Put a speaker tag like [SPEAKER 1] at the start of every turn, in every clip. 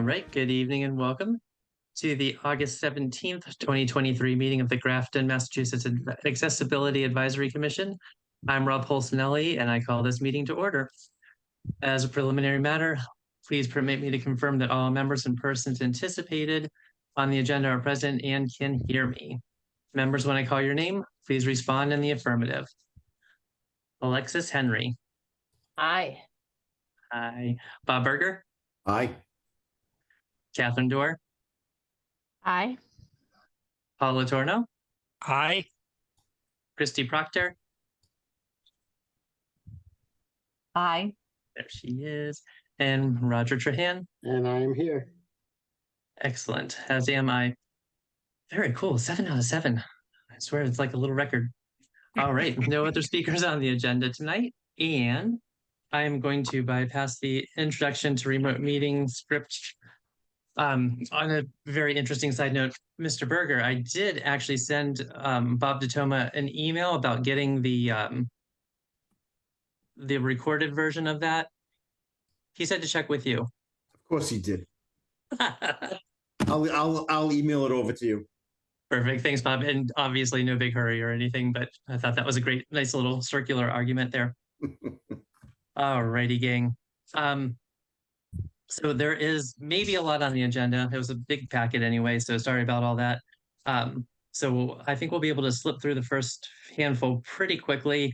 [SPEAKER 1] right, good evening and welcome to the August 17th, 2023 meeting of the Grafton, Massachusetts Accessibility Advisory Commission. I'm Rob Polsinelli and I call this meeting to order. As a preliminary matter, please permit me to confirm that all members and persons anticipated on the agenda are present and can hear me. Members, when I call your name, please respond in the affirmative. Alexis Henry.
[SPEAKER 2] Aye.
[SPEAKER 1] Aye. Bob Berger.
[SPEAKER 3] Aye.
[SPEAKER 1] Catherine Dorr.
[SPEAKER 2] Aye.
[SPEAKER 1] Paul Latorno.
[SPEAKER 4] Aye.
[SPEAKER 1] Christy Proctor.
[SPEAKER 2] Aye.
[SPEAKER 1] There she is. And Roger Trahan.
[SPEAKER 3] And I am here.
[SPEAKER 1] Excellent. As am I. Very cool. 7 out of 7. I swear it's like a little record. All right. No other speakers on the agenda tonight. And I'm going to bypass the introduction to remote meeting script. On a very interesting side note, Mr. Berger, I did actually send Bob DeToma an email about getting the recorded version of that. He said to check with you.
[SPEAKER 3] Of course he did. I'll email it over to you.
[SPEAKER 1] Perfect. Thanks, Bob. And obviously no big hurry or anything, but I thought that was a great, nice little circular argument there. All righty, gang. So there is maybe a lot on the agenda. It was a big packet anyway, so sorry about all that. So I think we'll be able to slip through the first handful pretty quickly,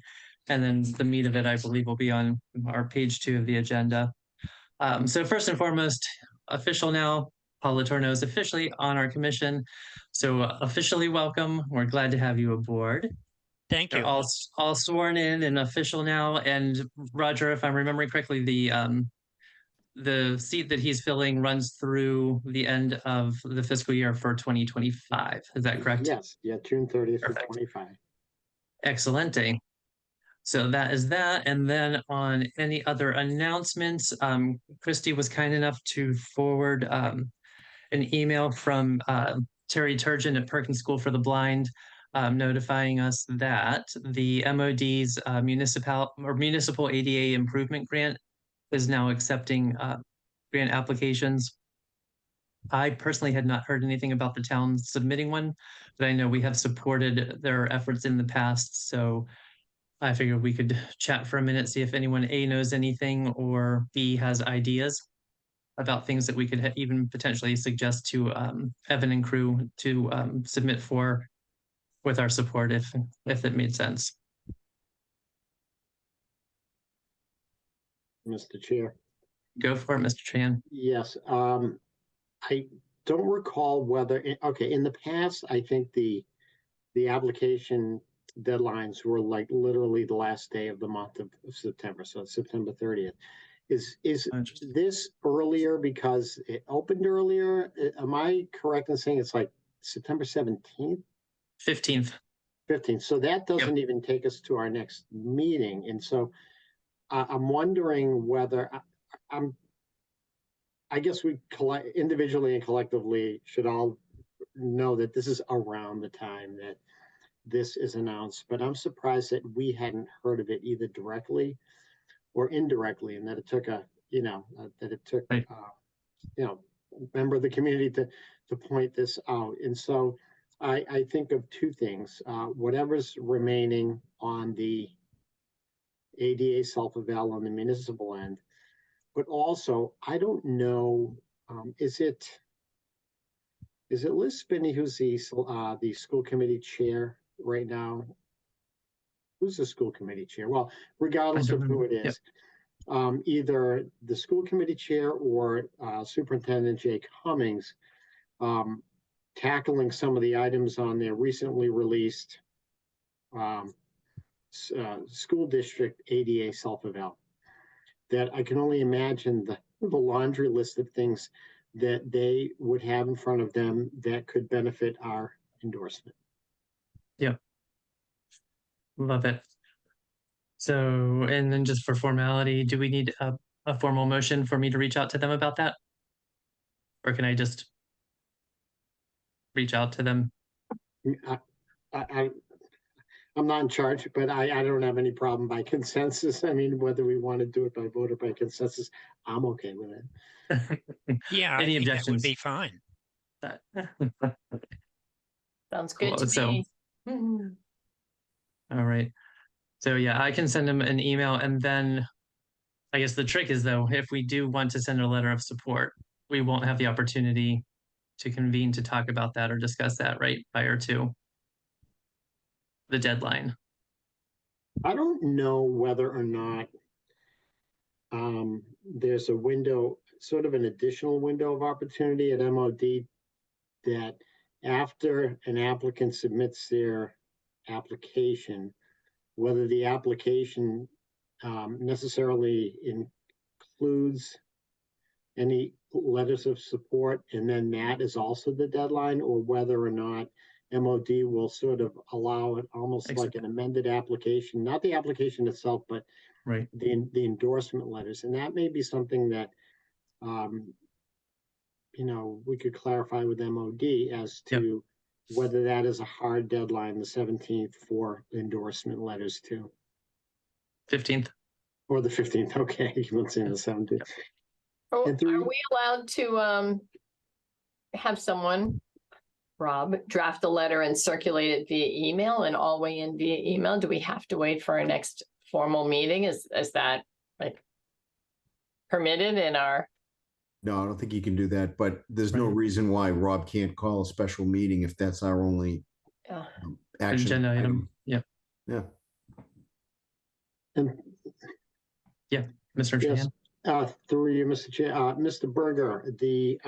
[SPEAKER 1] and then the meat of it, I believe, will be on our page 2 of the agenda. So first and foremost, official now, Paul Latorno is officially on our commission. So officially welcome. We're glad to have you aboard.
[SPEAKER 4] Thank you.
[SPEAKER 1] They're all sworn in and official now. And Roger, if I'm remembering correctly, the seat that he's filling runs through the end of the fiscal year for 2025. Is that correct?
[SPEAKER 5] Yes. Yeah. June 30th
[SPEAKER 1] Perfect.
[SPEAKER 5] to 25.
[SPEAKER 1] Excellent. So that is that. And then on any other announcements, Christy was kind enough to forward an email from Terry Turgeon at Perkins School for the Blind, notifying us that the MOD's municipal ADA improvement grant is now accepting grant applications. I personally had not heard anything about the town submitting one, but I know we have supported their efforts in the past. So I figured we could chat for a minute, see if anyone A knows anything or B has ideas about things that we could even potentially suggest to Evan and crew to submit for with our support if it made sense.
[SPEAKER 5] Mr. Chair.
[SPEAKER 1] Go for it, Mr. Tran.
[SPEAKER 5] Yes. I don't recall whether, okay, in the past, I think the application deadlines were like literally the last day of the month of September. So it's September 30th. Is this earlier because it opened earlier? Am I correct in saying it's like September 17th?
[SPEAKER 1] 15th.
[SPEAKER 5] 15th. So that doesn't even take us to our next meeting. And so I'm wondering whether I guess we individually and collectively should all know that this is around the time that this is announced, but I'm surprised that we hadn't heard of it either directly or indirectly, and that it took a member of the community to point this out. And so I think of two things, whatever's remaining on the ADA self-eval on the municipal end, but also I don't know, is it Liz Spinney who's the school committee chair right now? Who's the school committee chair? Well, regardless of who it is, either the school committee chair or Superintendent Jake Cummings tackling some of the items on their recently released school district ADA self-eval, that I can only imagine the laundry list of things that they would have in front of them that could benefit our endorsement.
[SPEAKER 1] Yeah. Love it. So, and then just for formality, do we need a formal motion for me to reach out to them about that? Or can I just reach out to them?
[SPEAKER 5] I'm not in charge, but I don't have any problem by consensus. I mean, whether we want to do it by vote or by consensus, I'm okay with it.
[SPEAKER 4] Yeah, I
[SPEAKER 1] Any
[SPEAKER 4] think that would
[SPEAKER 1] objections?
[SPEAKER 4] be fine.
[SPEAKER 1] That-
[SPEAKER 2] Sounds good
[SPEAKER 1] Cool,
[SPEAKER 2] to
[SPEAKER 1] so-
[SPEAKER 2] me. Mhm.
[SPEAKER 1] All right. So yeah, I can send him an email, and then I guess the trick is, though, if we do want to send a letter of support, we won't have the opportunity to convene to talk about that or discuss that right prior to the deadline.
[SPEAKER 5] I don't know whether or not there's a window, sort of an additional window of opportunity at MOD that after an applicant submits their application, whether the application necessarily includes any letters of support, and then that is also the deadline, or whether or not MOD will sort of allow it almost like an amended application, not the application itself, but
[SPEAKER 1] Right.
[SPEAKER 5] the endorsement letters. And that may be something that, we could clarify with MOD as to whether that is a hard deadline, the 17th, for endorsement letters too.
[SPEAKER 1] 15th.
[SPEAKER 5] Or the 15th, okay, let's say the 17th.
[SPEAKER 2] Are
[SPEAKER 5] And three-
[SPEAKER 2] are we allowed to have someone, Rob, draft a letter and circulate it via email and all weigh in via email? Do we have to wait for our next formal meeting? Is that like permitted in our?
[SPEAKER 3] No, I don't think you can do that, but there's no
[SPEAKER 1] Right.
[SPEAKER 3] reason why Rob can't call a special meeting if that's our only
[SPEAKER 2] Uh,
[SPEAKER 3] action
[SPEAKER 1] Agenda item.
[SPEAKER 3] item.
[SPEAKER 1] Yeah.
[SPEAKER 3] Yeah.
[SPEAKER 5] And
[SPEAKER 1] Mr.
[SPEAKER 5] Yes.
[SPEAKER 1] Trahan.
[SPEAKER 5] Through you, Mr. Chair, Mr. Berger, the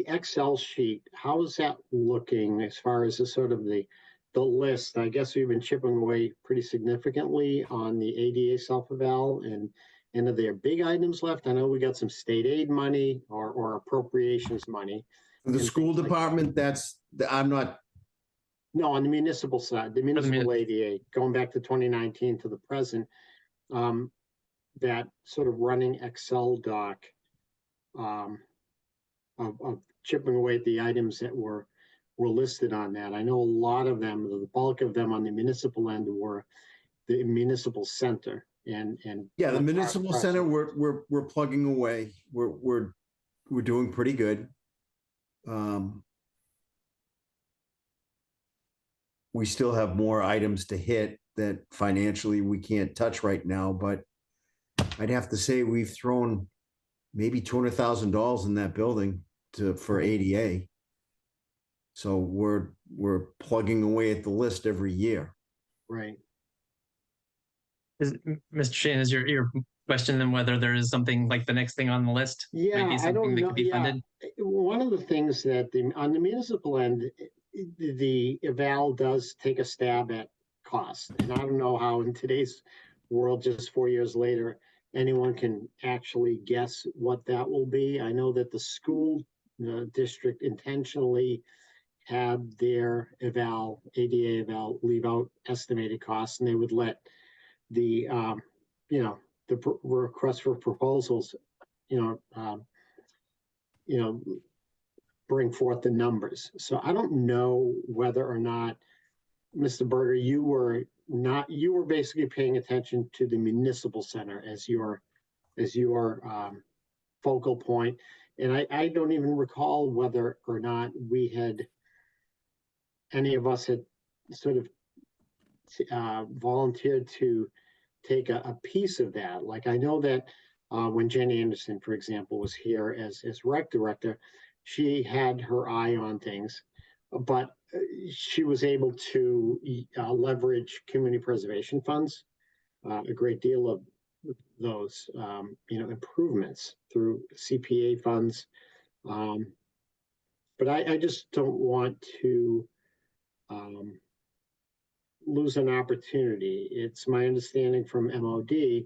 [SPEAKER 5] Excel sheet, how is that looking as far as the sort of the list? I guess we've been chipping away pretty significantly on the ADA self-eval, and are there big items left? I know we got some state aid money or appropriations money.
[SPEAKER 3] For the
[SPEAKER 5] And
[SPEAKER 3] school
[SPEAKER 5] things like that.
[SPEAKER 3] department, I'm not,
[SPEAKER 5] No, on the municipal side, the municipal ADA, going back to 2019 to the present, that sort of running Excel doc of chipping away at the items that were listed on that. I know a lot of them, the bulk of them on the municipal end were the municipal center and.
[SPEAKER 3] yeah, the municipal center, we're plugging away. We're doing pretty good. We still have more items to hit that financially we can't touch right now, but I'd have to say we've thrown maybe $200,000 in that building for ADA. So we're plugging away at the list every year.
[SPEAKER 5] Right.
[SPEAKER 1] Mr. Shane, is your question then whether there is something like the next thing on the list?
[SPEAKER 5] Yeah,
[SPEAKER 1] Might be
[SPEAKER 5] I
[SPEAKER 1] something
[SPEAKER 5] don't
[SPEAKER 1] that
[SPEAKER 5] know.
[SPEAKER 1] could be
[SPEAKER 5] Yeah.
[SPEAKER 1] funded?
[SPEAKER 5] One of the things that on the municipal end, the eval does take a stab at cost. And I don't know how in today's world, just 4 years later, anyone can actually guess what that will be. I know that the school district intentionally had their ADA eval, leave out estimated costs, and they would let the, request for proposals, bring forth the numbers. So I don't know whether or not, Mr. Berger, you were basically paying attention to the municipal center as your focal point. And I don't even recall whether or not any of us had sort of volunteered to take a piece of that. Like I know that when Jenny Anderson, for example, was here as rec director, she had her eye on things, but she was able to leverage community preservation funds, a great deal of those, improvements through CPA funds. But I just don't want to lose an opportunity. It's my understanding from MOD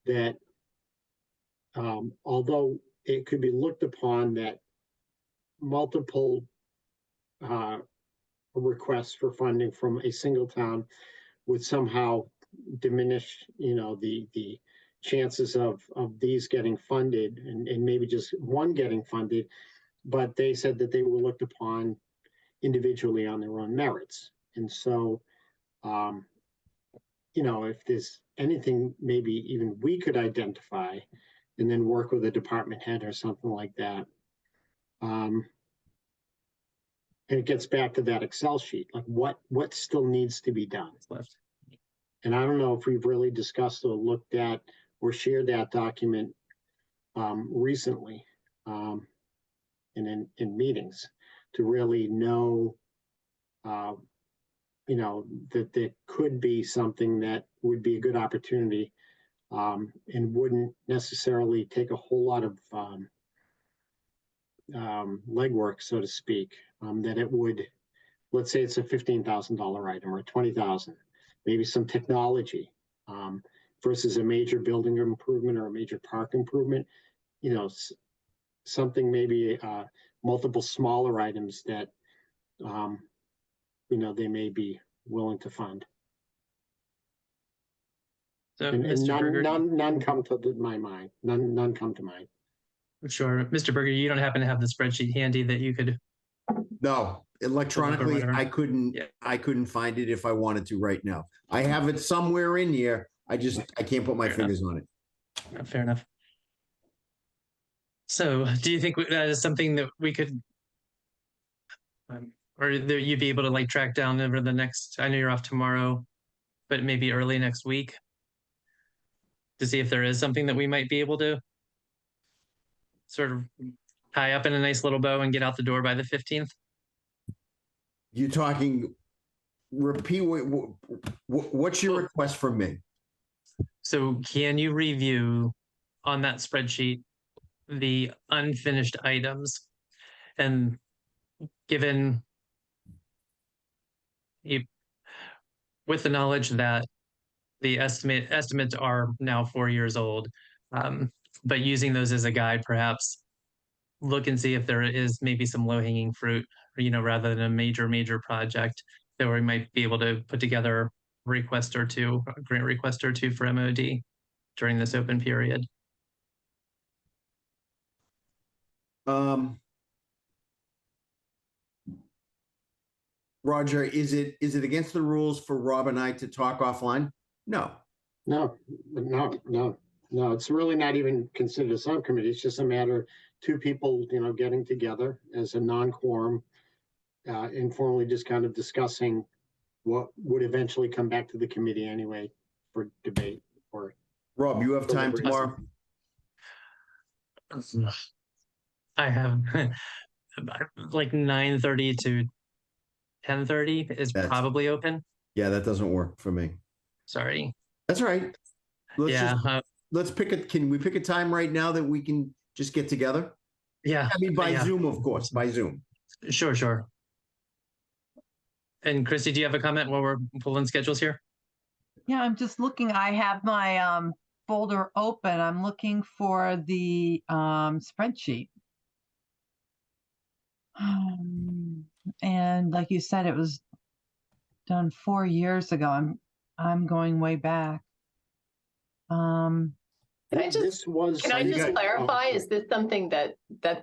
[SPEAKER 5] that although it could be looked upon that multiple requests for funding from a single town would somehow diminish, the chances of these getting funded and maybe just one getting funded, but they said that they were looked upon individually on their own merits. And so Um, if there's anything maybe even we could identify and then work with a department head or something like that. And it gets back to that Excel sheet, like what still needs to be done.
[SPEAKER 1] Left.
[SPEAKER 5] And I don't know if we've really discussed or looked at or shared that document recently in meetings to really know, that there could be something that would be a good opportunity and wouldn't necessarily take a whole lot of legwork, so to speak, that it would, let's say it's a $15,000 item or 20,000, maybe some technology versus a major building improvement or a major park improvement, something maybe multiple smaller items that, they may be willing to fund.
[SPEAKER 1] So,
[SPEAKER 5] And
[SPEAKER 1] Mr. Berger,
[SPEAKER 5] none come to my mind. None come to mind.
[SPEAKER 1] sure. Mr. Berger, you don't happen to have the spreadsheet handy that you could,
[SPEAKER 3] No, electronically,
[SPEAKER 1] whatever.
[SPEAKER 3] I couldn't,
[SPEAKER 1] Yeah.
[SPEAKER 3] I couldn't find it if I wanted to right now. I have it somewhere in here. I can't put my
[SPEAKER 1] Fair enough.
[SPEAKER 3] fingers on it.
[SPEAKER 1] fair enough. So do you think that is something that we could, or that you'd be able to like track down over the next, I know you're off tomorrow, but maybe early next week to see if there is something that we might be able to sort of tie up in a nice little bow and get out the door by the 15th?
[SPEAKER 3] You're talking, repeat, what's your request from me?
[SPEAKER 1] So can you review on that spreadsheet the unfinished items? And given you, with the knowledge that the estimates are now 4 years old, but using those as a guide, perhaps look and see if there is maybe some low-hanging fruit, rather than a major project that we might be able to put together a grant request or two for MOD during this open period.
[SPEAKER 3] Roger, is it against the rules for Rob and I to talk offline? No.
[SPEAKER 5] No. It's really not even considered a subcommittee. It's just a matter of two people, getting together as a non-quorum, informally just kind of discussing what would eventually come back to the committee anyway for debate or.
[SPEAKER 3] Rob, you have time tomorrow?
[SPEAKER 1] I have like 9:30 to 10:30 is probably open.
[SPEAKER 3] Yeah, that doesn't work for me.
[SPEAKER 1] Sorry.
[SPEAKER 3] That's all right. Let's can we pick a time right now that we can just get together?
[SPEAKER 1] Yeah.
[SPEAKER 3] I mean, by Zoom, of course, by Zoom.
[SPEAKER 1] Sure. And Christy, do you have a comment while we're pulling schedules here?
[SPEAKER 4] Yeah, I'm just looking. I have my folder open. I'm looking for the spreadsheet. And like you said, it was done 4 years ago. I'm going way back.
[SPEAKER 2] Can I just clarify,
[SPEAKER 5] oh,
[SPEAKER 2] is this something that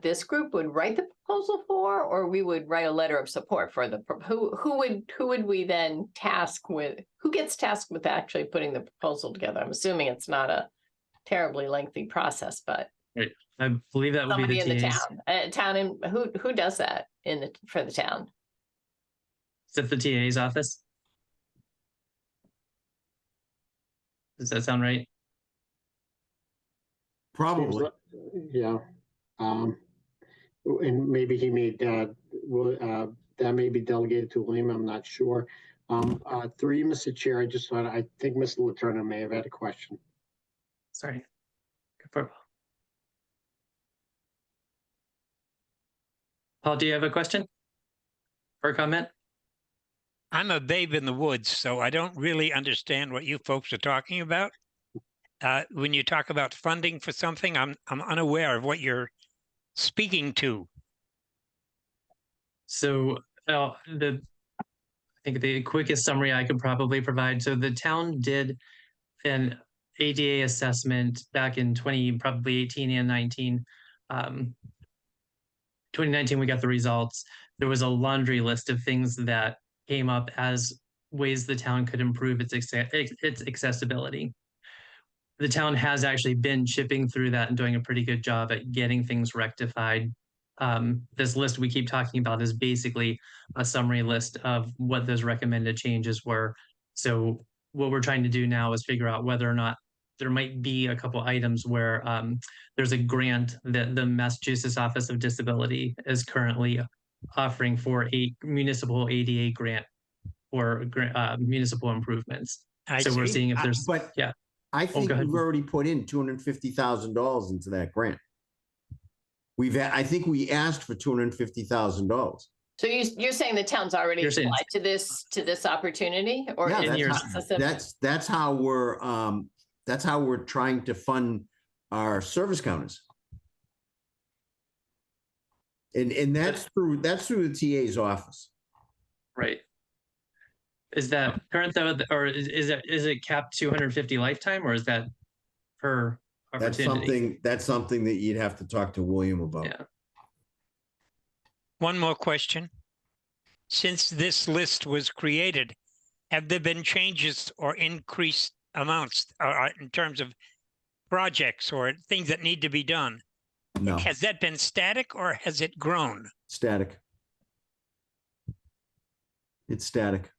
[SPEAKER 2] this group would write the proposal for, or we would write a letter of support for who would we then task with, who gets tasked with actually putting the proposal together? I'm assuming it's not a terribly lengthy process, but
[SPEAKER 1] Right. I believe that would be
[SPEAKER 2] somebody
[SPEAKER 1] the
[SPEAKER 2] in the
[SPEAKER 1] TAs.
[SPEAKER 2] town, who does that for the town?
[SPEAKER 1] Is it the TA's office? Does that sound right?
[SPEAKER 3] Probably.
[SPEAKER 5] Yeah. And maybe he made that may be delegated to William. I'm not sure. Through you, Mr. Chair, I think Mr. Letourneau may have had a question.
[SPEAKER 1] Sorry. Go for it. Paul, do you have a question or a comment?
[SPEAKER 6] I'm a babe in the woods, so I don't really understand what you folks are talking about. When you talk about funding for something, I'm unaware of what you're speaking to.
[SPEAKER 1] So I think the quickest summary I could probably provide. So the town did an ADA assessment back in probably 18 and 19. 2019, we got the results. There was a laundry list of things that came up as ways the town could improve its accessibility. The town has actually been chipping through that and doing a pretty good job at getting things rectified. This list we keep talking about is basically a summary list of what those recommended changes were. So what we're trying to do now is figure out whether or not there might be a couple items where there's a grant that the Massachusetts Office of Disability is currently offering for a municipal ADA grant for municipal improvements.
[SPEAKER 6] I
[SPEAKER 1] So we're
[SPEAKER 6] see.
[SPEAKER 1] seeing if there's,
[SPEAKER 3] But
[SPEAKER 1] yeah.
[SPEAKER 3] I think
[SPEAKER 1] go ahead.
[SPEAKER 3] we've already put in $250,000 into that grant. I think we asked for $250,000.
[SPEAKER 2] So you're saying the town's already
[SPEAKER 1] You're saying-
[SPEAKER 2] applied to this opportunity, or
[SPEAKER 3] Yeah,
[SPEAKER 2] in the
[SPEAKER 1] years-
[SPEAKER 2] process of?
[SPEAKER 3] That's how we're trying to fund our service counters. And that's through the TA's office.
[SPEAKER 1] Right. Is that current though, or is it capped 250 lifetime, or is that per opportunity?
[SPEAKER 3] That's something that you'd have to talk to William about.
[SPEAKER 1] Yeah.
[SPEAKER 6] One more question. Since this list was created, have there been changes or increased amounts in terms of projects or things that need to be done?
[SPEAKER 3] No,
[SPEAKER 6] Has that been static or has it grown?
[SPEAKER 3] static. It's static.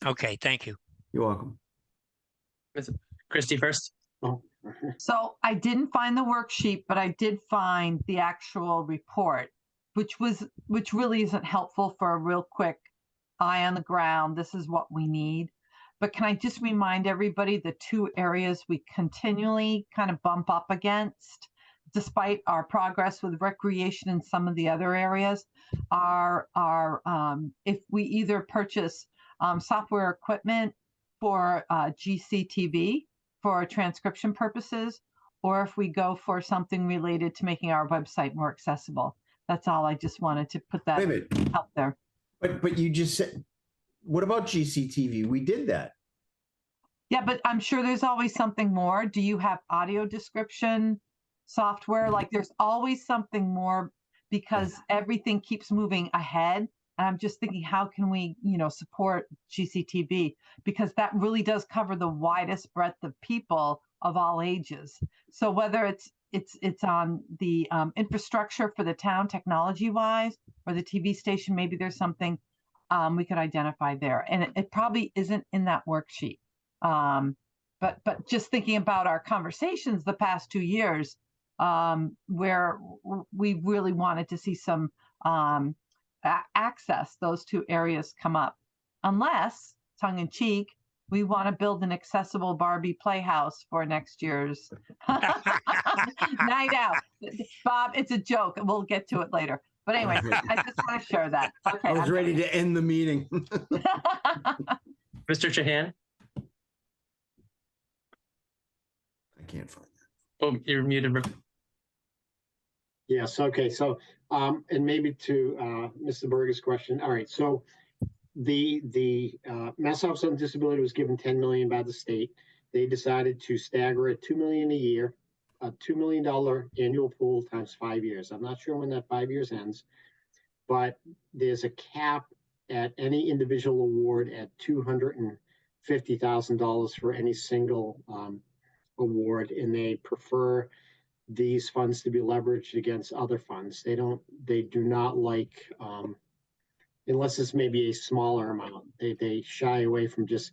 [SPEAKER 6] Okay, thank you.
[SPEAKER 3] You're welcome.
[SPEAKER 1] Christy first.
[SPEAKER 5] Oh,
[SPEAKER 4] So I didn't find the worksheet, but I did find the actual report, which really isn't helpful for a real quick eye on the ground. This is what we need. But can I just remind everybody the two areas we continually kind of bump up against, despite our progress with recreation and some of the other areas, are if we either purchase software equipment for GCTV for transcription purposes, or if we go for something related to making our website more accessible. That's all. I just wanted to put that
[SPEAKER 3] Wait a minute,
[SPEAKER 4] out there.
[SPEAKER 3] but you just said, what about GCTV? We did that.
[SPEAKER 4] Yeah, but I'm sure there's always something more. Do you have audio description software? Like there's always something more because everything keeps moving ahead. And I'm just thinking, how can we, support GCTV? Because that really does cover the widest breadth of people of all ages. So whether it's on the infrastructure for the town technology wise, or the TV station, maybe there's something we could identify there. And it probably isn't in that worksheet. But just thinking about our conversations the past 2 years, where we really wanted to see some access, those two areas come up. Unless, tongue in cheek, we want to build an accessible Barbie playhouse for next year's night out. Bob, it's a joke. We'll get to it later. But anyway, I just want to share that. Okay.
[SPEAKER 3] I was ready to end the meeting.
[SPEAKER 1] Mr. Chahan.
[SPEAKER 3] I can't find that.
[SPEAKER 1] Oh, you're muted.
[SPEAKER 5] yes, okay, so, and maybe to Mr. Berger's question, all right, so the Mass Office on Disability was given 10 million by the state. They decided to stagger it 2 million a year, a $2 million annual pool times 5 years. I'm not sure when that 5 years ends, but there's a cap at any individual award at $250,000 for any single award, and they prefer these funds to be leveraged against other funds. They do not like, unless it's maybe a smaller amount, they shy away from just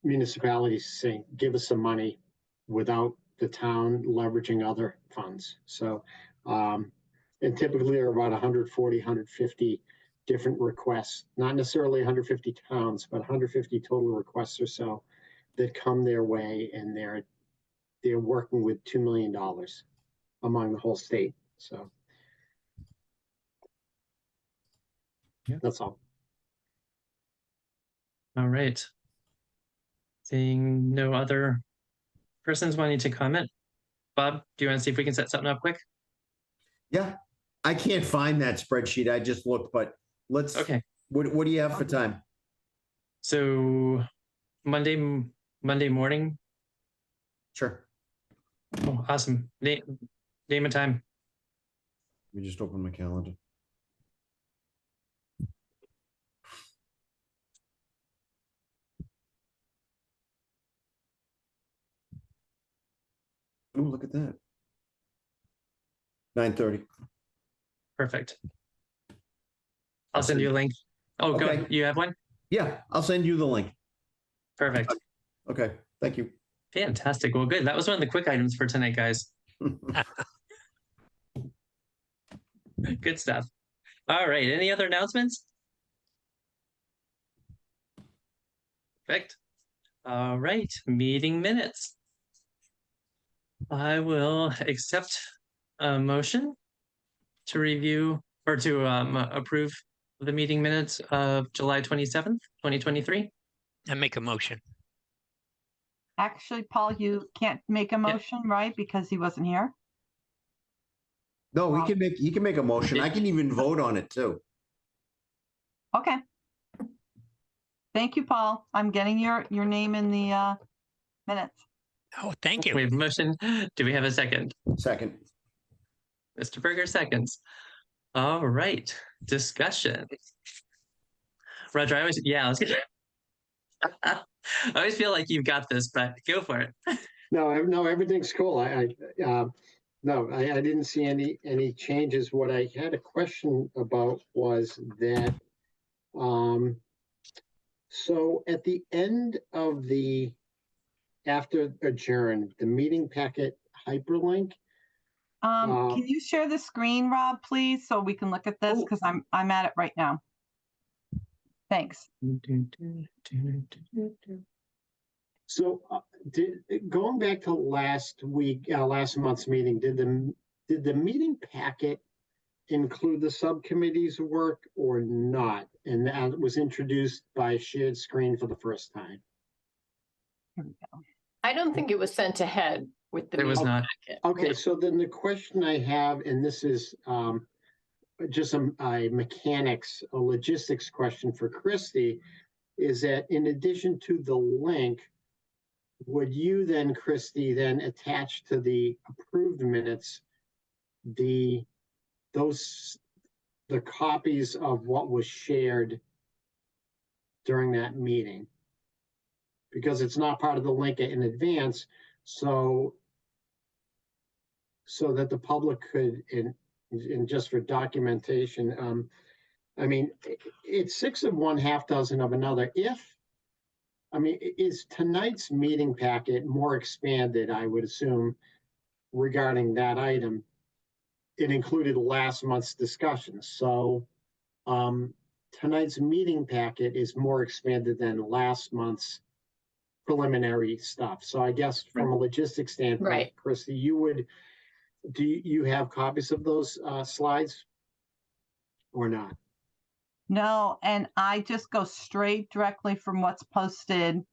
[SPEAKER 5] municipalities saying, give us some money without the town leveraging other funds. So, and typically there are about 140, 150 different requests, not necessarily 150 towns, but 150 total requests or so that come their way, and they're working with $2 million among the whole state. So
[SPEAKER 1] Yeah.
[SPEAKER 5] that's all.
[SPEAKER 1] All right. Seeing no other persons wanting to comment. Bob, do you want to see if we can set something up quick?
[SPEAKER 3] Yeah, I can't find that spreadsheet. I just looked, but let's,
[SPEAKER 1] Okay.
[SPEAKER 3] what do you have for time?
[SPEAKER 1] So Monday morning.
[SPEAKER 3] Sure.
[SPEAKER 1] Oh, awesome. Name and time.
[SPEAKER 3] Let me just open my calendar. Oh, look at that. 9:30.
[SPEAKER 1] Perfect. I'll send you a link. Oh, go
[SPEAKER 3] Okay.
[SPEAKER 1] ahead. You have one?
[SPEAKER 3] Yeah, I'll send you the link.
[SPEAKER 1] Perfect.
[SPEAKER 3] Okay, thank you.
[SPEAKER 1] Fantastic. Well, good. That was one of the quick items for tonight, guys. Good stuff. All right. Any other announcements? Perfect. All right. Meeting minutes. I will accept a motion to review or to approve the meeting minutes of July 27th, 2023.
[SPEAKER 6] I make a motion.
[SPEAKER 4] Actually, Paul, you can't make a motion, right? Because he wasn't here.
[SPEAKER 3] No, he can make a motion. I can even vote on it too.
[SPEAKER 4] Okay. Thank you, Paul. I'm getting your name in the minutes.
[SPEAKER 6] Oh, thank you.
[SPEAKER 1] We have a motion. Do we have a second?
[SPEAKER 3] Second.
[SPEAKER 1] Mr. Berger seconds. All right. Discussion. Roger, I was gonna I always feel like you've got this, but go for it.
[SPEAKER 5] No, everything's cool. No, I didn't see any changes. What I had a question about was that, so at the end of after adjourn, the meeting packet hyperlink.
[SPEAKER 4] Can you share the screen, Rob, please, so we can look at this?
[SPEAKER 5] Oh.
[SPEAKER 4] Because I'm at it right now. Thanks.
[SPEAKER 5] So going back to last month's meeting, did the meeting packet include the subcommittee's work or not? And that was introduced by shared screen for the first time.
[SPEAKER 2] I don't think it was sent ahead with the.
[SPEAKER 1] There was
[SPEAKER 2] meeting
[SPEAKER 1] not.
[SPEAKER 2] packet.
[SPEAKER 5] Okay, so then the question I have, and this is just a mechanics, a logistics question for Christy, is that in addition to the link, would you then, Christy, then attach to the approved minutes the copies of what was shared during that meeting? Because it's not part of the link in advance, so that the public could, and just for documentation, I mean, it's 6 of one, half dozen of another. Is tonight's meeting packet more expanded, I would assume, regarding that item? It included last month's discussion. So tonight's meeting packet is more expanded than last month's preliminary stuff. So I guess from a logistics standpoint,
[SPEAKER 2] Right.
[SPEAKER 5] Christy, do you have copies of those slides or not?
[SPEAKER 4] No, and I just go straight directly from what's posted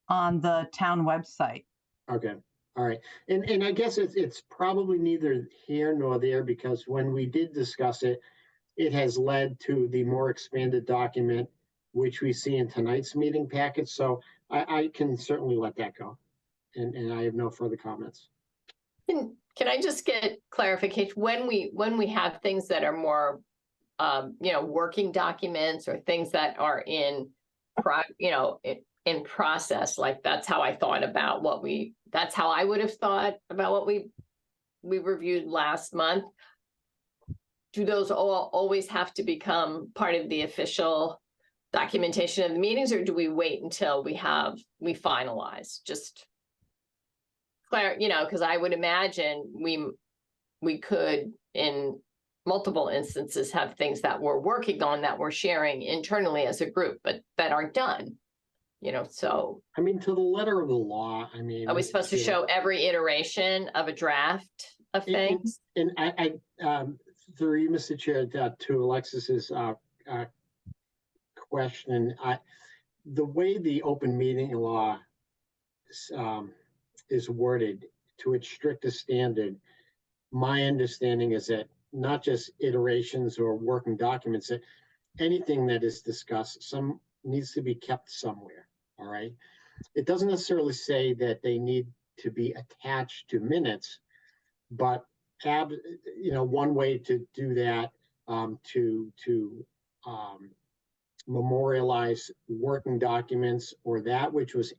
[SPEAKER 4] on the town website.
[SPEAKER 5] Okay, all right. And I guess it's probably neither here nor there, because when we did discuss it, it has led to the more expanded document, which we see in tonight's meeting packet. So I can certainly let that go. And I have no further comments.
[SPEAKER 2] Can I just get clarification? When we have things that are more, working documents or things that are in process, like that's how I thought about that's how I would have thought about what we reviewed last month. Do those always have to become part of the official documentation of the meetings, or do we wait until we finalize? Just because I would imagine we could, in multiple instances, have things that we're working on that we're sharing internally as a group, but that aren't done. So
[SPEAKER 5] I mean, to the letter of the law,
[SPEAKER 2] are we supposed to show every iteration of a draft of things?
[SPEAKER 5] And I through you, Mr. Chair, to Alexis's question, the way the open meeting law is worded to its strictest standard, my understanding is that not just iterations or working documents, that anything that is discussed needs to be kept somewhere. All right. It doesn't necessarily say that they need to be attached to minutes, but one way to do that, to memorialize working documents or that which was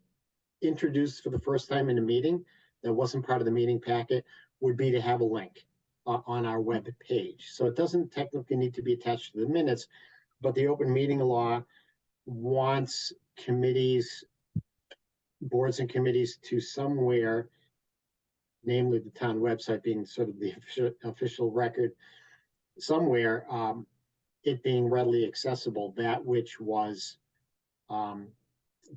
[SPEAKER 5] introduced for the first time in a meeting, that wasn't part of the meeting packet would be to have a link on our web page. So it doesn't technically need to be attached to the minutes, but the open meeting law wants committees, boards and committees to somewhere, namely the town website being sort of the official record, somewhere, it being readily accessible, that which was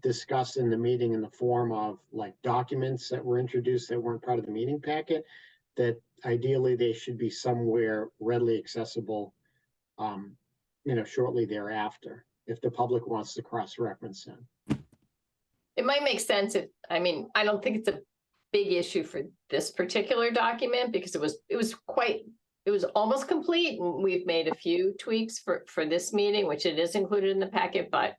[SPEAKER 5] discussed in the meeting in the form of like documents that were introduced that weren't part of the meeting packet, that ideally they should be somewhere readily accessible, shortly thereafter, if the public wants to cross-reference them.
[SPEAKER 2] It might make sense if, I mean, I don't think it's a big issue for this particular document because it was almost complete, and we've made a few tweaks for this meeting, which it is included in the packet, but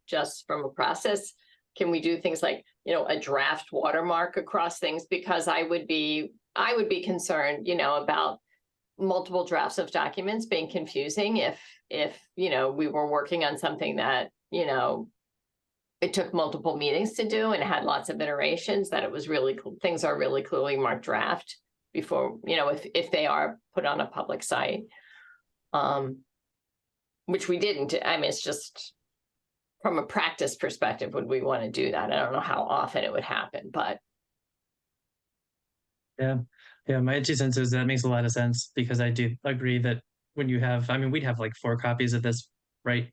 [SPEAKER 2] just from a process, can we do things like, a draft watermark across things? Because I would be concerned, about multiple drafts of documents being confusing if we were working on something that, it took multiple meetings to do and had lots of iterations, that it was really, things are really clearly marked draft before, if they are put on a public site. Which we didn't. I mean, it's just from a practice perspective, would we want to do that? I don't know how often it would happen, but.
[SPEAKER 1] Yeah, my 2 cents is that makes a lot of sense, because I do agree that when you have, I mean, we'd have like 4 copies of this, right?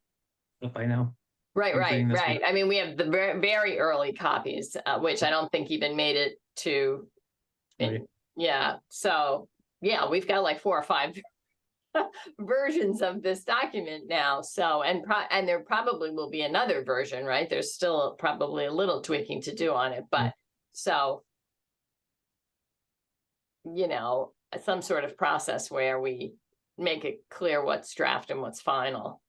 [SPEAKER 1] By now.
[SPEAKER 2] Right.
[SPEAKER 1] including this
[SPEAKER 2] I mean, we have the very, very early copies, which I don't think even made it to.
[SPEAKER 1] Right.
[SPEAKER 2] Yeah. So yeah, we've got like 4 or 5 versions of this document now. So, and there probably will be another version, right? There's still probably a little tweaking to do on it, but so, some sort of process where we make it clear what's draft and what's final.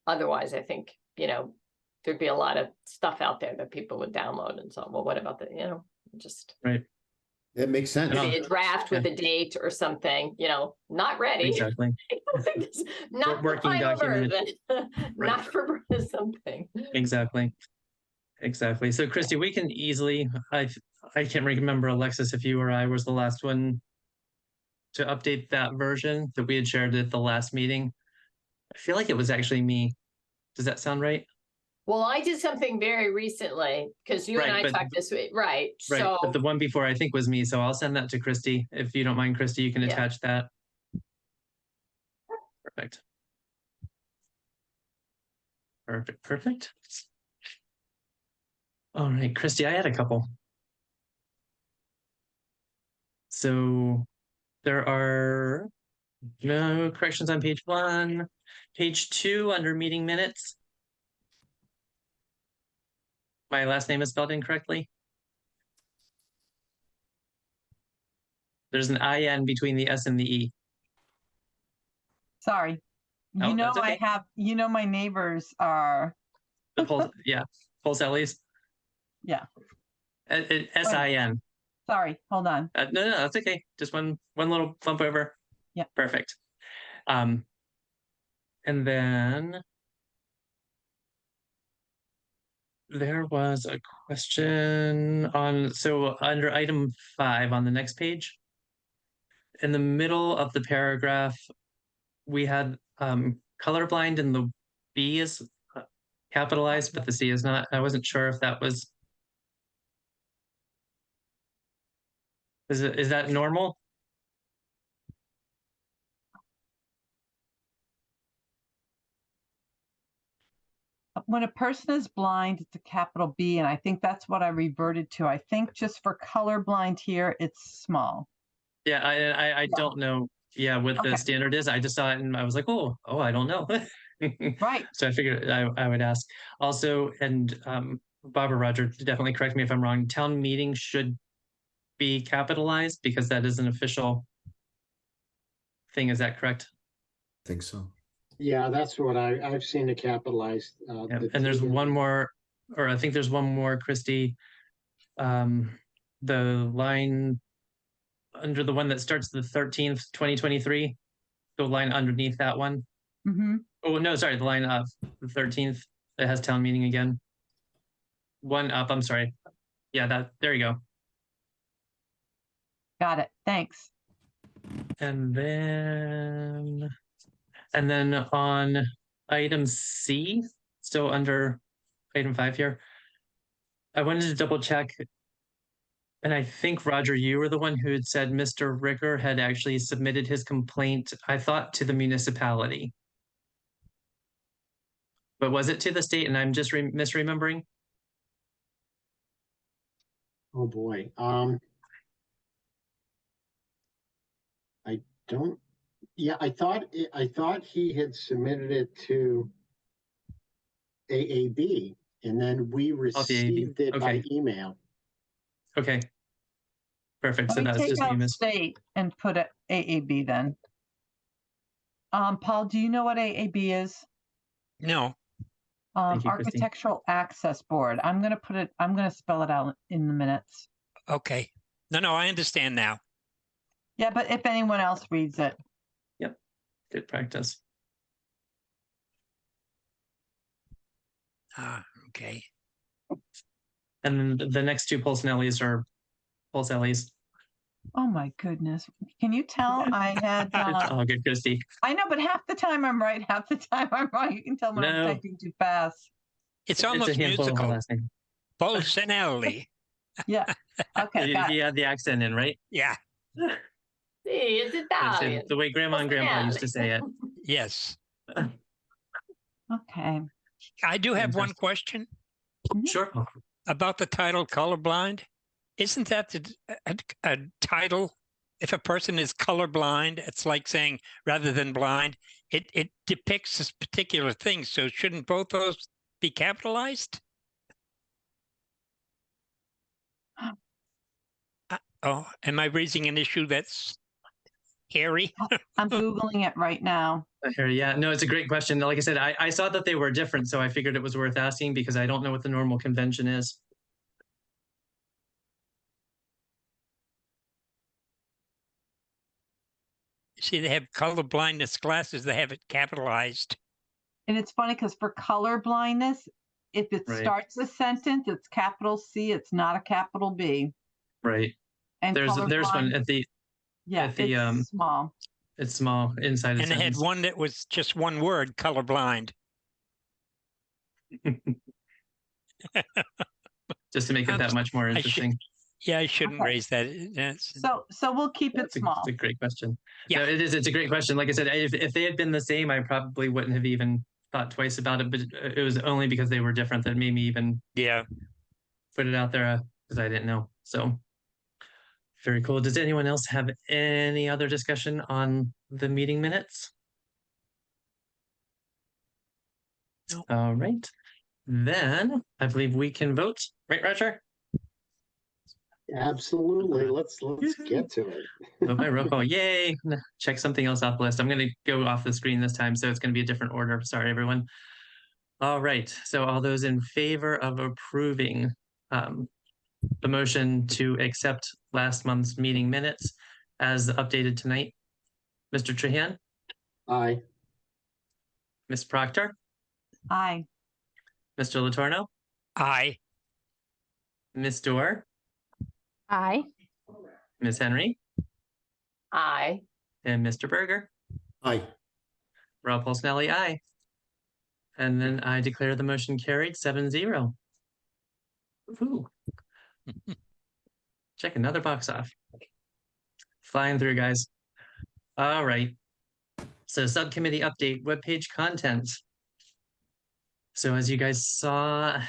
[SPEAKER 2] Otherwise, I think, there'd be a lot of stuff out there that people would download and so, well, what about the, just.
[SPEAKER 1] Right.
[SPEAKER 3] That makes sense.
[SPEAKER 2] Maybe a draft with a date or something, not ready.
[SPEAKER 1] Exactly.
[SPEAKER 2] Not the
[SPEAKER 1] Working
[SPEAKER 2] final
[SPEAKER 1] document.
[SPEAKER 2] version, not for something.
[SPEAKER 1] Exactly. So Christy, we can easily, I can't remember, Alexis, if you or I was the last one to update that version that we had shared at the last meeting. I feel like it was actually me. Does that sound right?
[SPEAKER 2] Well, I did something very recently because you and
[SPEAKER 1] Right,
[SPEAKER 2] I
[SPEAKER 1] but-
[SPEAKER 2] talked this week, right?
[SPEAKER 1] Right,
[SPEAKER 2] So,
[SPEAKER 1] but the one before I think was me, so I'll send that to Christy. If you don't mind, Christy, you can
[SPEAKER 2] Yeah.
[SPEAKER 1] attach that. Perfect. All right, Christy, I had a couple. So there are no corrections on page 1. Page 2 under meeting minutes. My last name is spelled incorrectly. There's an IN between the S and the E.
[SPEAKER 4] Sorry.
[SPEAKER 1] Oh, that's
[SPEAKER 4] I
[SPEAKER 1] okay.
[SPEAKER 4] have, my neighbors are,
[SPEAKER 1] The Polsellis.
[SPEAKER 4] Yeah.
[SPEAKER 1] SIN.
[SPEAKER 4] sorry, hold on.
[SPEAKER 1] No, that's okay. Just one little bump over.
[SPEAKER 4] Yeah.
[SPEAKER 1] Perfect. And then there was a question so under item 5 on the next page, in the middle of the paragraph, we had colorblind and the B is capitalized, but the C is not. I wasn't sure if that was. Is that normal?
[SPEAKER 4] When a person is blind, it's a capital B, and I think that's what I reverted to. I think just for colorblind here, it's small.
[SPEAKER 1] Yeah, I don't know. Yeah, what the
[SPEAKER 4] Okay.
[SPEAKER 1] standard is. I just saw it and I was like, oh, I don't know.
[SPEAKER 4] Right.
[SPEAKER 1] So I figured I would ask. Also, and Barbara, Roger, definitely correct me if I'm wrong. Town meeting should be capitalized because that is an official thing. Is that correct?
[SPEAKER 3] I think so.
[SPEAKER 5] Yeah, that's what I've seen it capitalized.
[SPEAKER 1] Yeah. And there's one more, or I think there's one more, Christy. The line under the one that starts the 13th, 2023, the line underneath that one.
[SPEAKER 4] Mm-hmm.
[SPEAKER 1] Oh, no, sorry, the line of the 13th that has town meeting again. One up, I'm sorry. Yeah, there you go.
[SPEAKER 4] Got it. Thanks.
[SPEAKER 1] And then on item C, still under item 5 here, I wanted to double check. And I think, Roger, you were the one who had said Mr. Ricker had actually submitted his complaint, I thought, to the municipality. But was it to the state and I'm just misremembering?
[SPEAKER 5] Oh, boy. I don't, yeah, I thought he had submitted it to AAB and then we received it by
[SPEAKER 1] Okay.
[SPEAKER 5] email.
[SPEAKER 1] Okay. Perfect. So
[SPEAKER 4] Let me
[SPEAKER 1] that's
[SPEAKER 4] take
[SPEAKER 1] just me
[SPEAKER 4] out state and put it AAB then. Paul, do you know what AAB is?
[SPEAKER 6] No,
[SPEAKER 1] Thank you, Christine.
[SPEAKER 4] Architectural Access Board. I'm gonna spell it out in the minutes.
[SPEAKER 6] okay. No, I understand now.
[SPEAKER 4] Yeah, but if anyone else reads it,
[SPEAKER 1] Good practice.
[SPEAKER 6] Okay.
[SPEAKER 1] And then the next two Pulsanellis are Pulsellis.
[SPEAKER 4] oh my goodness. Can you tell I had,
[SPEAKER 1] It's all good, Christy.
[SPEAKER 4] I know, but half the time I'm right, half the time I'm wrong. You can tell when I'm
[SPEAKER 1] No.
[SPEAKER 4] typing too fast.
[SPEAKER 6] It's
[SPEAKER 1] It's
[SPEAKER 6] almost
[SPEAKER 1] a handful of
[SPEAKER 6] musical.
[SPEAKER 1] last name.
[SPEAKER 6] Pulsanelli.
[SPEAKER 4] Yeah. Okay, got
[SPEAKER 1] He
[SPEAKER 4] it.
[SPEAKER 1] had the accent in, right?
[SPEAKER 6] Yeah.
[SPEAKER 2] See, it's
[SPEAKER 1] It's
[SPEAKER 2] Italian.
[SPEAKER 1] the way Grandma and Grandpa used to say it.
[SPEAKER 6] Yes.
[SPEAKER 4] Okay.
[SPEAKER 6] I do have one
[SPEAKER 1] Fantastic.
[SPEAKER 6] question
[SPEAKER 1] Sure.
[SPEAKER 6] about the title colorblind. Isn't that a title? If a person is colorblind, it's like saying rather than blind, it depicts this particular thing. So shouldn't both those be capitalized? Oh, am I raising an issue that's hairy?
[SPEAKER 4] I'm Googling it right now.
[SPEAKER 1] Here, yeah, no, it's a great question. Like I said, I saw that they were different, so I figured it was worth asking because I don't know what the normal convention is.
[SPEAKER 6] See, they have color blindness glasses. They have it capitalized.
[SPEAKER 4] And it's funny because for color blindness, if it
[SPEAKER 1] Right.
[SPEAKER 4] starts a sentence, it's capital C, it's not a capital B.
[SPEAKER 1] Right.
[SPEAKER 4] And
[SPEAKER 1] There's one
[SPEAKER 4] colorblind-
[SPEAKER 1] at the
[SPEAKER 4] yeah,
[SPEAKER 1] at the,
[SPEAKER 4] it's small.
[SPEAKER 1] it's small inside the
[SPEAKER 6] And they had
[SPEAKER 1] sentence.
[SPEAKER 6] one that was just one word, colorblind.
[SPEAKER 1] Just to make it that much more
[SPEAKER 6] should-
[SPEAKER 1] interesting.
[SPEAKER 6] Yeah, I shouldn't
[SPEAKER 4] Okay.
[SPEAKER 6] raise that. That's,
[SPEAKER 4] So we'll keep it
[SPEAKER 1] It's
[SPEAKER 4] small.
[SPEAKER 1] a great question.
[SPEAKER 6] Yeah.
[SPEAKER 1] No, it is. It's a great question. Like I said, if they had been the same, I probably wouldn't have even thought twice about it. But it was only because they were different that made me even
[SPEAKER 6] yeah.
[SPEAKER 1] put it out there because I didn't know. So very cool. Does anyone else have any other discussion on the meeting minutes?
[SPEAKER 6] No.
[SPEAKER 1] All right. Then I believe we can vote. Right, Roger?
[SPEAKER 5] Absolutely. Let's get to it.
[SPEAKER 1] Vote by roll call. Yay. Check something else off the list. I'm going to go off the screen this time, so it's going to be a different order. Sorry, everyone. All right. So all those in favor of approving the motion to accept last month's meeting minutes as updated tonight. Mr. Trahan,
[SPEAKER 5] Aye.
[SPEAKER 1] Ms. Proctor,
[SPEAKER 4] Aye.
[SPEAKER 1] Mr. Latorno,
[SPEAKER 6] I.
[SPEAKER 1] Ms. Dorr,
[SPEAKER 7] Aye.
[SPEAKER 1] Ms. Henry,
[SPEAKER 2] Aye.
[SPEAKER 1] and Mr. Berger.
[SPEAKER 3] Aye.
[SPEAKER 1] Rob Pulsanelli, aye. And then I declare the motion carried 7-0. Woohoo. Check another box off. Flying through, guys. All right. So subcommittee update, webpage content. So as you guys saw,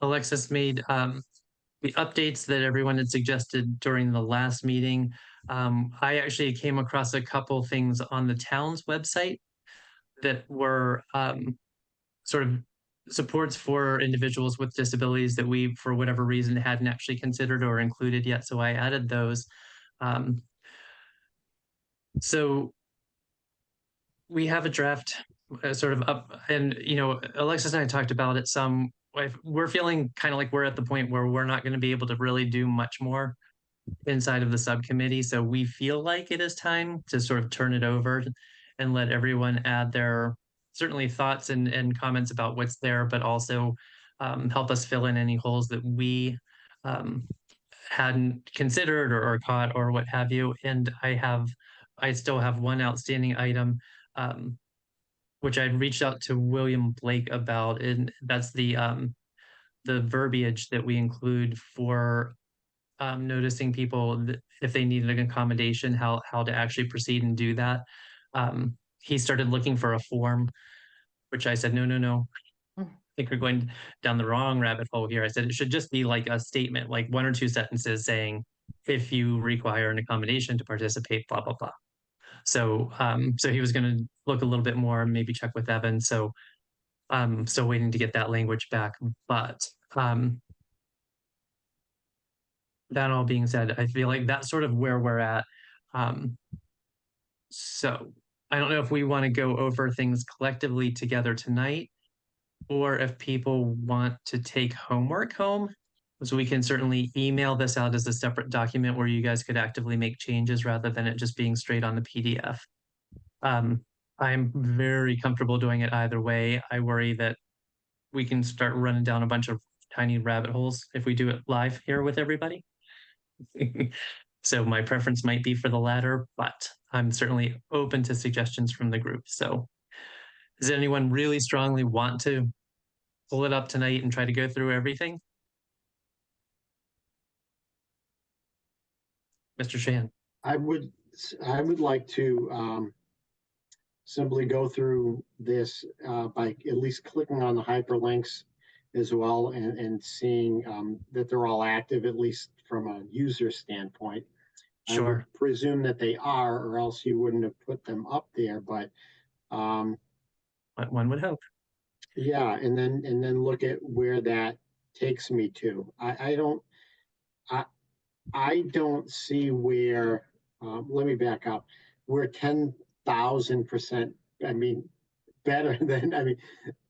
[SPEAKER 1] Alexis made the updates that everyone had suggested during the last meeting. I actually came across a couple things on the town's website that were sort of supports for individuals with disabilities that we, for whatever reason, hadn't actually considered or included yet. So I added those. So we have a draft sort of up, and Alexis and I talked about it some. We're feeling kind of like we're at the point where we're not going to be able to really do much more inside of the subcommittee. So we feel like it is time to sort of turn it over and let everyone add their certainly thoughts and comments about what's there, but also help us fill in any holes that we hadn't considered or caught or what have you. And I still have one outstanding item, which I reached out to William Blake about, and that's the verbiage that we include for noticing people if they needed an accommodation, how to actually proceed and do that. He started looking for a form, which I said, no. I think we're going down the wrong rabbit hole here. I said it should just be like a statement, like 1 or 2 sentences saying, if you require an accommodation to participate, blah, blah, blah. So he was going to look a little bit more, maybe check with Evan. So still waiting to get that language back. But that all being said, I feel like that's sort of where we're at. So I don't know if we want to go over things collectively together tonight, or if people want to take homework home. So we can certainly email this out as a separate document where you guys could actively make changes rather than it just being straight on the PDF. I'm very comfortable doing it either way. I worry that we can start running down a bunch of tiny rabbit holes if we do it live here with everybody. So my preference might be for the latter, but I'm certainly open to suggestions from the group. So does anyone really strongly want to pull it up tonight and try to go through everything? Mr. Shan.
[SPEAKER 5] I would like to simply go through this by at least clicking on the hyperlinks as well and seeing that they're all active, at least from a user standpoint. I would
[SPEAKER 1] Sure.
[SPEAKER 5] presume that they are, or else you wouldn't have put them up there, but
[SPEAKER 1] One would hope.
[SPEAKER 5] yeah, and then look at where that takes me to. I don't see where, let me back up, we're 10,000%, I mean, better than, I mean,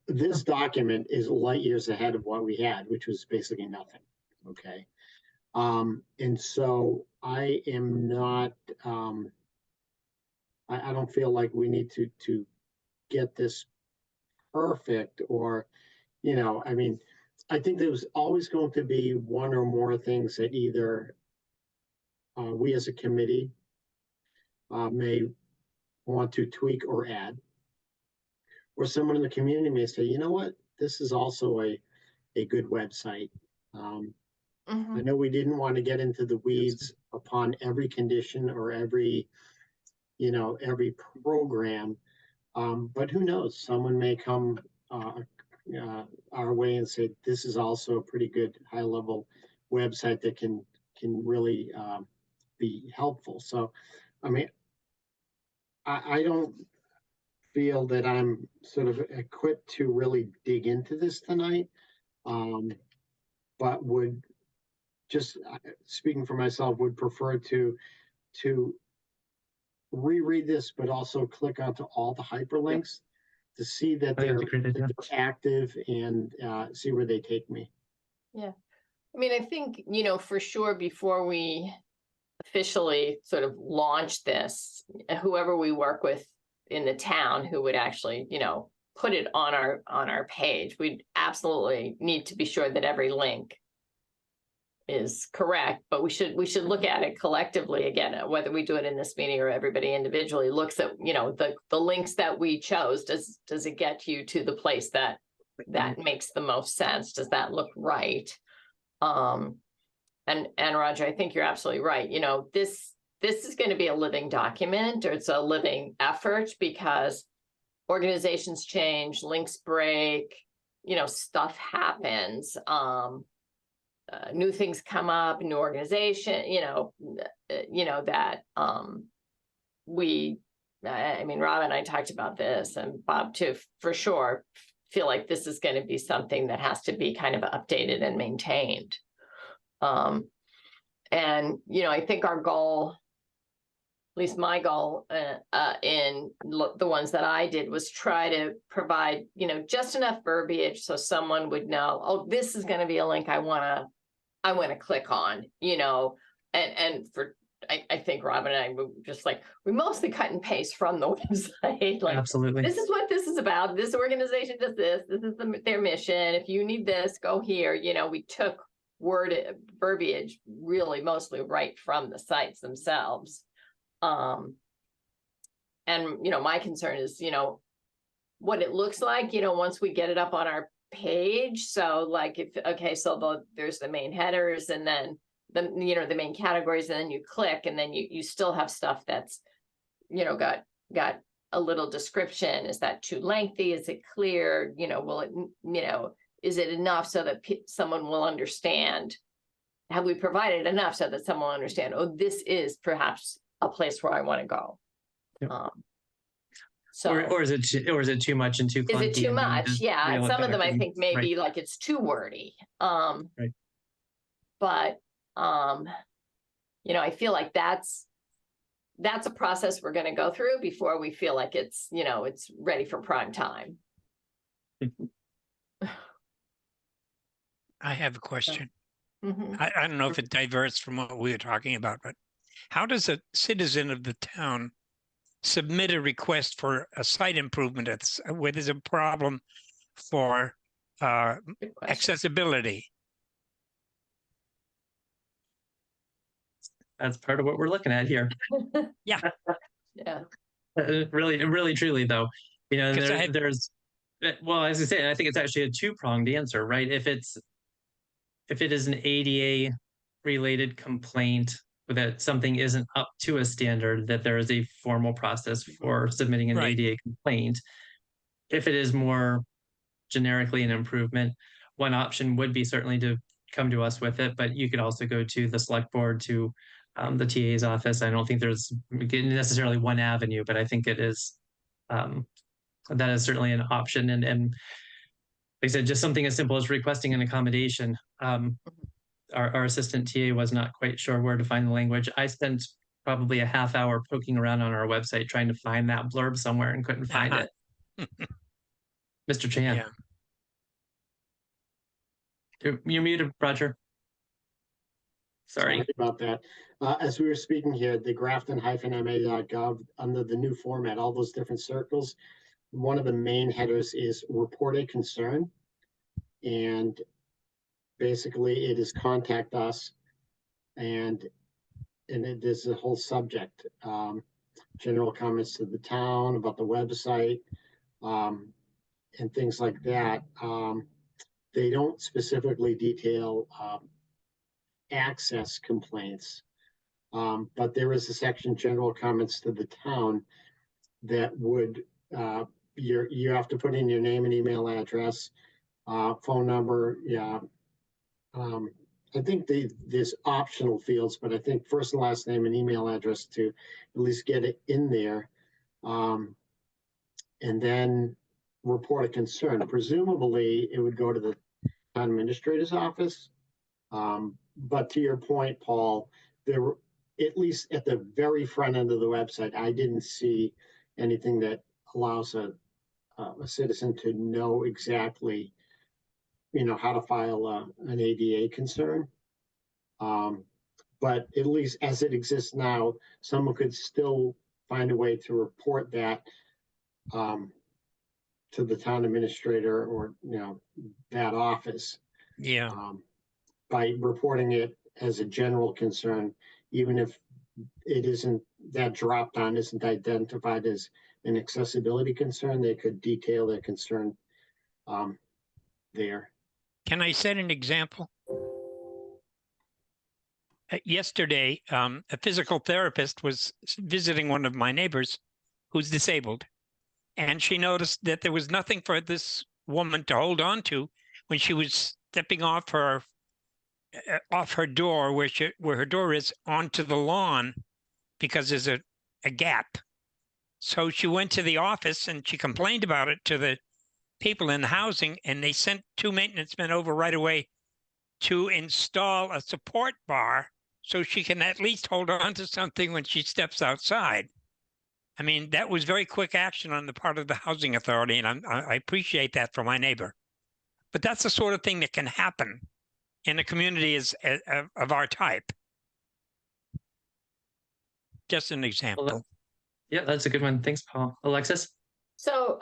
[SPEAKER 5] this document is light years ahead of what we had, which was basically nothing, okay? And so I am not, I don't feel like we need to get this perfect or, I mean, I think there was always going to be one or more things that either we as a committee may want to tweak or add, or someone in the community may say, you know what, this is also a good website. I know we didn't want to get into the weeds upon every condition or every program, but who knows, someone may come our way and say, this is also a pretty good high level website that can really be helpful. So, I mean, I don't feel that I'm sort of equipped to really dig into this tonight, but would just, speaking for myself, would prefer to reread this, but also click onto all the hyperlinks to see that they're active and see where they take me.
[SPEAKER 2] Yeah. I mean, I think, for sure, before we officially sort of launch this, whoever we work with in the town who would actually, put it on our page, we'd absolutely need to be sure that every link is correct, but we should look at it collectively again, whether we do it in this meeting or everybody individually looks at, the links that we chose. Does it get you to the place that makes the most sense? Does that look right? And Roger, I think you're absolutely right. This is going to be a living document, or it's a living effort, because organizations change, links break, stuff happens. New things come up, new organization, that I mean, Rob and I talked about this, and Bob too, for sure, feel like this is going to be something that has to be kind of updated and maintained. And, I think our goal, at least my goal in the ones that I did, was try to provide, just enough verbiage so someone would know, oh, this is going to be a link I want to click on, and for, I think Robin and I were just like, we mostly cut and paste from the website. Like,
[SPEAKER 1] absolutely,
[SPEAKER 2] this is what this is about. This organization does this. This is their mission. If you need this, go here. We took verbiage really mostly right from the sites themselves. And, my concern is, what it looks like, once we get it up on our page. So like there's the main headers and then the main categories, and then you click and then you still have stuff that's, got a little description. Is that too lengthy? Is it clear? Will it, is it enough so that someone will understand? Have we provided enough so that someone will understand, oh, this is perhaps a place where I want to go?
[SPEAKER 1] Yep.
[SPEAKER 2] So
[SPEAKER 1] or is it too much and too clunky?
[SPEAKER 2] is it too
[SPEAKER 1] and we need
[SPEAKER 2] much?
[SPEAKER 1] to
[SPEAKER 2] Yeah.
[SPEAKER 1] reel
[SPEAKER 2] And
[SPEAKER 1] it
[SPEAKER 2] some of them
[SPEAKER 1] back
[SPEAKER 2] I
[SPEAKER 1] and-
[SPEAKER 2] think maybe
[SPEAKER 1] right.
[SPEAKER 2] like it's too wordy.
[SPEAKER 1] Right.
[SPEAKER 2] But I feel like that's a process we're going to go through before we feel like it's, it's ready for prime time.
[SPEAKER 6] I have a question.
[SPEAKER 2] Mhm.
[SPEAKER 6] I don't know if it diverts from what we were talking about, but how does a citizen of the town submit a request for a site improvement where there's a problem for
[SPEAKER 2] Good question.
[SPEAKER 6] accessibility?
[SPEAKER 1] That's part of what we're looking at here.
[SPEAKER 2] Yeah.
[SPEAKER 1] Really, truly, though,
[SPEAKER 6] 'Cause I had-
[SPEAKER 1] there's, well, as I say, I think it's actually a two-pronged answer, right? If it is an ADA related complaint that something isn't up to a standard, that there is a formal process for submitting an
[SPEAKER 6] Right.
[SPEAKER 1] ADA complaint. If it is more generically an improvement, one option would be certainly to come to us with it, but you could also go to the select board, to the TA's office. I don't think there's necessarily one avenue, but I think it is, that is certainly an option. And like I said, just something as simple as requesting an accommodation. Our assistant TA was not quite sure where to find the language. I spent probably a half hour poking around on our website trying to find that blurb somewhere and couldn't find
[SPEAKER 6] Uh-huh.
[SPEAKER 1] it. Mr. Chan.
[SPEAKER 6] Yeah.
[SPEAKER 1] You're muted, Roger. Sorry.
[SPEAKER 5] About that. As we were speaking here, the grafton-ma.gov, under the new format, all those different circles, one of the main headers is report a concern. And basically it is contact us, and it is a whole subject. General comments to the town about the website, and things like that. They don't specifically detail access complaints. But there is a section, general comments to the town, that would, you have to put in your name and email address, phone number. Yeah. I think there's optional fields, but I think first and last name and email address to at least get it in there. And then report a concern. Presumably it would go to the town administrator's office. But to your point, Paul, there were, at least at the very front end of the website, I didn't see anything that allows a citizen to know exactly, how to file an ADA concern. But at least as it exists now, someone could still find a way to report that to the town administrator, or, that office.
[SPEAKER 6] Yeah.
[SPEAKER 5] By reporting it as a general concern, even if it isn't, that drop down isn't identified as an accessibility concern, they could detail their concern there.
[SPEAKER 6] Can I set an example? Yesterday, a physical therapist was visiting one of my neighbors who's disabled, and she noticed that there was nothing for this woman to hold on to when she was stepping off her door, where her door is, onto the lawn, because there's a gap. So she went to the office and she complained about it to the people in the housing, and they sent 2 maintenance men over right away to install a support bar so she can at least hold on to something when she steps outside. I mean, that was very quick action on the part of the housing authority, and I appreciate that for my neighbor. But that's the sort of thing that can happen in a community of our type. Just an example.
[SPEAKER 1] Yeah, that's a good one. Thanks, Paul. Alexis?
[SPEAKER 2] So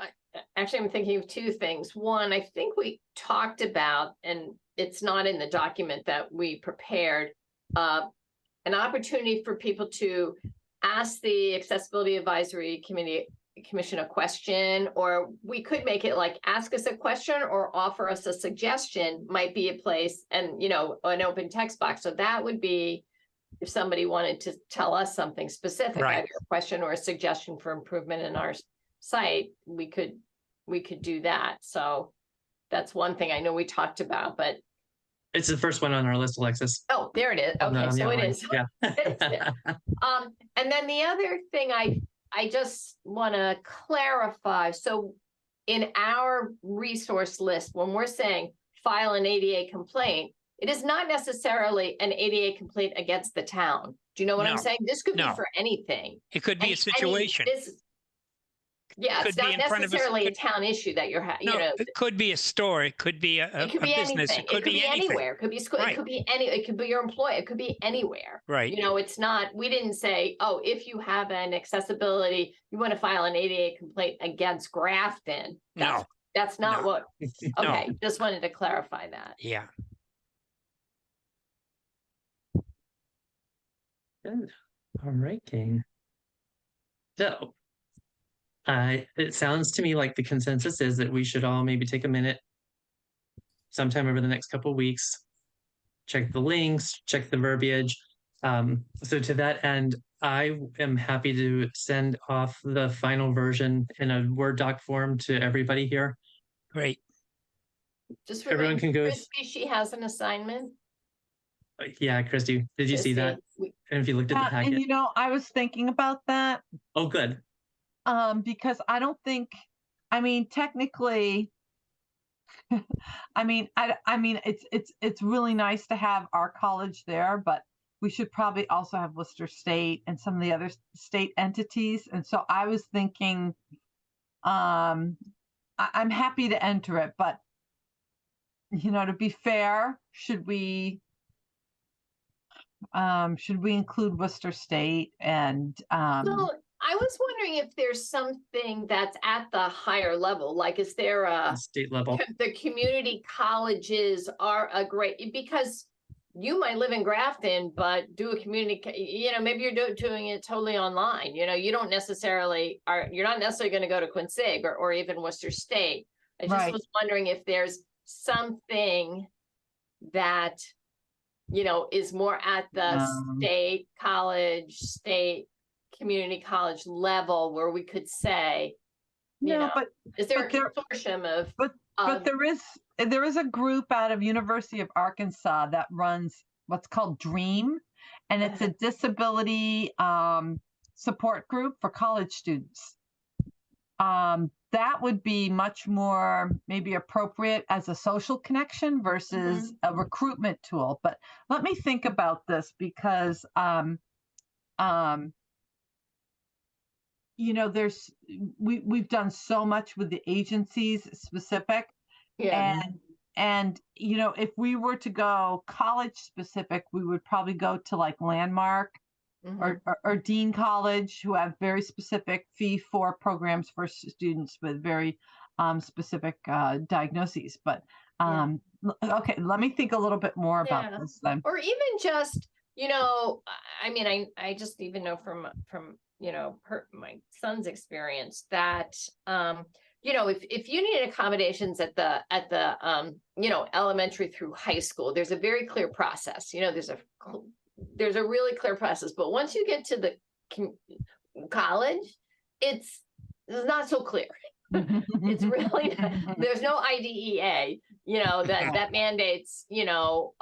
[SPEAKER 2] actually, I'm thinking of two things. One, I think we talked about, and it's not in the document that we prepared, an opportunity for people to ask the Accessibility Advisory Commission a question, or we could make it like, ask us a question or offer us a suggestion might be a place, and, you know, an open text box. So that would be if somebody wanted to tell us something specific,
[SPEAKER 6] Right.
[SPEAKER 2] either a question or a suggestion for improvement in our site, we could do that. So that's one thing I know we talked about, but
[SPEAKER 1] It's the first one on our list, Alexis.
[SPEAKER 2] oh, there it is.
[SPEAKER 1] on the-
[SPEAKER 2] Okay,
[SPEAKER 1] on the
[SPEAKER 2] so it
[SPEAKER 1] outline.
[SPEAKER 2] is.
[SPEAKER 1] Yeah.
[SPEAKER 2] And then the other thing I just want to clarify. So in our resource list, when we're saying file an ADA complaint, it is not necessarily an ADA complaint against the town. Do you know what I'm
[SPEAKER 6] No.
[SPEAKER 2] saying? This could be
[SPEAKER 6] No.
[SPEAKER 2] for anything.
[SPEAKER 6] It could be a situation.
[SPEAKER 2] Yeah,
[SPEAKER 6] Could
[SPEAKER 2] it's
[SPEAKER 6] be
[SPEAKER 2] not
[SPEAKER 6] in front of us,
[SPEAKER 2] necessarily a
[SPEAKER 6] could-
[SPEAKER 2] town issue that you're, you
[SPEAKER 6] No,
[SPEAKER 2] know,
[SPEAKER 6] it could be a store. It could be a
[SPEAKER 2] it could be
[SPEAKER 6] business.
[SPEAKER 2] anything.
[SPEAKER 6] It could be anything.
[SPEAKER 2] anywhere. It could be school. It
[SPEAKER 6] Right.
[SPEAKER 2] could be it could be your employee. It could be anywhere.
[SPEAKER 6] Right.
[SPEAKER 2] You know, it's not, we didn't say, oh, if you have an accessibility, you want to file an ADA complaint against Grafton.
[SPEAKER 6] No.
[SPEAKER 2] That's not
[SPEAKER 6] No.
[SPEAKER 2] what, okay, just wanted to clarify that.
[SPEAKER 6] Yeah.
[SPEAKER 1] Good. All right, King. So, it sounds to me like the consensus is that we should all maybe take a minute sometime over the next couple of weeks, check the links, check the verbiage. So to that end, I am happy to send off the final version in a Word doc form to everybody here.
[SPEAKER 6] Great.
[SPEAKER 2] Just
[SPEAKER 1] Everyone
[SPEAKER 2] remind
[SPEAKER 1] can go-
[SPEAKER 2] Christy she has an assignment.
[SPEAKER 1] Yeah, Christy, did you see that? And if you looked at the
[SPEAKER 4] And
[SPEAKER 1] packet,
[SPEAKER 4] you know, I was thinking about that,
[SPEAKER 1] oh, good.
[SPEAKER 4] because I don't think, I mean, technically, I mean, it's really nice to have our college there, but we should probably also have Worcester State and some of the other state entities. And so I was thinking, I'm happy to enter it, but you know, to be fair, should we include Worcester State and
[SPEAKER 2] So I was wondering if there's something that's at the higher level, like is there a
[SPEAKER 1] State level.
[SPEAKER 2] the community colleges are a great, because you might live in Grafton, but do a community, you know, maybe you're doing it totally online. You know, you don't necessarily you're not necessarily going to go to Quincy or even Worcester State. I just
[SPEAKER 4] Right.
[SPEAKER 2] was wondering if there's something that, you know, is more at the state college, state community college level where we could say, you
[SPEAKER 4] no,
[SPEAKER 2] know,
[SPEAKER 4] but
[SPEAKER 2] is there a
[SPEAKER 4] but there-
[SPEAKER 2] consortium of
[SPEAKER 4] but there is a group out of University of Arkansas that runs what's called DREAM, and it's a disability support group for college students. That would be much more maybe appropriate as a social connection versus a recruitment tool. But let me think about this because you know, we've done so much with the agencies specific.
[SPEAKER 2] yeah.
[SPEAKER 4] And you know, if we were to go college specific, we would probably go to like Landmark
[SPEAKER 2] Mhm.
[SPEAKER 4] or Dean College, who have very specific fee for programs for students with very specific diagnoses. But okay, let me think a little bit more about
[SPEAKER 2] Yeah.
[SPEAKER 4] this then.
[SPEAKER 2] Or even just, you know, I mean, I just even know from, you know, my son's experience that, you know, if you need accommodations at the, you know, elementary through high school, there's a very clear process, you know, there's a really clear process, but once you get to the college, it's not so clear. It's really, there's no IDEA, you know, that mandates, you know,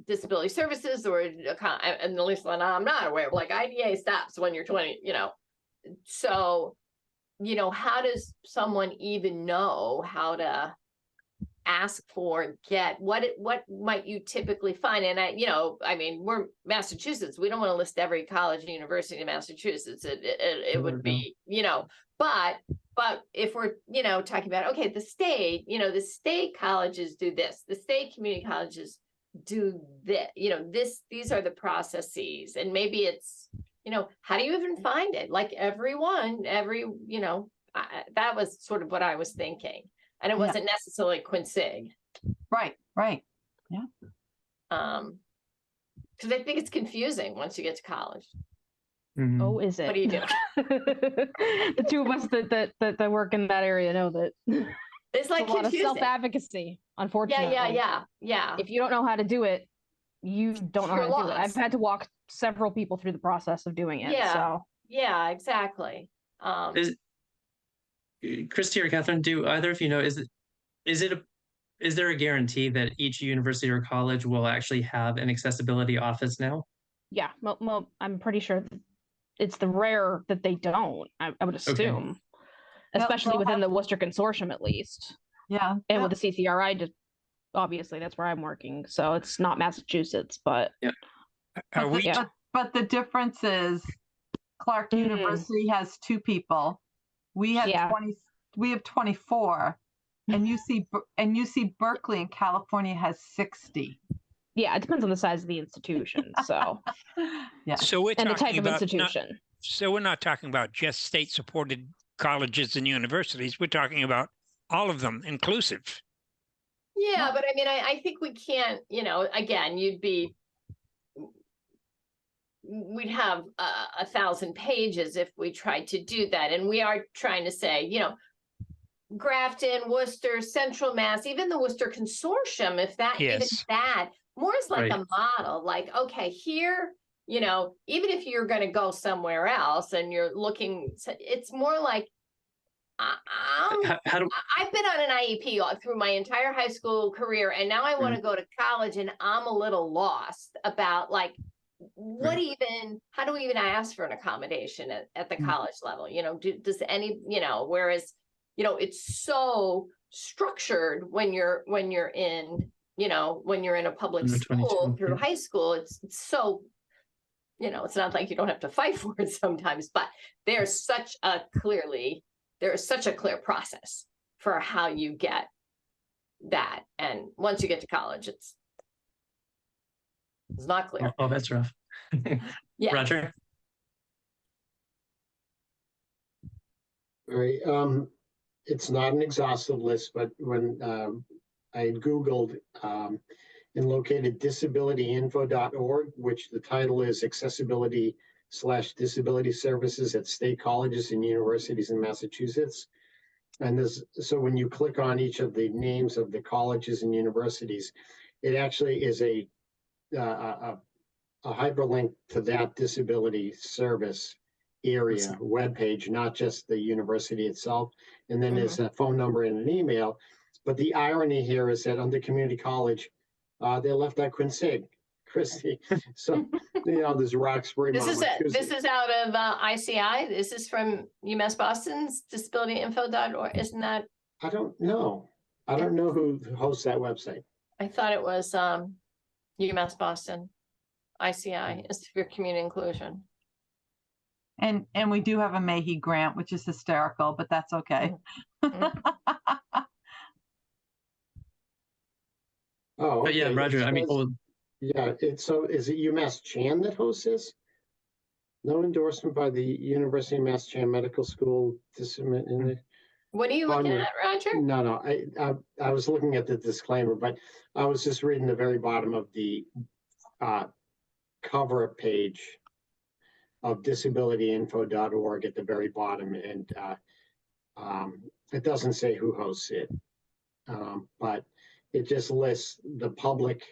[SPEAKER 2] disability services or, and at least I'm not aware of, like IDEA stops when you're 20, you know. So, you know, how does someone even know how to ask for, get, what might you typically find? And you know, I mean, we're Massachusetts, we don't want to list every college and university in Massachusetts. It would be, you know, but if we're, you know, talking about, okay, the state, you know, the state colleges do this, the state community colleges do that, you know, these are the processes, and maybe it's, you know, how do you even find it? Like you know, that was sort of what I was thinking. And it wasn't necessarily Quincy.
[SPEAKER 4] Right, right.
[SPEAKER 2] Because I think it's confusing once you get to college.
[SPEAKER 1] Mhm.
[SPEAKER 7] Oh, is it?
[SPEAKER 2] What do you do?
[SPEAKER 7] The two of us that work in that area know that
[SPEAKER 2] It's
[SPEAKER 7] it's
[SPEAKER 2] like
[SPEAKER 7] a lot of
[SPEAKER 2] confusing.
[SPEAKER 7] self-advocacy,
[SPEAKER 2] Yeah,
[SPEAKER 7] unfortunately.
[SPEAKER 2] yeah.
[SPEAKER 7] If you don't know how to do it, you don't know
[SPEAKER 2] You're
[SPEAKER 7] how to do it. I've
[SPEAKER 2] lost.
[SPEAKER 7] had to walk several people through the process of doing it.
[SPEAKER 2] Yeah.
[SPEAKER 7] So
[SPEAKER 2] Yeah, exactly.
[SPEAKER 1] Is Christy or Catherine, do either of you know, is there a guarantee that each university or college will actually have an accessibility office now?
[SPEAKER 7] yeah, I'm pretty sure it's the rare that they don't, I would assume. Especially
[SPEAKER 4] they'll
[SPEAKER 7] within
[SPEAKER 4] have-
[SPEAKER 7] the Worcester Consortium, at least.
[SPEAKER 4] Yeah.
[SPEAKER 7] And with the CCRI, just obviously that's where I'm working. So it's not Massachusetts, but
[SPEAKER 6] Are we,
[SPEAKER 7] Yeah.
[SPEAKER 4] But the difference is Clark
[SPEAKER 7] Mm.
[SPEAKER 4] University has 2 people. We have
[SPEAKER 7] Yeah.
[SPEAKER 4] 20, we have 24. And UC Berkeley in California has 60.
[SPEAKER 7] yeah, it depends on the size of the institution. So
[SPEAKER 4] Yeah.
[SPEAKER 6] so we're
[SPEAKER 7] and the type
[SPEAKER 6] talking
[SPEAKER 7] of
[SPEAKER 6] about, not,
[SPEAKER 7] institution.
[SPEAKER 6] so we're not talking about just state-supported colleges and universities. We're talking about all of them, inclusive.
[SPEAKER 2] Yeah, but I mean, I think we can't, again, we'd have 1,000 pages if we tried to do that. And we are trying to say, Grafton, Worcester, Central Mass, even the Worcester Consortium, if that, even
[SPEAKER 6] Yes.
[SPEAKER 2] that, more is like
[SPEAKER 1] Right.
[SPEAKER 2] a model, like, okay, here, even if you're going to go somewhere else and you're looking, it's more like,
[SPEAKER 1] How do
[SPEAKER 2] I've been on an IEP through my entire high school career, and now I want to go to college, and I'm a little lost about like what
[SPEAKER 1] Right.
[SPEAKER 2] even, how do we even ask for an accommodation at the
[SPEAKER 4] Mm.
[SPEAKER 2] college level? Does any, whereas, it's so structured when you're in, when you're in a public
[SPEAKER 1] Under
[SPEAKER 2] school
[SPEAKER 1] 22,
[SPEAKER 2] through
[SPEAKER 1] yeah.
[SPEAKER 2] high school, it's so, it's not like you don't have to fight for it sometimes, but there's such a clear process for how you get that. And once you get to college, it's not clear.
[SPEAKER 1] Oh, that's rough.
[SPEAKER 2] Yeah.
[SPEAKER 1] Roger?
[SPEAKER 5] All right, it's not an exhaustive list, but when I had Googled and located disabilityinfo.org, which the title is Accessibility/Disability Services at State Colleges and Universities in Massachusetts. And so when you click on each of the names of the colleges and universities, it actually is a hyperlink to that disability service area webpage, not just the university itself. And then there's a phone number and an email. But the irony here is that under community college, they left out Quincy, Christy. So, there's Roxbury.
[SPEAKER 2] This is out of ICI. This is from UMass Boston's disabilityinfo.org. Isn't that?
[SPEAKER 5] I don't know. I don't know who hosts that website.
[SPEAKER 2] I thought it was UMass Boston. ICI, Institute for Community Inclusion.
[SPEAKER 4] And we do have a Mahey grant, which is hysterical, but that's okay.
[SPEAKER 5] Oh,
[SPEAKER 1] But yeah,
[SPEAKER 5] okay.
[SPEAKER 1] Roger, I mean,
[SPEAKER 5] Yeah, is it UMass Chan that hosts this? No endorsement by the University of Mass Chan Medical School to submit in the.
[SPEAKER 2] What are you looking at, Roger?
[SPEAKER 5] No, I was looking at the disclaimer, but I was just reading the very bottom of the cover page of disabilityinfo.org at the very bottom, and it doesn't say who hosts it, but it just lists the public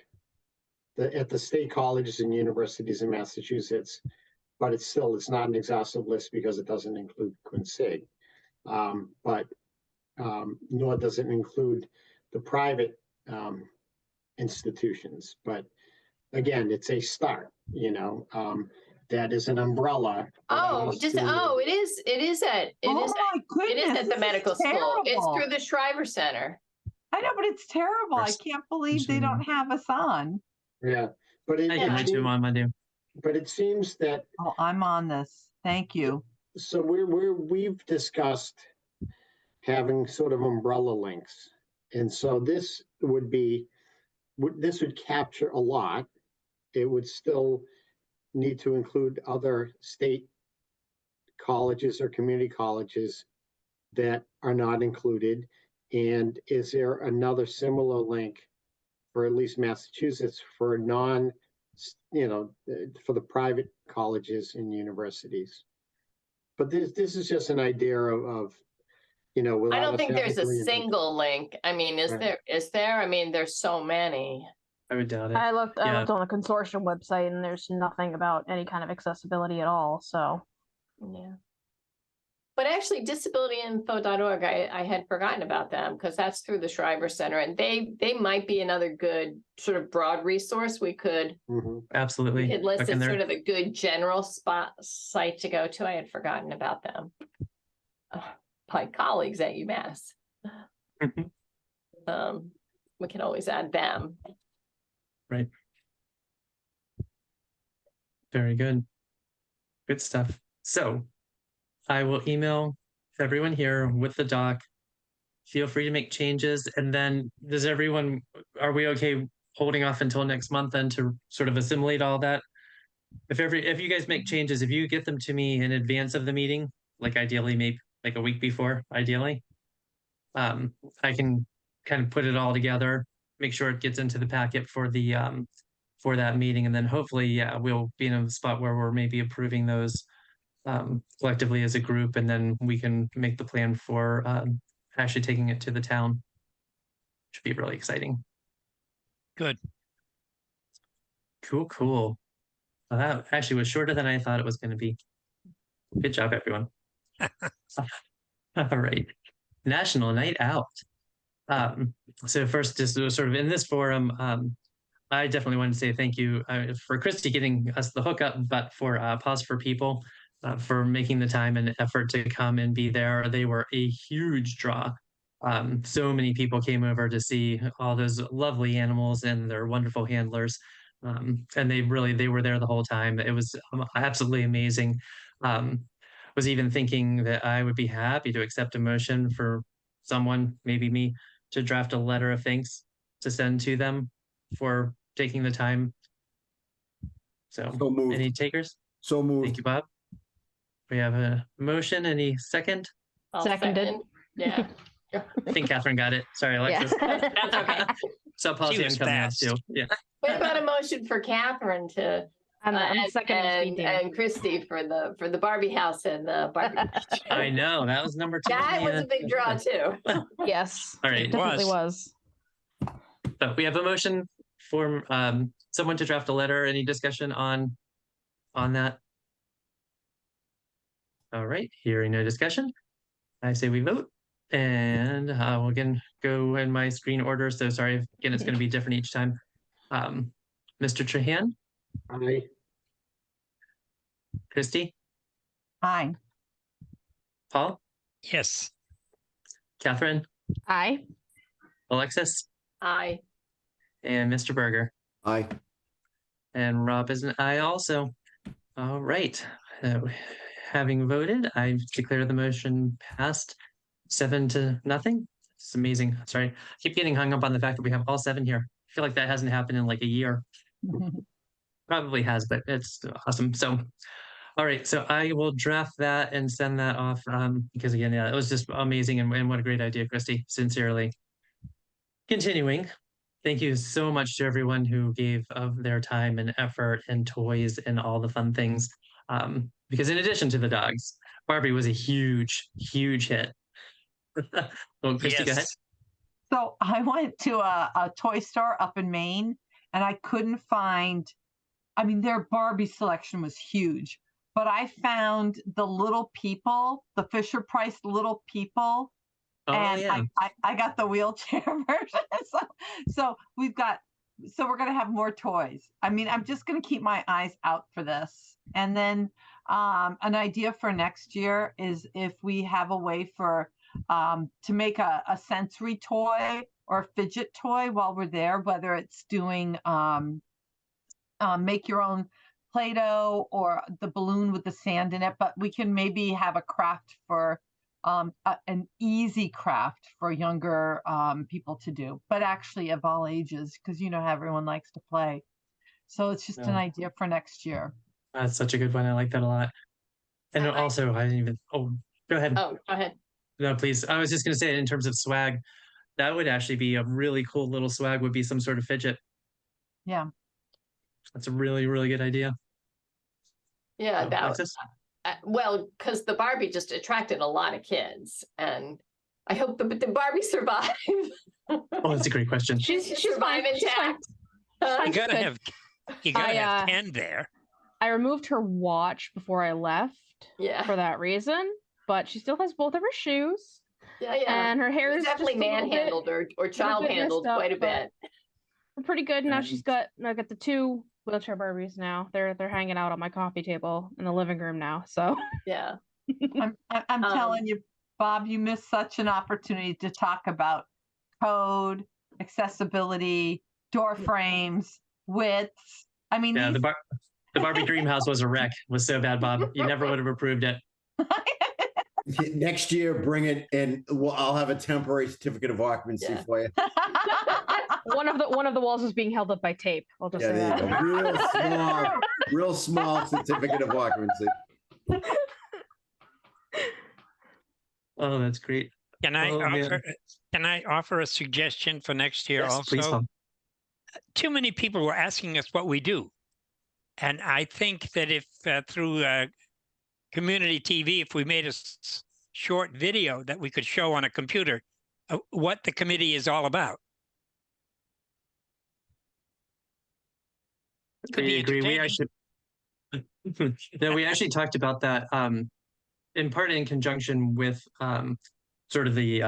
[SPEAKER 5] at the state colleges and universities in Massachusetts, but it's not an exhaustive list because it doesn't include Quincy, but nor does it include the private institutions. But again, it's a start, that is an umbrella.
[SPEAKER 2] Oh, it is at
[SPEAKER 4] my goodness,
[SPEAKER 2] the
[SPEAKER 4] this
[SPEAKER 2] medical
[SPEAKER 4] is
[SPEAKER 2] school. It's
[SPEAKER 4] terrible.
[SPEAKER 2] through the Shriver Center.
[SPEAKER 4] I know, but it's terrible. I can't believe they don't have us on.
[SPEAKER 5] Yeah, but
[SPEAKER 1] I can mention him on Monday.
[SPEAKER 5] but it seems that
[SPEAKER 4] Oh, I'm on this. Thank you.
[SPEAKER 5] so we've discussed having sort of umbrella links, and so this would capture a lot. It would still need to include other state colleges or community colleges that are not included. And is there another similar link for at least Massachusetts, for non, for the private colleges and universities. But this is just an idea of
[SPEAKER 2] I
[SPEAKER 5] without
[SPEAKER 2] don't
[SPEAKER 5] us
[SPEAKER 2] think
[SPEAKER 5] having
[SPEAKER 2] there's
[SPEAKER 5] to
[SPEAKER 2] a
[SPEAKER 5] reinvent.
[SPEAKER 2] single link. I mean, is
[SPEAKER 5] Right.
[SPEAKER 2] there? Is there? I mean, there's so many.
[SPEAKER 1] I would doubt it.
[SPEAKER 7] I looked
[SPEAKER 1] Yeah.
[SPEAKER 7] on the consortium website and there's nothing about any kind of accessibility at all. So
[SPEAKER 2] Yeah. But actually, disabilityinfo.org, I had forgotten about them because that's through the Shriver Center, and they might be another good sort of broad resource. We could
[SPEAKER 1] Absolutely.
[SPEAKER 2] list
[SPEAKER 1] Look in
[SPEAKER 2] as
[SPEAKER 1] there.
[SPEAKER 2] sort of a good general site to go to. I had forgotten about them. My colleagues at UMass. We can always add them.
[SPEAKER 1] Right. Very good. Good stuff. So I will email everyone here with the doc. Feel free to make changes. And then are we okay holding off until next month then to sort of assimilate all that? If you guys make changes, if you get them to me in advance of the meeting, like ideally maybe like a week before, ideally, I can kind of put it all together, make sure it gets into the packet for that meeting, and then hopefully, yeah, we'll be in a spot where we're maybe approving those collectively as a group, and then we can make the plan for actually taking it to the town. Should be really exciting.
[SPEAKER 6] Good.
[SPEAKER 1] Cool. Well, that actually was shorter than I thought it was going to be. Good job, everyone. All right. National Night Out. So first, just sort of in this forum, I definitely want to say thank you for Christy getting us the hookup, but for Pause for People for making the time and effort to come and be there. They were a huge draw. So many people came over to see all those lovely animals and their wonderful handlers. And they were there the whole time. It was absolutely amazing. Was even thinking that I would be happy to accept a motion for someone, maybe me, to draft a letter of thanks to send to them for taking the time. So
[SPEAKER 3] moved.
[SPEAKER 1] any takers?
[SPEAKER 3] So moved.
[SPEAKER 1] Thank you, Bob. We have a motion. Any second?
[SPEAKER 2] I'll
[SPEAKER 7] Seconded.
[SPEAKER 2] second. Yeah.
[SPEAKER 1] I think Catherine got it. Sorry, Alexis.
[SPEAKER 2] That's okay.
[SPEAKER 1] So policy
[SPEAKER 6] She was
[SPEAKER 1] coming up
[SPEAKER 6] fast.
[SPEAKER 1] too. Yeah.
[SPEAKER 2] What about a motion for Catherine to
[SPEAKER 7] I'm second
[SPEAKER 2] and Christy for the Barbie house and the Barbie?
[SPEAKER 1] I know that was number 2.
[SPEAKER 2] That was a big draw too.
[SPEAKER 7] Yes.
[SPEAKER 1] All right.
[SPEAKER 7] It definitely was.
[SPEAKER 1] So we have a motion for someone to draft a letter. Any discussion on that? All right, hearing no discussion, I say we vote. And we'll again go in my screen order. So sorry, again, it's going to be different each time. Mr. Trahan,
[SPEAKER 5] Aye.
[SPEAKER 1] Christy,
[SPEAKER 4] Fine.
[SPEAKER 1] Paul,
[SPEAKER 6] Yes.
[SPEAKER 1] Catherine,
[SPEAKER 7] Aye.
[SPEAKER 1] Alexis,
[SPEAKER 2] Aye.
[SPEAKER 1] and Mr. Berger.
[SPEAKER 3] Aye.
[SPEAKER 1] And Rob is an aye also. All right. Having voted, I declare the motion passed 7-0. It's amazing. Sorry, I keep getting hung up on the fact that we have all 7 here. I feel like that hasn't happened in like a year. Probably has, but it's awesome. So, all right. So I will draft that and send that off because again, yeah, it was just amazing and what a great idea, Christy. Sincerely. Continuing. Thank you so much to everyone who gave of their time and effort and toys and all the fun things. Because in addition to the dogs, Barbie was a huge hit. Well, Christy, go ahead.
[SPEAKER 6] Yes.
[SPEAKER 4] So I went to a toy store up in Maine and I couldn't find, I mean, their Barbie selection was huge, but I found the Little People, the Fisher Price Little People.
[SPEAKER 1] Oh,
[SPEAKER 4] And
[SPEAKER 1] yeah.
[SPEAKER 4] I got the wheelchair version. So we're going to have more toys. I mean, I'm just going to keep my eyes out for this. And then an idea for next year is if we have a way to make a sensory toy or a fidget toy while we're there, whether it's doing make your own Play-Doh or the balloon with the sand in it, but we can maybe have a craft for an easy craft for younger people to do, but actually of all ages, because you know how everyone likes to play. So it's just an
[SPEAKER 1] Yeah.
[SPEAKER 4] idea for next year.
[SPEAKER 1] That's such a good one. I like that a lot. And also, I didn't even. Oh, go ahead.
[SPEAKER 2] Oh, go ahead.
[SPEAKER 1] No, please. I was just going to say, in terms of swag, that would actually be a really cool little swag, would be some sort of fidget.
[SPEAKER 4] Yeah.
[SPEAKER 1] That's a really, really good idea.
[SPEAKER 2] Yeah, that,
[SPEAKER 1] Alexis?
[SPEAKER 2] well, because the Barbie just attracted a lot of kids, and I hope the Barbie survive.
[SPEAKER 1] Oh, that's a great question.
[SPEAKER 7] She's
[SPEAKER 2] survive
[SPEAKER 7] fine. She's fine.
[SPEAKER 2] intact.
[SPEAKER 7] fine.
[SPEAKER 6] You gotta
[SPEAKER 7] good.
[SPEAKER 6] have, you gotta
[SPEAKER 7] I,
[SPEAKER 6] have
[SPEAKER 7] uh,
[SPEAKER 6] Ken there.
[SPEAKER 7] I removed her watch before I left
[SPEAKER 2] Yeah,
[SPEAKER 7] for that reason, but she still has both of her shoes,
[SPEAKER 2] yeah.
[SPEAKER 7] and her hair
[SPEAKER 2] It's
[SPEAKER 7] is
[SPEAKER 2] definitely
[SPEAKER 7] just a little bit-
[SPEAKER 2] manhandled or child
[SPEAKER 7] bit messed
[SPEAKER 2] handled
[SPEAKER 7] up,
[SPEAKER 2] quite a
[SPEAKER 7] but-
[SPEAKER 2] bit.
[SPEAKER 7] We're pretty good now.
[SPEAKER 1] And-
[SPEAKER 7] She's got I got the two wheelchair Barbies now. They're hanging out on my coffee table in the living room now. So
[SPEAKER 2] Yeah.
[SPEAKER 4] I'm telling you, Bob, you missed such an opportunity to talk about code, accessibility, door frames, widths. I mean,
[SPEAKER 1] Yeah,
[SPEAKER 4] these-
[SPEAKER 1] the Barbie dream house was a wreck. It was so bad, Bob. You never would have approved it.
[SPEAKER 3] Next year, bring it and I'll have a temporary certificate of occupancy
[SPEAKER 2] Yeah.
[SPEAKER 3] for you.
[SPEAKER 7] one of the walls is being held up by tape. I'll just
[SPEAKER 3] Yeah,
[SPEAKER 7] say
[SPEAKER 3] there you
[SPEAKER 7] that.
[SPEAKER 3] go. Real small certificate of occupancy.
[SPEAKER 1] Oh, that's great.
[SPEAKER 6] Can I
[SPEAKER 1] Oh, man.
[SPEAKER 6] offer a suggestion for next year
[SPEAKER 1] Yes, please,
[SPEAKER 6] also?
[SPEAKER 1] Bob.
[SPEAKER 6] Too many people were asking us what we do. And I think that if through community TV, if we made a short video that we could show on a computer, what the committee is all about. Could
[SPEAKER 1] We
[SPEAKER 6] be
[SPEAKER 1] agree. We
[SPEAKER 6] entertaining.
[SPEAKER 1] actually, no, we actually talked about that in part in conjunction with sort of the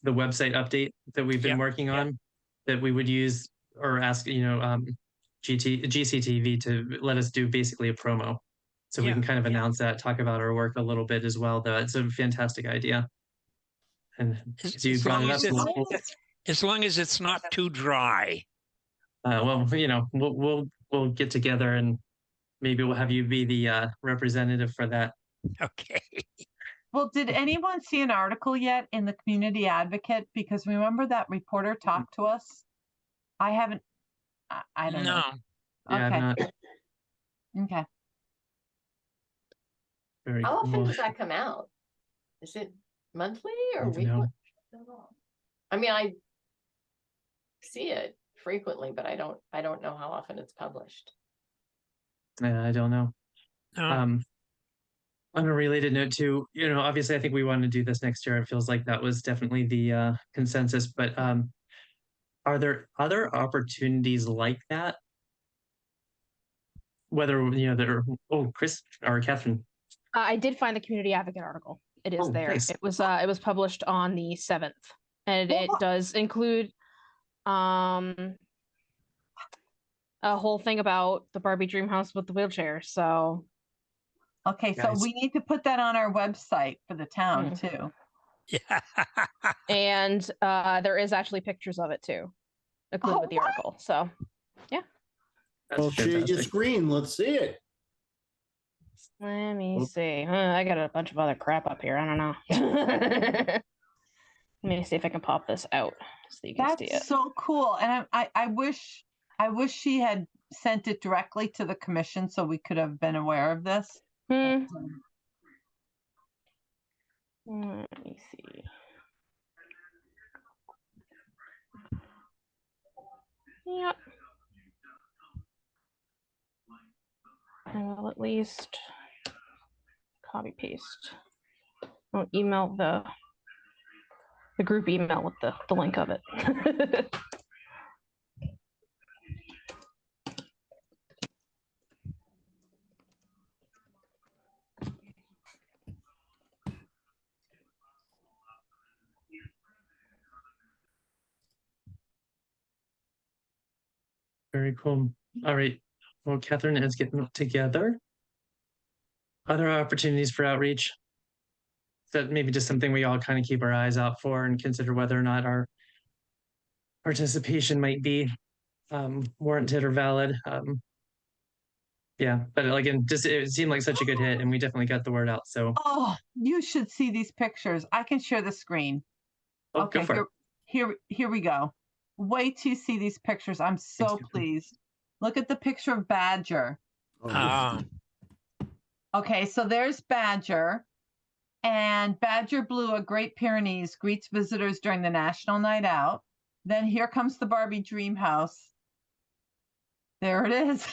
[SPEAKER 1] website update that we've been
[SPEAKER 6] Yep,
[SPEAKER 1] working
[SPEAKER 6] yep.
[SPEAKER 1] on, that we would use or ask, GCTV to let us do basically a promo. So we
[SPEAKER 6] Yeah,
[SPEAKER 1] can kind of
[SPEAKER 6] yeah.
[SPEAKER 1] announce that, talk about our work a little bit as well, though. It's a fantastic idea. And as you
[SPEAKER 6] As
[SPEAKER 1] brought
[SPEAKER 6] long
[SPEAKER 1] it
[SPEAKER 6] as
[SPEAKER 1] up,
[SPEAKER 6] it's- as long as it's not too dry.
[SPEAKER 1] well, we'll get together and maybe we'll have you be the representative for that.
[SPEAKER 6] Okay.
[SPEAKER 4] Well, did anyone see an article yet in the Community Advocate? Because remember that reporter talked to us? I haven't, I don't know.
[SPEAKER 6] No,
[SPEAKER 1] Yeah,
[SPEAKER 4] Okay.
[SPEAKER 1] I'm not
[SPEAKER 4] Okay.
[SPEAKER 1] very
[SPEAKER 2] How often
[SPEAKER 1] cool.
[SPEAKER 2] does that come out? Is it monthly or
[SPEAKER 1] Don't
[SPEAKER 2] weekly?
[SPEAKER 1] know.
[SPEAKER 2] I mean, I see it frequently, but I don't know how often it's published.
[SPEAKER 1] I don't know.
[SPEAKER 6] no.
[SPEAKER 1] On a related note too, obviously I think we want to do this next year. It feels like that was definitely the consensus, but are there other opportunities like that? Whether, Chris or Catherine.
[SPEAKER 7] I did find the community advocate article. It is
[SPEAKER 1] Oh,
[SPEAKER 7] there.
[SPEAKER 1] nice.
[SPEAKER 7] It was published on the 7th, and it
[SPEAKER 4] Oh.
[SPEAKER 7] does include a whole thing about the Barbie dream house with the wheelchair. So
[SPEAKER 4] Okay, so
[SPEAKER 1] Guys.
[SPEAKER 4] we need to put that on our website for the town
[SPEAKER 7] Mm.
[SPEAKER 4] too.
[SPEAKER 6] Yeah.
[SPEAKER 7] and there is actually pictures of it too, included
[SPEAKER 4] Oh,
[SPEAKER 7] with the
[SPEAKER 4] what?
[SPEAKER 7] article. So
[SPEAKER 1] That's
[SPEAKER 3] Well, share your
[SPEAKER 1] fantastic.
[SPEAKER 3] screen. Let's see it.
[SPEAKER 7] let me
[SPEAKER 1] Oh.
[SPEAKER 7] see. I got a bunch of other crap up here. I don't know. Let me see if I can pop this out so you can see it.
[SPEAKER 4] That's so cool. And I wish she had sent it directly to the commission so we could have been aware of this.
[SPEAKER 7] Hmm. Let me see. Yep. I will at least copy paste. I'll email the group email with the link of it.
[SPEAKER 1] Very cool. All right. Well, Catherine is getting it together. Other opportunities for outreach. That maybe just something we all kind of keep our eyes out for and consider whether or not our participation might be warranted or valid. Yeah, but again, just it seemed like such a good hit, and we definitely got the word out. So,
[SPEAKER 4] Oh, you should see these pictures. I can share the screen.
[SPEAKER 1] go
[SPEAKER 4] Okay,
[SPEAKER 1] for it.
[SPEAKER 4] here we go. Wait till you see these pictures. I'm so
[SPEAKER 1] Catherine.
[SPEAKER 4] pleased. Look at the picture of Badger.
[SPEAKER 3] Oh,
[SPEAKER 6] Ah,
[SPEAKER 4] Okay, so there's Badger. And Badger Blue, a Great Pyrenees, greets visitors during the National Night Out. Then here comes the Barbie Dream House. There it is.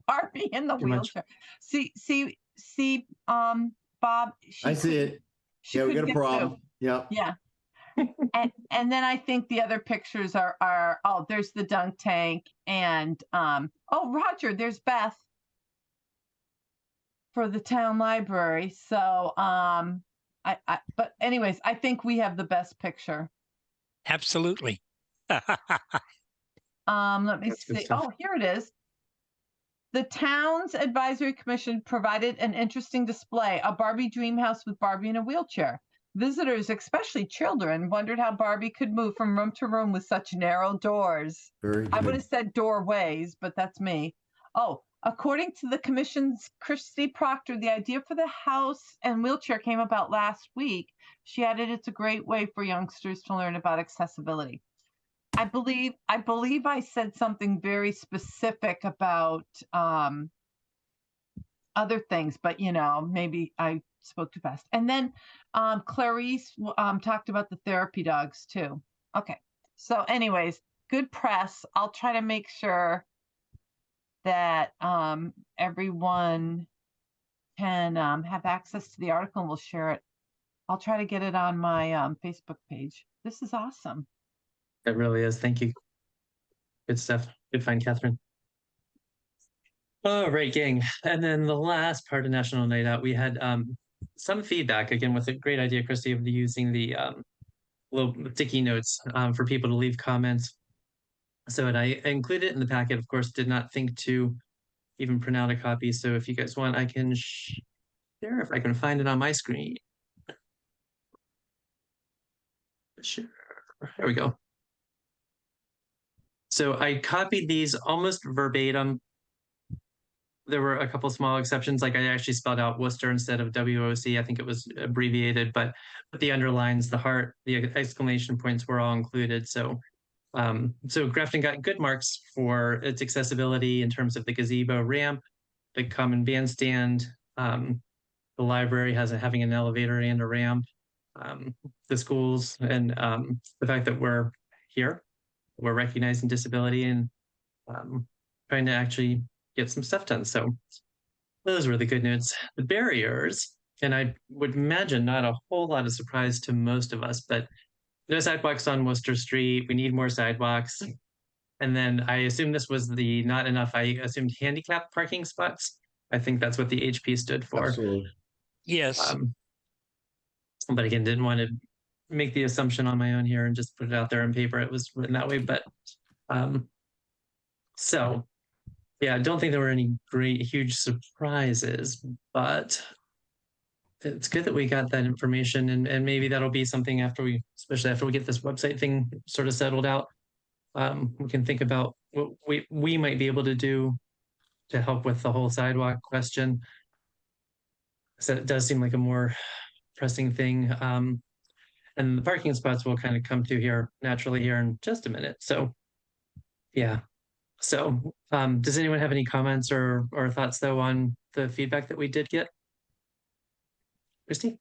[SPEAKER 4] Barbie in the
[SPEAKER 1] Too much.
[SPEAKER 4] wheelchair. See, Bob.
[SPEAKER 3] I see it.
[SPEAKER 4] She
[SPEAKER 3] Yeah, we
[SPEAKER 4] couldn't
[SPEAKER 3] got a
[SPEAKER 4] get through.
[SPEAKER 3] problem. Yeah.
[SPEAKER 4] Yeah. and then I think the other pictures are oh, there's the dunk tank and oh, Roger, there's Beth for the town library. So but anyways, I think we have the best picture.
[SPEAKER 6] Absolutely.
[SPEAKER 4] Let me
[SPEAKER 1] That's good
[SPEAKER 4] see.
[SPEAKER 1] stuff.
[SPEAKER 4] Oh, here it is. The town's advisory commission provided an interesting display, a Barbie dream house with Barbie in a wheelchair. Visitors, especially children, wondered how Barbie could move from room to room with such narrow doors.
[SPEAKER 3] Very
[SPEAKER 4] I would
[SPEAKER 3] good.
[SPEAKER 4] have said doorways, but that's me. Oh, according to the commission's Christy Proctor, the idea for the house and wheelchair came about last week. She added, it's a great way for youngsters to learn about accessibility. I believe I said something very specific about other things, but maybe I spoke too fast. And then Clarice talked about the therapy dogs too. Okay. So anyways, good press. I'll try to make sure that everyone can have access to the article and we'll share it. I'll try to get it on my Facebook page. This is awesome.
[SPEAKER 1] It really is. Thank you. Good stuff. Good find, Catherine. All right, gang. And then the last part of National Night Out, we had some feedback, again, with a great idea, Christy, of using the little sticky notes for people to leave comments. So and I included it in the packet, of course, did not think to even print out a copy. So if you guys want, I can share if I can find it on my screen. Sure. There we go. So I copied these almost verbatim. There were a couple small exceptions, like I actually spelled out Worcester instead of WOC. I think it was abbreviated, but the underlines, the heart, the exclamation points were all included. So Grafton got good marks for its accessibility in terms of the gazebo ramp, the common bandstand, the library having an elevator and a ramp, the schools, and the fact that we're here. We're recognizing disability and trying to actually get some stuff done. So those were the good notes. The barriers, and I would imagine not a whole lot of surprise to most of us, but no sidewalks on Worcester Street. We need more sidewalks. And then I assume this was the not enough. I assumed handicap parking spots. I think that's what the HP stood for.
[SPEAKER 3] Absolutely.
[SPEAKER 6] Yes.
[SPEAKER 1] But again, didn't want to make the assumption on my own here and just put it out there on paper. It was written that way, but so yeah, I don't think there were any great huge surprises, but it's good that we got that information, and maybe that'll be something especially after we get this website thing sort of settled out. We can think about what we might be able to do to help with the whole sidewalk question. So it does seem like a more pressing thing. And the parking spots will kind of come to here naturally here in just a minute. So yeah. So does anyone have any comments or thoughts though on the feedback that we did get? Christy?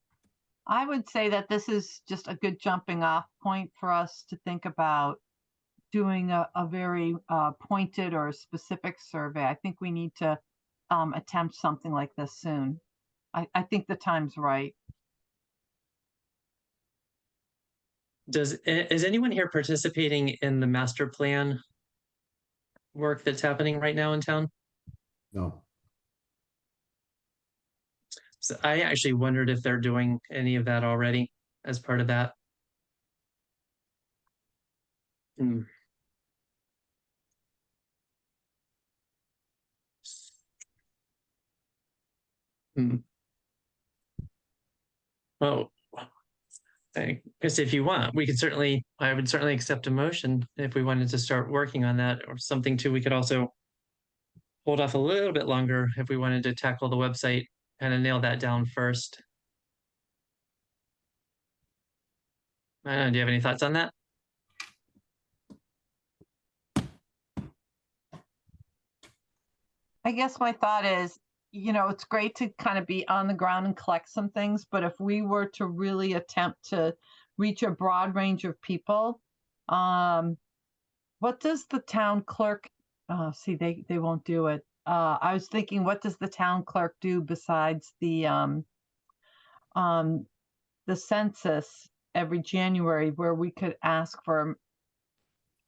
[SPEAKER 4] I would say that this is just a good jumping off point for us to think about doing a very pointed or specific survey. I think we need to attempt something like this soon. I think the time's right.
[SPEAKER 1] Is anyone here participating in the master plan work that's happening right now in town?
[SPEAKER 3] No.
[SPEAKER 1] So I actually wondered if they're doing any of that already as part of that. Well, I guess if you want, I would certainly accept a motion if we wanted to start working on that or something too. We could also hold off a little bit longer if we wanted to tackle the website, kind of nail that down first. Do you have any thoughts on that?
[SPEAKER 4] I guess my thought is, you know, it's great to kind of be on the ground and collect some things, but if we were to really attempt to reach a broad range of people, what does the town clerk, see, they won't do it. I was thinking, what does the town clerk do besides the census every January, where we could ask for,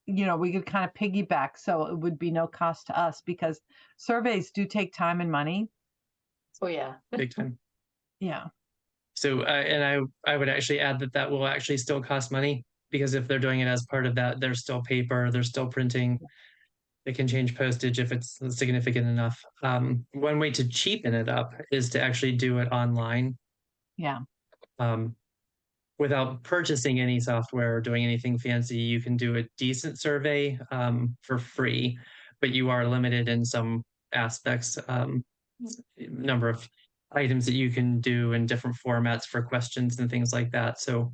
[SPEAKER 4] you know, we could kind of piggyback, so it would be no cost to us, because surveys do take time and money.
[SPEAKER 2] Oh, yeah.
[SPEAKER 1] Big time.
[SPEAKER 4] Yeah.
[SPEAKER 1] So, and I would actually add that that will actually still cost money, because if they're doing it as part of that, there's still paper, there's still printing. It can change postage if it's significant enough. One way to cheapen it up is to actually do it online.
[SPEAKER 4] Yeah.
[SPEAKER 1] Without purchasing any software or doing anything fancy. You can do a decent survey for free, but you are limited in some aspects, number of items that you can do in different formats for questions and things like that. So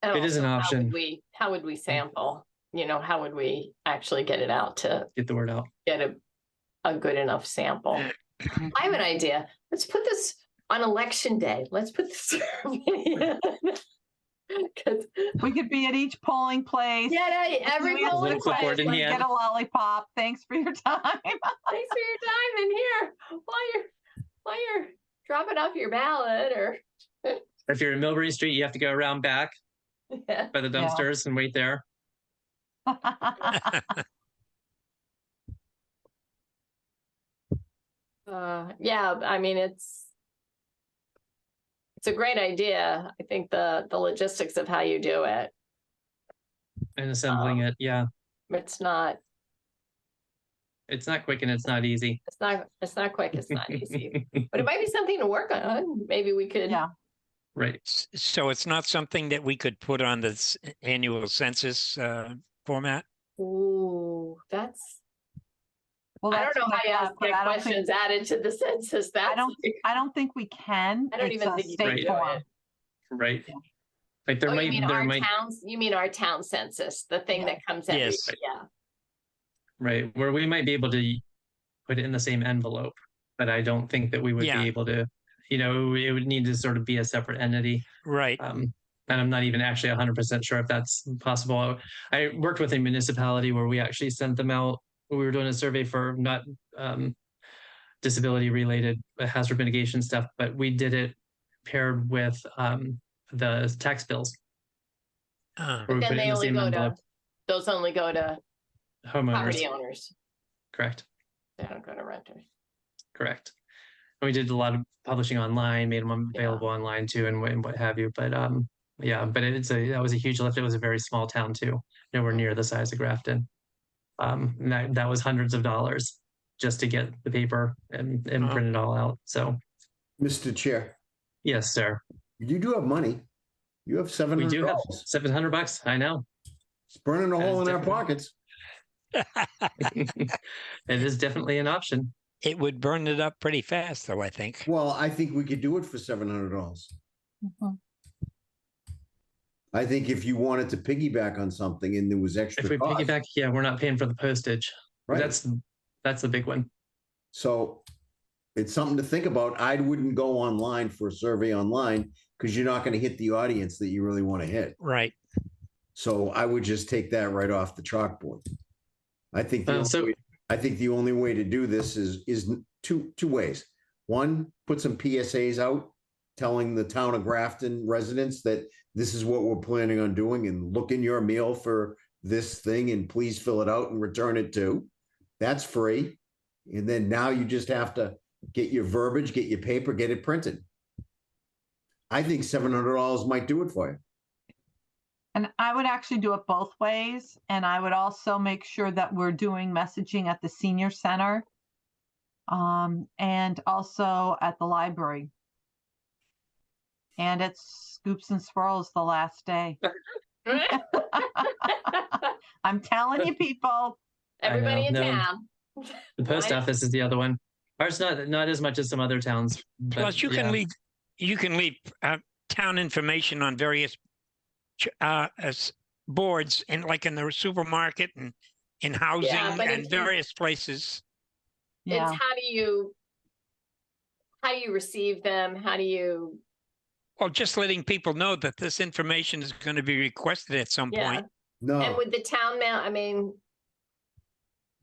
[SPEAKER 2] And
[SPEAKER 1] it is an
[SPEAKER 2] also,
[SPEAKER 1] option.
[SPEAKER 2] How would we sample? You know, how would we actually get it out to
[SPEAKER 1] Get the word out.
[SPEAKER 2] get a good enough sample? I have an idea. Let's put this on election day. Let's put this survey in. 'Cause-
[SPEAKER 4] We could be at each polling place.
[SPEAKER 2] yeah, every
[SPEAKER 4] We answer
[SPEAKER 2] polling
[SPEAKER 4] the
[SPEAKER 1] clipboard
[SPEAKER 2] place.
[SPEAKER 1] in
[SPEAKER 4] question,
[SPEAKER 1] hand.
[SPEAKER 4] get a lollipop. Thanks for your time.
[SPEAKER 2] Thanks for your time in here while you're dropping off your ballot or
[SPEAKER 1] If you're in Millbury Street, you have to go around back
[SPEAKER 2] yeah.
[SPEAKER 1] by the
[SPEAKER 4] Yeah.
[SPEAKER 1] dumpsters and wait there.
[SPEAKER 2] Yeah, I mean it's a great idea. I think the logistics of how you do it,
[SPEAKER 1] And assembling it. Yeah.
[SPEAKER 2] it's not
[SPEAKER 1] It's not quick and it's not easy.
[SPEAKER 2] it's not quick, it's not easy. But it might be something to work on. Maybe we could
[SPEAKER 4] Yeah.
[SPEAKER 1] Right.
[SPEAKER 6] So it's not something that we could put on the annual census format?
[SPEAKER 2] Ooh, that's
[SPEAKER 4] Well,
[SPEAKER 2] I
[SPEAKER 4] that's
[SPEAKER 2] don't know
[SPEAKER 4] what
[SPEAKER 2] how you
[SPEAKER 4] I
[SPEAKER 2] have
[SPEAKER 4] thought, but
[SPEAKER 2] to get
[SPEAKER 4] I don't think-
[SPEAKER 2] questions added to the census. That's
[SPEAKER 4] I don't think we can.
[SPEAKER 2] I don't
[SPEAKER 4] It's
[SPEAKER 2] even
[SPEAKER 4] a
[SPEAKER 2] think you
[SPEAKER 4] state
[SPEAKER 2] can do
[SPEAKER 4] form.
[SPEAKER 2] it.
[SPEAKER 1] Right.
[SPEAKER 4] Yeah.
[SPEAKER 1] Like there
[SPEAKER 2] Oh,
[SPEAKER 1] might
[SPEAKER 2] you mean
[SPEAKER 1] there
[SPEAKER 2] our
[SPEAKER 1] might
[SPEAKER 2] towns? You mean our town census, the thing
[SPEAKER 4] Yeah.
[SPEAKER 2] that comes every
[SPEAKER 6] Yes.
[SPEAKER 2] yeah.
[SPEAKER 1] right where we might be able to put it in the same envelope, but I don't think that we would
[SPEAKER 6] Yeah.
[SPEAKER 1] be able to, you know, it would need to sort of be a separate entity.
[SPEAKER 6] Right.
[SPEAKER 1] And I'm not even actually 100% sure if that's possible. I worked with a municipality where we actually sent them out. We were doing a survey for not disability related hazard mitigation stuff, but we did it paired with the tax bills.
[SPEAKER 6] Uh,
[SPEAKER 1] Where we
[SPEAKER 2] But
[SPEAKER 1] put
[SPEAKER 2] then
[SPEAKER 1] it in the same envelope.
[SPEAKER 2] those only go to
[SPEAKER 1] Homeowners.
[SPEAKER 2] property owners.
[SPEAKER 1] Correct.
[SPEAKER 2] They don't go to renters.
[SPEAKER 1] Correct. And we did a lot of publishing online, made them available online too, and what have you. But yeah, but that was a huge lift. It was a very small town too, nowhere near the size of Grafton. And that was hundreds of dollars just to get the paper and
[SPEAKER 6] Wow.
[SPEAKER 1] print it all out. So
[SPEAKER 3] Mr. Chair,
[SPEAKER 1] yes, sir.
[SPEAKER 3] you do have money. You have
[SPEAKER 1] We do have
[SPEAKER 3] $700.
[SPEAKER 1] $700. I know.
[SPEAKER 3] It's burning a
[SPEAKER 1] That is
[SPEAKER 3] hole in our
[SPEAKER 1] definitely-
[SPEAKER 3] pockets.
[SPEAKER 1] It is definitely an option.
[SPEAKER 6] It would burn it up pretty fast, though, I think.
[SPEAKER 3] Well, I think we could do it for $700.
[SPEAKER 4] Mhm.
[SPEAKER 3] I think if you wanted to piggyback on something and there was extra
[SPEAKER 1] If we
[SPEAKER 3] cost,
[SPEAKER 1] piggyback, yeah, we're not paying for the postage.
[SPEAKER 3] right?
[SPEAKER 1] That's the big one.
[SPEAKER 3] So it's something to think about. I wouldn't go online for a survey online because you're not going to hit the audience that you really want to hit.
[SPEAKER 6] Right.
[SPEAKER 3] So I would just take that right off the chalkboard. I think I think the only way to do this is two ways. One, put some PSAs out telling the town of Grafton residents that this is what we're planning on doing and look in your mail for this thing and please fill it out and return it to. That's free. And then now you just have to get your verbiage, get your paper, get it printed. I think $700 might do it for you.
[SPEAKER 4] And I would actually do it both ways. And I would also make sure that we're doing messaging at the senior center. And also at the library. And at Scoops and Swirls the last day. I'm telling you, people.
[SPEAKER 2] Everybody in
[SPEAKER 1] No.
[SPEAKER 2] town.
[SPEAKER 1] The post
[SPEAKER 2] Right.
[SPEAKER 1] office is the other one. Ours not as much as some other towns. But
[SPEAKER 6] Plus, you
[SPEAKER 1] yeah.
[SPEAKER 6] can leave town information on various boards, in like in the supermarket and in housing
[SPEAKER 2] but
[SPEAKER 6] and
[SPEAKER 2] it's-
[SPEAKER 6] various places.
[SPEAKER 4] Yeah.
[SPEAKER 2] It's how do you how do you receive them? How do you,
[SPEAKER 6] Well, just letting people know that this information is going to be requested at some
[SPEAKER 2] yeah.
[SPEAKER 6] point.
[SPEAKER 2] And
[SPEAKER 3] No,
[SPEAKER 2] with the town mail, I mean,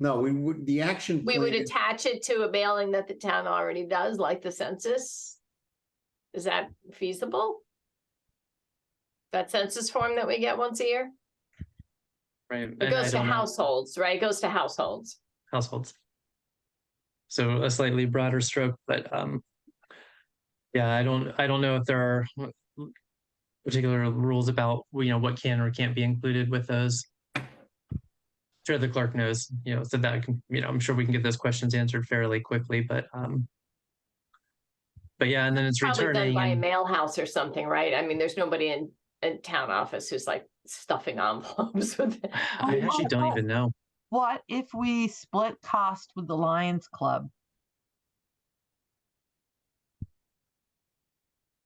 [SPEAKER 3] no, we would, the action
[SPEAKER 2] we would
[SPEAKER 3] plan,
[SPEAKER 2] attach it to a mailing that the town already does, like the census. Is that feasible? That census form that we get once a year?
[SPEAKER 1] Right.
[SPEAKER 2] It
[SPEAKER 1] and I
[SPEAKER 2] goes to
[SPEAKER 1] don't know.
[SPEAKER 2] households, right? It goes to households.
[SPEAKER 1] Households. So a slightly broader stroke, but yeah, I don't know if there are particular rules about, you know, what can or can't be included with those. Sure, the clerk knows, you know, so that can, you know, I'm sure we can get those questions answered fairly quickly, but yeah, and then it's
[SPEAKER 2] Probably done
[SPEAKER 1] returning
[SPEAKER 2] by a
[SPEAKER 1] and
[SPEAKER 2] mail house or something, right? I mean, there's nobody in town office who's like stuffing envelopes with it.
[SPEAKER 1] I actually don't even know.
[SPEAKER 4] What if we split cost with the Lions Club?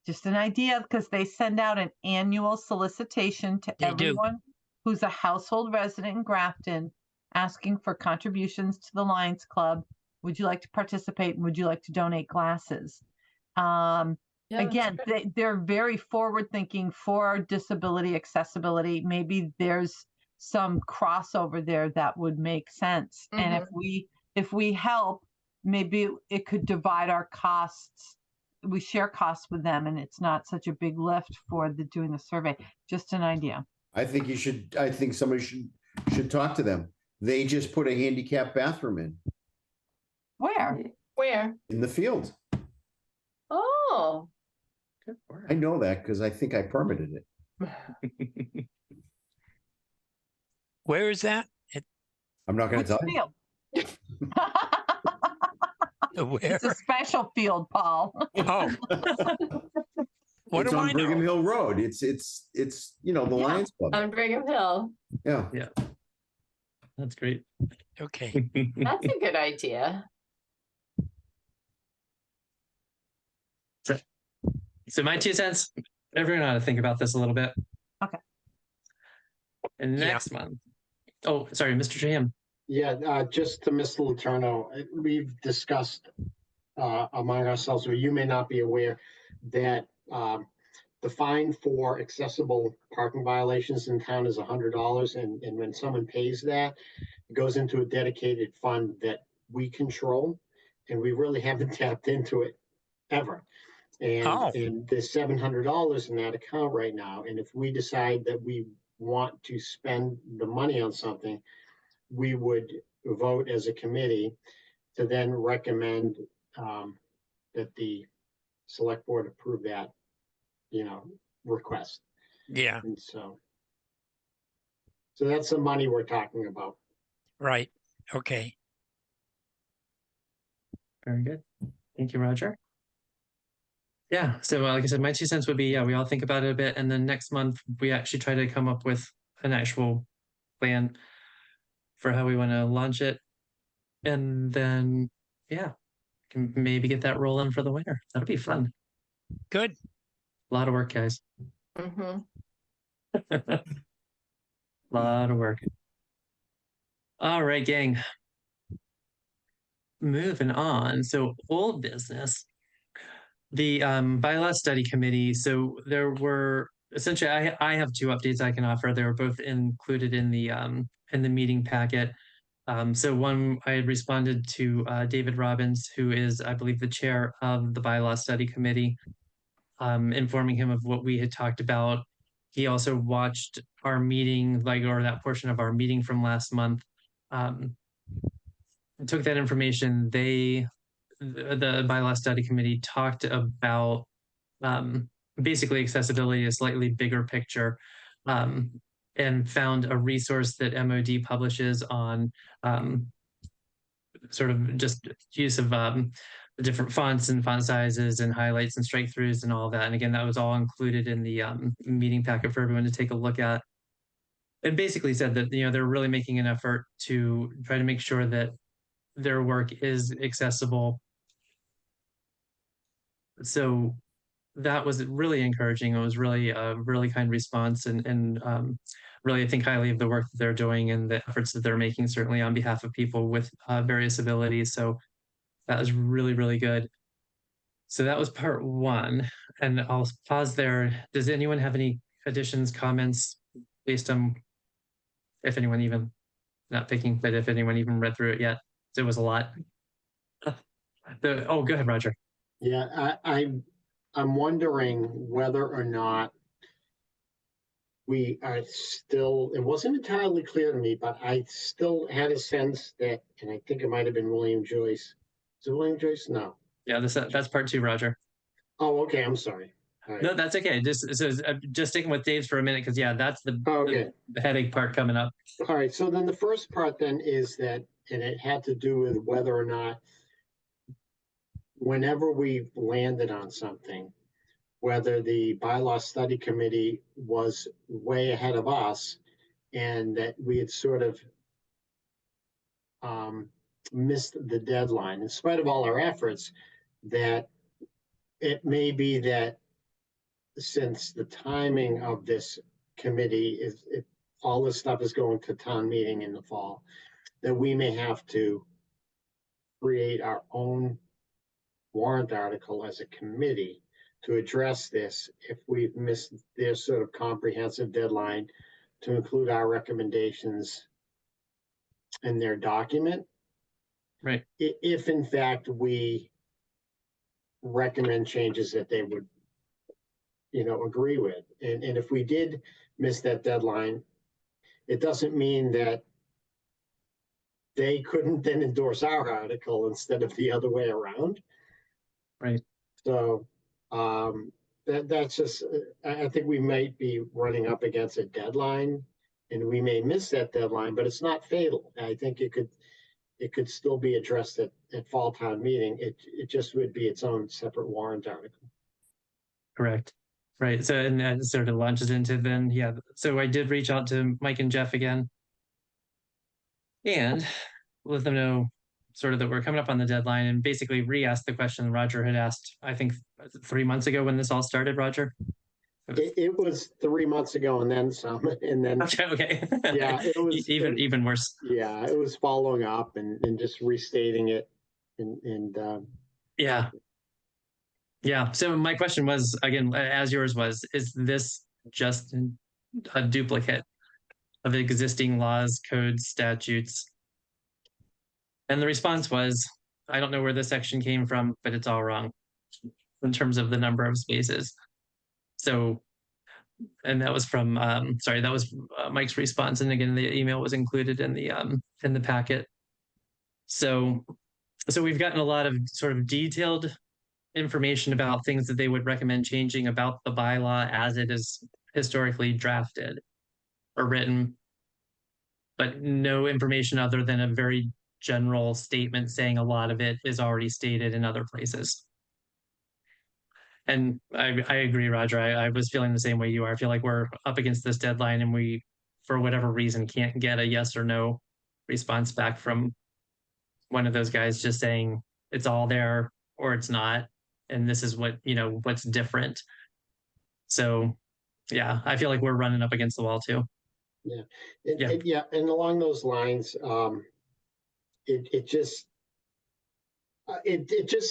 [SPEAKER 4] Just an idea, because they send out an annual solicitation to
[SPEAKER 6] They do.
[SPEAKER 4] everyone who's a household resident in Grafton, asking for contributions to the Lions Club. Would you like to participate? And would you like to donate glasses?
[SPEAKER 2] Yeah, that's
[SPEAKER 4] Again, they're very forward thinking for disability accessibility. Maybe there's some crossover there that would make sense. And if we help, maybe it could divide our costs. We share costs with them, and it's not such a big lift for doing the survey. Just an idea.
[SPEAKER 3] I think somebody should talk to them. They just put a handicap bathroom
[SPEAKER 4] Where?
[SPEAKER 2] Where?
[SPEAKER 3] in the field.
[SPEAKER 2] Oh,
[SPEAKER 1] Good work.
[SPEAKER 3] I know that because I think I permitted it.
[SPEAKER 6] Where is that?
[SPEAKER 3] I'm not going to
[SPEAKER 4] Which
[SPEAKER 3] tell you.
[SPEAKER 4] field?
[SPEAKER 6] Where?
[SPEAKER 4] It's a special field, Paul.
[SPEAKER 6] Oh, what
[SPEAKER 3] It's
[SPEAKER 6] do
[SPEAKER 3] on
[SPEAKER 6] I
[SPEAKER 3] Brigham
[SPEAKER 6] know?
[SPEAKER 3] Hill Road. It's you know, the
[SPEAKER 4] Yeah.
[SPEAKER 3] Lions Club.
[SPEAKER 2] on Brigham Hill.
[SPEAKER 3] Yeah.
[SPEAKER 1] That's great.
[SPEAKER 6] Okay.
[SPEAKER 2] That's a good idea.
[SPEAKER 1] So my 2 cents, everyone ought to think about this a little bit.
[SPEAKER 4] Okay.
[SPEAKER 1] And
[SPEAKER 6] Yeah.
[SPEAKER 1] next month. Oh, sorry, Mr. Shaham.
[SPEAKER 5] Yeah, just to Mr. Letourneau, we've discussed among ourselves, or you may not be aware, that the fine for accessible parking violations in town is $100, and when someone pays that, it goes into a dedicated fund that we control, and we really haven't tapped into it ever.
[SPEAKER 6] Oh.
[SPEAKER 5] And there's $700 in that account right now, and if we decide that we want to spend the money on something, we would vote as a committee to then recommend that the select board approve that, request.
[SPEAKER 6] Yeah,
[SPEAKER 5] And so that's the money we're talking about.
[SPEAKER 6] right. Okay.
[SPEAKER 1] Very good. Thank you, Roger. Yeah, so like I said, my 2 cents would be, yeah, we all think about it a bit, and then next month we actually try to come up with an actual plan for how we want to launch it. And then, yeah, can maybe get that rolling for the winter. That'll be fun.
[SPEAKER 6] Good.
[SPEAKER 1] A lot of work, guys.
[SPEAKER 2] Mm-hmm.
[SPEAKER 1] A lot of work. All right, gang. Moving on. So old business. The bylaw study committee. So there were essentially I have 2 updates I can offer. They were both included in the meeting packet. So one, I had responded to David Robbins, who is, I believe, the chair of the bylaw study committee, informing him of what we had talked about. He also watched our meeting, or that portion of our meeting from last month. Took that information. The bylaw study committee talked about basically accessibility, a slightly bigger picture, and found a resource that MOD publishes on sort of just use of the different fonts and font sizes and highlights and strike throughs and all that. And again, that was all included in the meeting packet for everyone to take a look at. It basically said that, they're really making an effort to try to make sure that their work is accessible. So that was really encouraging. It was really a really kind response, and really, I think highly of the work that they're doing and the efforts that they're making, certainly on behalf of people with various abilities. So that was really, really good. So that was part one, and I'll pause there. Does anyone have any additions, comments based on if anyone even not picking, but if anyone even read through it yet? It was a lot. Oh, go ahead, Roger.
[SPEAKER 5] Yeah, I'm wondering whether or not we are still, it wasn't entirely clear to me, but I still had a sense that, and I think it might have been William Joyce. Is it William Joyce? No.
[SPEAKER 1] Yeah, that's part two, Roger.
[SPEAKER 5] Oh, okay, I'm sorry. All right.
[SPEAKER 1] No, that's okay. Just sticking with Dave's for a minute, because yeah, that's
[SPEAKER 5] Okay.
[SPEAKER 1] the headache part coming up.
[SPEAKER 5] All right, so then the first part then is that, and it had to do with whether or not whenever we landed on something, whether the bylaw study committee was way ahead of us and that we had sort of missed the deadline in spite of all our efforts, that it may be that since the timing of this committee is, all this stuff is going to town meeting in the fall, that we may have to create our own warrant article as a committee to address this if we've missed their sort of comprehensive deadline to include our recommendations in their document.
[SPEAKER 1] Right.
[SPEAKER 5] If in fact we recommend changes that they would, agree with. And if we did miss that deadline, it doesn't mean that they couldn't then endorse our article instead of the other way around.
[SPEAKER 1] Right.
[SPEAKER 5] So that's just, I think we might be running up against a deadline and we may miss that deadline, but it's not fatal. I think it could still be addressed at fall town meeting. It just would be its own separate warrant article.
[SPEAKER 1] Correct. Right. So, and that sort of launches into then, yeah. So I did reach out to Mike and Jeff again and let them know sort of that we're coming up on the deadline, and basically re-asked the question Roger had asked, I think 3 months ago when this all started, Roger.
[SPEAKER 5] It was 3 months ago and then some, and then
[SPEAKER 1] Okay.
[SPEAKER 5] yeah, it was
[SPEAKER 1] even worse.
[SPEAKER 5] Yeah, it was following up and just restating it and
[SPEAKER 1] yeah. Yeah. So my question was, again, as yours was, is this just a duplicate of existing laws, codes, statutes? And the response was, I don't know where this section came from, but it's all wrong in terms of the number of spaces. So, and that was from, that was Mike's response. And again, the email was included in the packet. So we've gotten a lot of sort of detailed information about things that they would recommend changing about the bylaw as it is historically drafted or written, but no information other than a very general statement saying a lot of it is already stated in other places. And I agree, Roger. I was feeling the same way you are. I feel like we're up against this deadline and we, for whatever reason, can't get a yes or no response back from one of those guys just saying it's all there or it's not. And this is what, what's different. So yeah, I feel like we're running up against the wall too.
[SPEAKER 5] Yeah. And along those lines, it just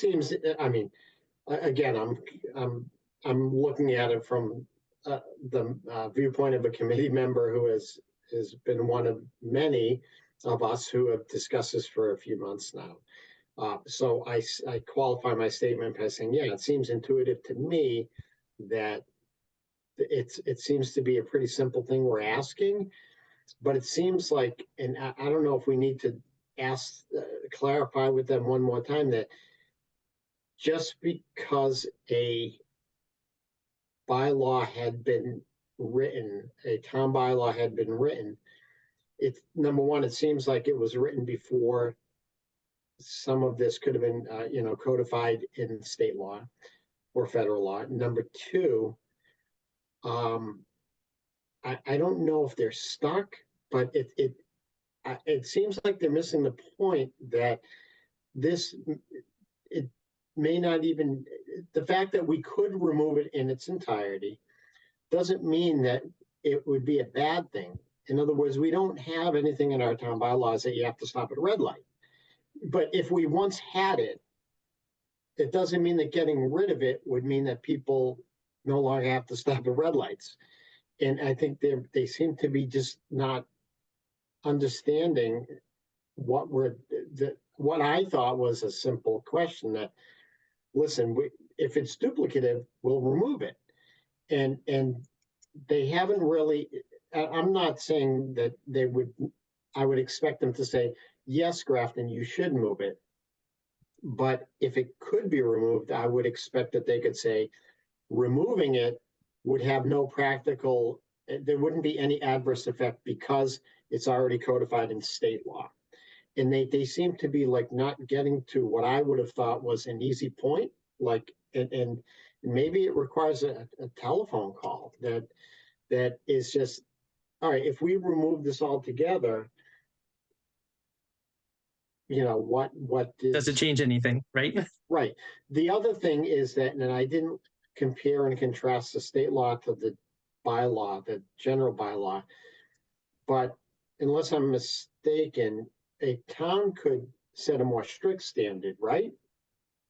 [SPEAKER 5] seems, I mean, again, I'm looking at it from the viewpoint of a committee member who has been one of many of us who have discussed this for a few months now. So I qualify my statement by saying, yeah, it seems intuitive to me that it seems to be a pretty simple thing we're asking, but it seems like, and I don't know if we need to clarify with them one more time that just because a bylaw had been written, a town bylaw had been written, it's number one, it seems like it was written before some of this could have been, codified in state law or federal law. Number two, I don't know if they're stuck, but it seems like they're missing the point that it may not even, the fact that we could remove it in its entirety doesn't mean that it would be a bad thing. In other words, we don't have anything in our town bylaws that you have to stop at a red light. But if we once had it, it doesn't mean that getting rid of it would mean that people no longer have to stop at red lights. And I think they seem to be just not understanding what I thought was a simple question that, listen, if it's duplicative, we'll remove it. And they haven't really, I'm not saying that I would expect them to say, yes, Grafton, you should move it. But if it could be removed, I would expect that they could say, removing it would have no practical, there wouldn't be any adverse effect because it's already codified in state law. And they seem to be like not getting to what I would have thought was an easy point, like, and maybe it requires a telephone call that is just, all right, if we remove this altogether, you know, what
[SPEAKER 1] Does it change anything, right?
[SPEAKER 5] Right. The other thing is that, and I didn't compare and contrast the state law to the bylaw, the general bylaw, but unless I'm mistaken, a town could set a more strict standard, right?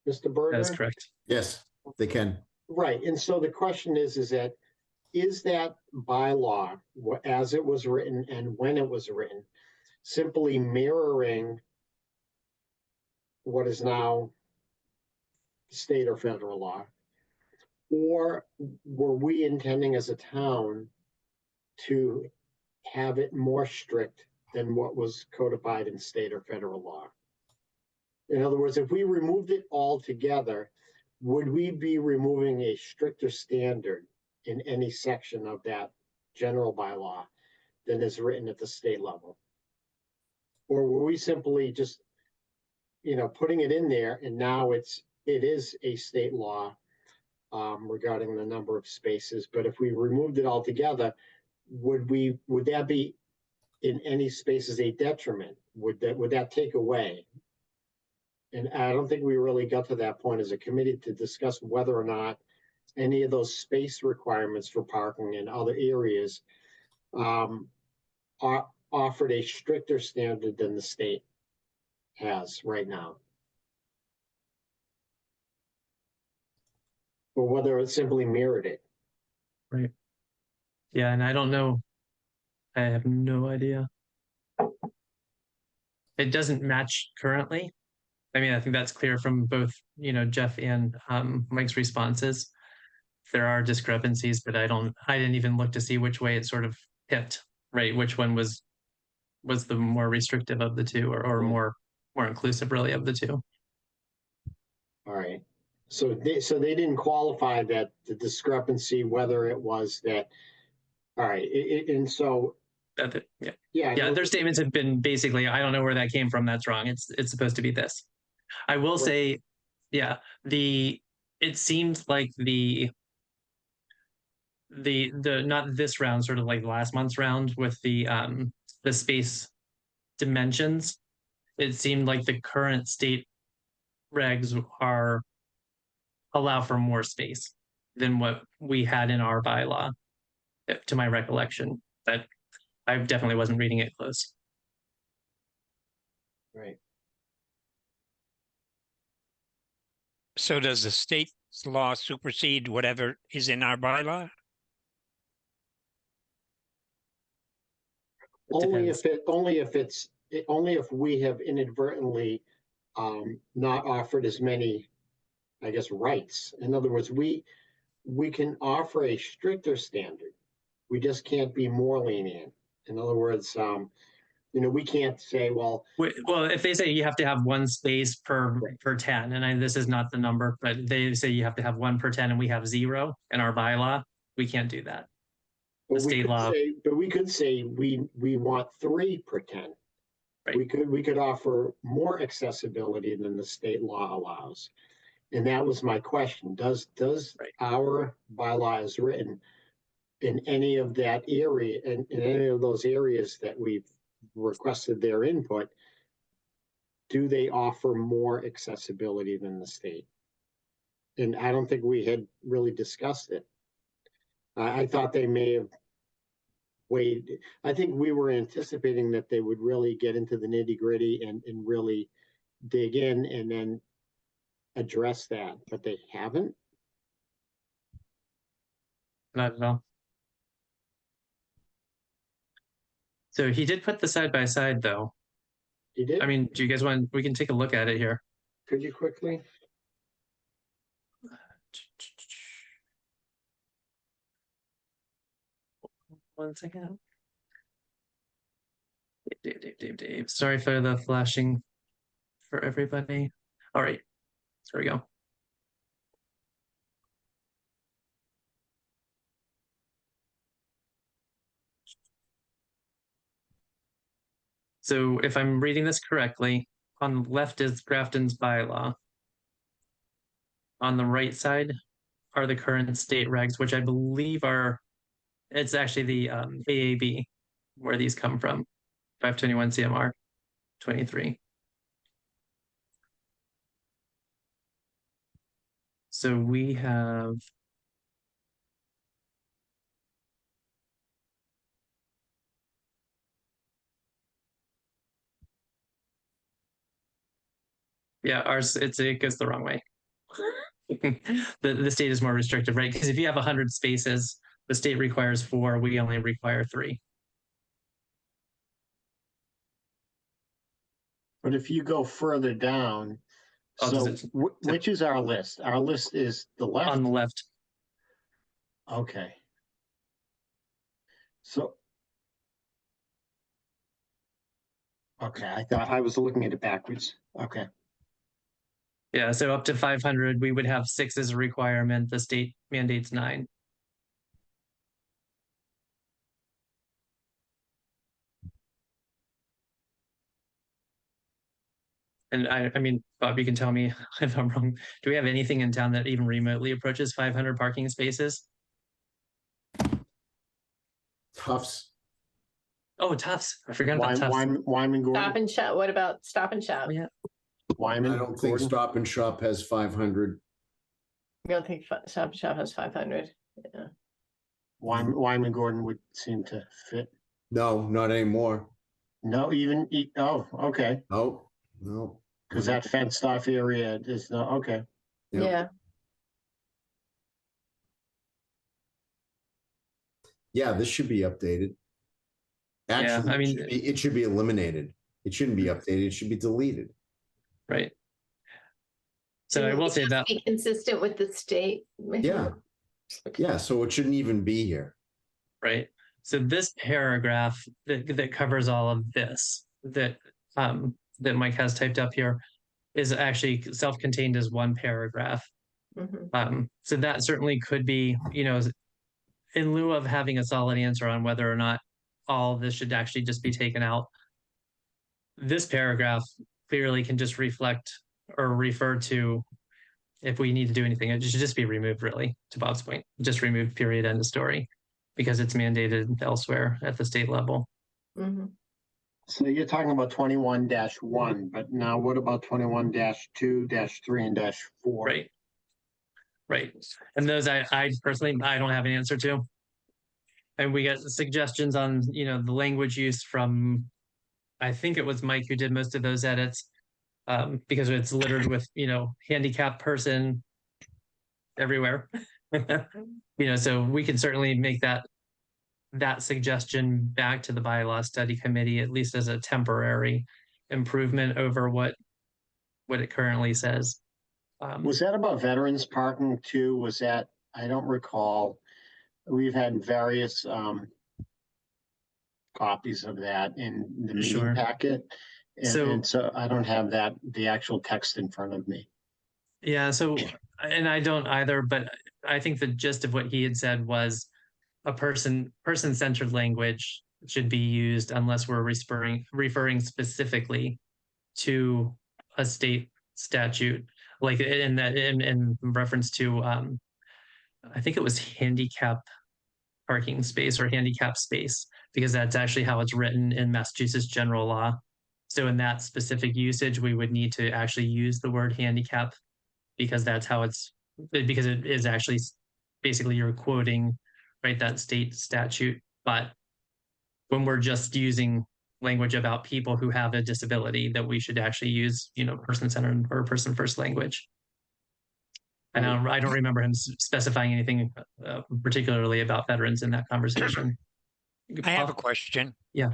[SPEAKER 5] Mr. Berger?
[SPEAKER 1] That's correct.
[SPEAKER 3] Yes, they can.
[SPEAKER 5] Right. And so the question is that bylaw, as it was written and when it was written, simply mirroring what is now state or federal law? Or were we intending as a town to have it more strict than what was codified in state or federal law? In other words, if we removed it altogether, would we be removing a stricter standard in any section of that general bylaw than is written at the state level? Or were we simply just, you know, putting it in there and now it is a state law regarding the number of spaces, but if we removed it altogether, would that be in any spaces a detriment? Would that take away? And I don't think we really got to that point as a committee to discuss whether or not any of those space requirements for parking in other areas offered a stricter standard than the state has right now. Or whether it simply mirrored it.
[SPEAKER 1] Right. Yeah, and I don't know. I have no idea. It doesn't match currently. I mean, I think that's clear from both, you know, Jeff and Mike's responses. There are discrepancies, but I didn't even look to see which way it sort of tipped, right? Which one was the more restrictive of the two, or more inclusive really of the two.
[SPEAKER 5] All right. So they didn't qualify that the discrepancy, whether it was that, all right, and so. Yeah,
[SPEAKER 1] their statements have been basically, I don't know where that came from, that's wrong. It's supposed to be this. I will say, yeah, it seemed like the not this round, sort of like last month's round with the space dimensions, it seemed like the current state regs allow for more space than what we had in our bylaw, to my recollection. But I definitely wasn't reading it close.
[SPEAKER 5] Right.
[SPEAKER 6] So does the state's law supersede whatever is in our bylaw?
[SPEAKER 5] Only if we have inadvertently not offered as many, I guess, rights. In other words, we can offer a stricter standard. We just can't be more lenient. In other words, you know, we can't say, well,
[SPEAKER 1] if they say you have to have one space per 10, and this is not the number, but they say you have to have 1 per 10, and we have 0 in our bylaw, we can't do that. The state law.
[SPEAKER 5] But we could say we want 3 per 10. Right. We could offer more accessibility than the state law allows. And that was my question. Does our bylaw as written in any of that area, in any of those areas that we've requested their input, do they offer more accessibility than the state? And I don't think we had really discussed it. I thought they may have waited. I think we were anticipating that they would really get into the nitty gritty and really dig in and then address that, but they haven't.
[SPEAKER 1] Not at all. So he did put the side by side though.
[SPEAKER 5] You did?
[SPEAKER 1] I mean, do you guys want, we can take a look at it here.
[SPEAKER 5] Could you quickly?
[SPEAKER 1] One second. Dave. Sorry for the flashing for everybody. All right, there we go. So if I'm reading this correctly, on the left is Grafton's bylaw. On the right side are the current state regs, which I believe are, it's actually the AAB, where these come from, 521 CMR 23. So we have ours, it goes the wrong way. The state is more restrictive, right? Because if you have 100 spaces, the state requires 4, we only require 3.
[SPEAKER 5] But if you go further down,
[SPEAKER 1] Oh,
[SPEAKER 5] so
[SPEAKER 1] does it-
[SPEAKER 5] which is our list? Our list is the left.
[SPEAKER 1] On the left.
[SPEAKER 5] Okay. So. Okay, I thought I was looking at it backwards. Okay.
[SPEAKER 1] Yeah, so up to 500, we would have 6 as a requirement. The state mandates 9. And I mean, Bob, you can tell me if I'm wrong. Do we have anything in town that even remotely approaches 500 parking spaces?
[SPEAKER 3] Tufts.
[SPEAKER 1] Oh, Tufts. I forgot about Tufts.
[SPEAKER 5] Wyman
[SPEAKER 2] Stop
[SPEAKER 5] Gordon.
[SPEAKER 2] and Shop, what about Stop and Shop?
[SPEAKER 1] Oh, yeah.
[SPEAKER 5] Wyman
[SPEAKER 3] I don't think
[SPEAKER 5] Gordon.
[SPEAKER 3] Stop and Shop has 500.
[SPEAKER 2] You don't think Stop and Shop has 500? Yeah.
[SPEAKER 5] Wyman Gordon would seem to fit.
[SPEAKER 3] No, not anymore.
[SPEAKER 5] No, even, oh, okay,
[SPEAKER 3] No, no.
[SPEAKER 5] because that fenced off area is, okay.
[SPEAKER 3] Yep.
[SPEAKER 2] Yeah,
[SPEAKER 3] Yeah, this should be updated. Actually,
[SPEAKER 1] I mean-
[SPEAKER 3] it should be eliminated. It shouldn't be updated. It should be deleted.
[SPEAKER 1] Right. So I will say that.
[SPEAKER 2] be consistent with the state.
[SPEAKER 3] Yeah. Yeah, so it shouldn't even be here.
[SPEAKER 1] Right. So this paragraph that covers all of this that Mike has typed up here is actually self-contained as one paragraph.
[SPEAKER 2] Mhm.
[SPEAKER 1] So that certainly could be, in lieu of having a solid answer on whether or not all of this should actually just be taken out. This paragraph clearly can just reflect or refer to if we need to do anything. It should just be removed, really, to Bob's point. Just remove, period, end of story, because it's mandated elsewhere at the state level.
[SPEAKER 2] Mhm.
[SPEAKER 5] So you're talking about 21-1, but now what about 21-2, -3, and -4?
[SPEAKER 1] Right. Right. And those I personally, I don't have an answer to. And we got suggestions on, the language use from, I think it was Mike who did most of those edits, because it's littered with, handicapped person everywhere. So we can certainly make that suggestion back to the bylaw study committee, at least as a temporary improvement over what it currently says.
[SPEAKER 5] Was that about veterans parking too? Was that, I don't recall. We've had various copies of that in the meeting
[SPEAKER 1] Sure.
[SPEAKER 5] packet. And so I don't have the actual text in front of me.
[SPEAKER 1] Yeah, so, and I don't either, but I think the gist of what he had said was a person-centered language should be used unless we're referring specifically to a state statute, like in reference to, I think it was handicap parking space or handicap space, because that's actually how it's written in Massachusetts general law. So in that specific usage, we would need to actually use the word handicap, because that's how because it is actually basically you're quoting, right, that state statute. But when we're just using language about people who have a disability, that we should actually use, person-centered or person-first language. I don't remember him specifying anything particularly about veterans in that conversation.
[SPEAKER 6] I have a question.
[SPEAKER 1] Yeah.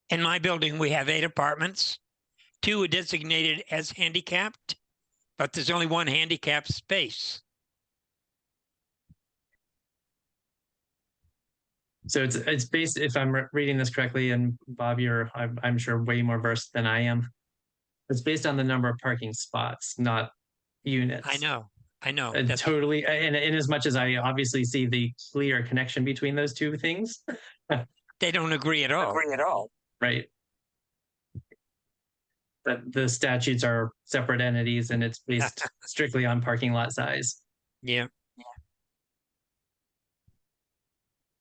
[SPEAKER 6] In my building, we have 8 apartments. 2 are designated as handicapped, but there's only 1 handicapped space.
[SPEAKER 1] So it's based, if I'm reading this correctly, and Bob, I'm sure way more versed than I am. It's based on the number of parking spots, not units.
[SPEAKER 6] I know.
[SPEAKER 1] Totally. And in as much as I obviously see the clear connection between those two things,
[SPEAKER 6] They don't agree at all.
[SPEAKER 1] right? But the statutes are separate entities and it's based strictly on parking lot size.
[SPEAKER 6] Yeah.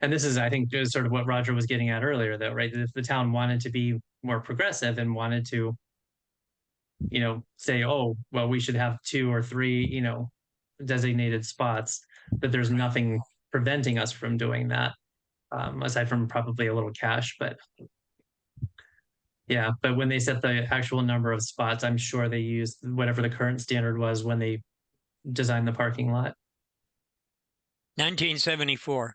[SPEAKER 1] And this is, I think, just sort of what Roger was getting at earlier, though, right? If the town wanted to be more progressive and wanted to, say, oh, well, we should have 2 or 3, designated spots, but there's nothing preventing us from doing that, aside from probably a little cash. But yeah, but when they set the actual number of spots, I'm sure they used whatever the current standard was when they designed the parking lot.
[SPEAKER 6] 1974.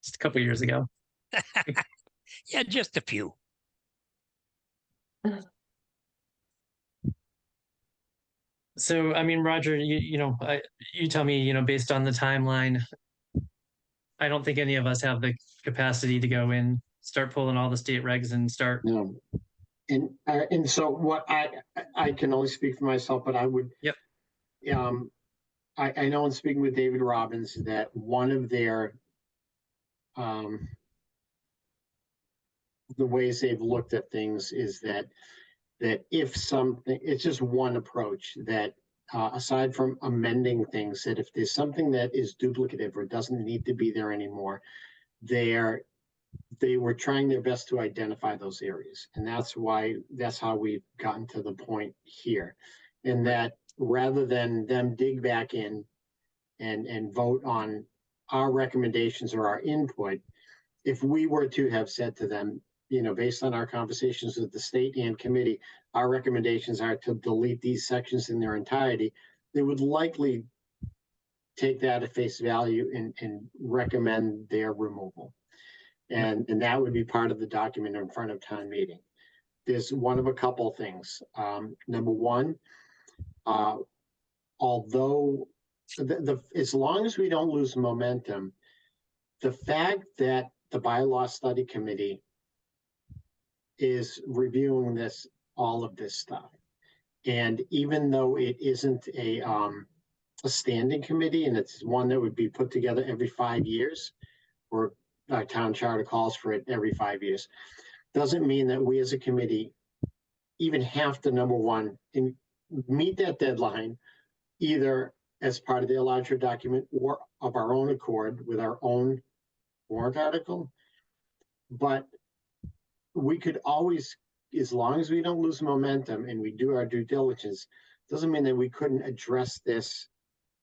[SPEAKER 1] Just a couple years ago.
[SPEAKER 6] Yeah, just a few.
[SPEAKER 1] So, I mean, Roger, you tell me, based on the timeline, I don't think any of us have the capacity to go in, start pulling all the state regs and start.
[SPEAKER 5] No. And so what I can only speak for myself, but I would.
[SPEAKER 1] Yep.
[SPEAKER 5] I know in speaking with David Robbins that one of their the ways they've looked at things is that if something, it's just one approach that aside from amending things, that if there's something that is duplicative or doesn't need to be there anymore, they were trying their best to identify those areas. And that's how we've gotten to the point here. And that rather than them dig back in and vote on our recommendations or our input, if we were to have said to them, based on our conversations with the state and committee, our recommendations are to delete these sections in their entirety, they would likely take that at face value and recommend their removal. And that would be part of the document in front of town meeting. There's one of a couple things. Number one, although as long as we don't lose momentum, the fact that the bylaw study committee is reviewing all of this stuff, and even though it isn't a standing committee, and it's one that would be put together every 5 years, or our town charter calls for it every 5 years, doesn't mean that we as a committee even have to, number one, meet that deadline, either as part of their larger document or of our own accord with our own warrant article. But we could always, as long as we don't lose momentum and we do our due diligence, doesn't mean that we couldn't address this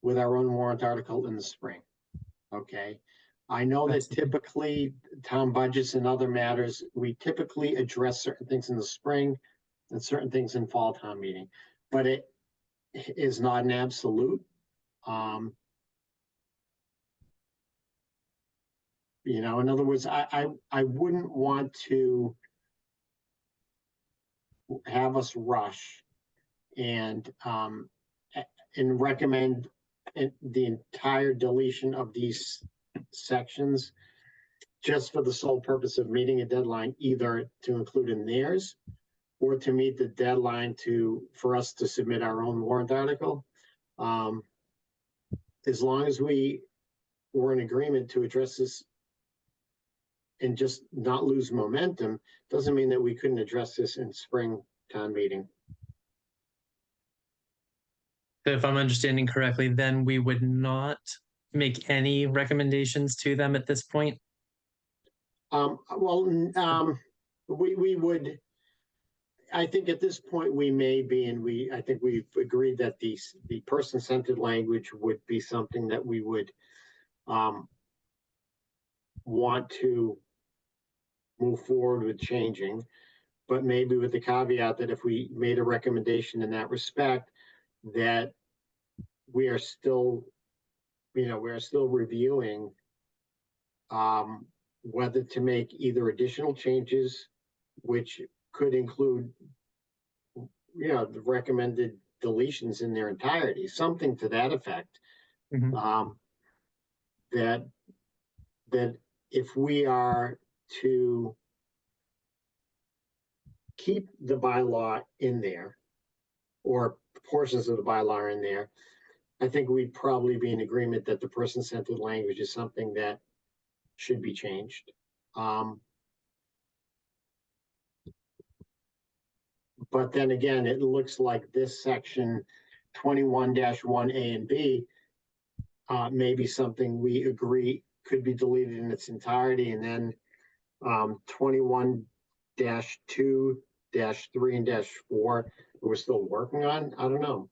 [SPEAKER 5] with our own warrant article in the spring. Okay. I know that typically town budgets and other matters, we typically address certain things in the spring and certain things in fall town meeting, but it is not an absolute. In other words, I wouldn't want to have us rush and recommend the entire deletion of these sections just for the sole purpose of meeting a deadline, either to include in theirs or to meet the deadline for us to submit our own warrant article. As long as we were in agreement to address this and just not lose momentum, doesn't mean that we couldn't address this in spring town meeting.
[SPEAKER 1] So if I'm understanding correctly, then we would not make any recommendations to them at this point?
[SPEAKER 5] We would, I think at this point we may be, and I think we've agreed that the person-centered language would be something that we would want to move forward with changing, but maybe with the caveat that if we made a recommendation in that respect, that we are still, we're still reviewing whether to make either additional changes, which could include, the recommended deletions in their entirety, something to that effect.
[SPEAKER 1] Mhm.
[SPEAKER 5] That if we are to keep the bylaw in there, or portions of the bylaw are in there, I think we'd probably be in agreement that the person-centered language is something that should be changed. But then again, it looks like this section 21-1A and B may be something we agree could be deleted in its entirety, and then 21-2, -3, and -4 we're still working on. I don't know.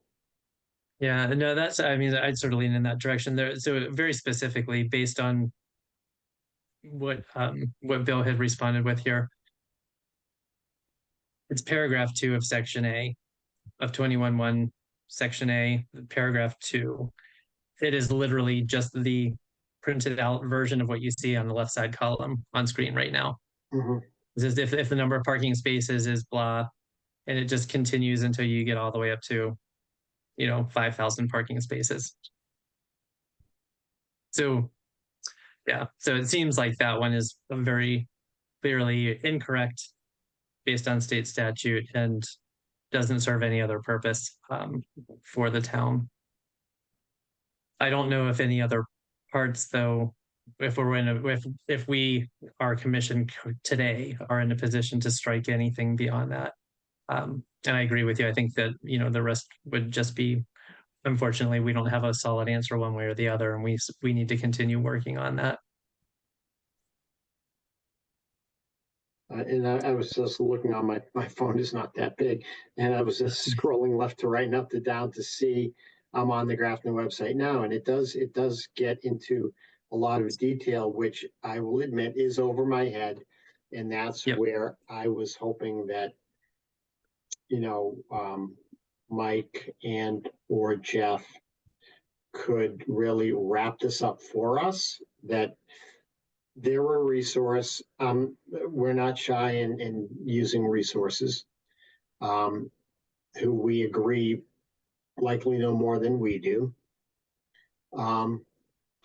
[SPEAKER 1] Yeah, no, I mean, I'd sort of lean in that direction there. So very specifically based on what Bill had responded with here. It's paragraph 2 of section A of 21-1, section A, paragraph 2. It is literally just the printed out version of what you see on the left side column on screen right now.
[SPEAKER 5] Mhm.
[SPEAKER 1] It's as if the number of parking spaces is blah, and it just continues until you get all the way up to, 5,000 parking spaces. So, yeah, so it seems like that one is very clearly incorrect based on state statute and doesn't serve any other purpose for the town. I don't know if any other parts, though, if we, our commission today, are in a position to strike anything beyond that. And I agree with you. I think that, the rest would just be, unfortunately, we don't have a solid answer one way or the other, and we need to continue working on that.
[SPEAKER 5] And I was just looking on my phone is not that big, and I was just scrolling left to right and up to down to see I'm on the Grafton website now, and it does get into a lot of detail, which I will admit is over my head, and that's
[SPEAKER 1] Yep.
[SPEAKER 5] where I was hoping that Mike and or Jeff could really wrap this up for us, that they're a resource. We're not shy in using resources who we agree likely know more than we do, to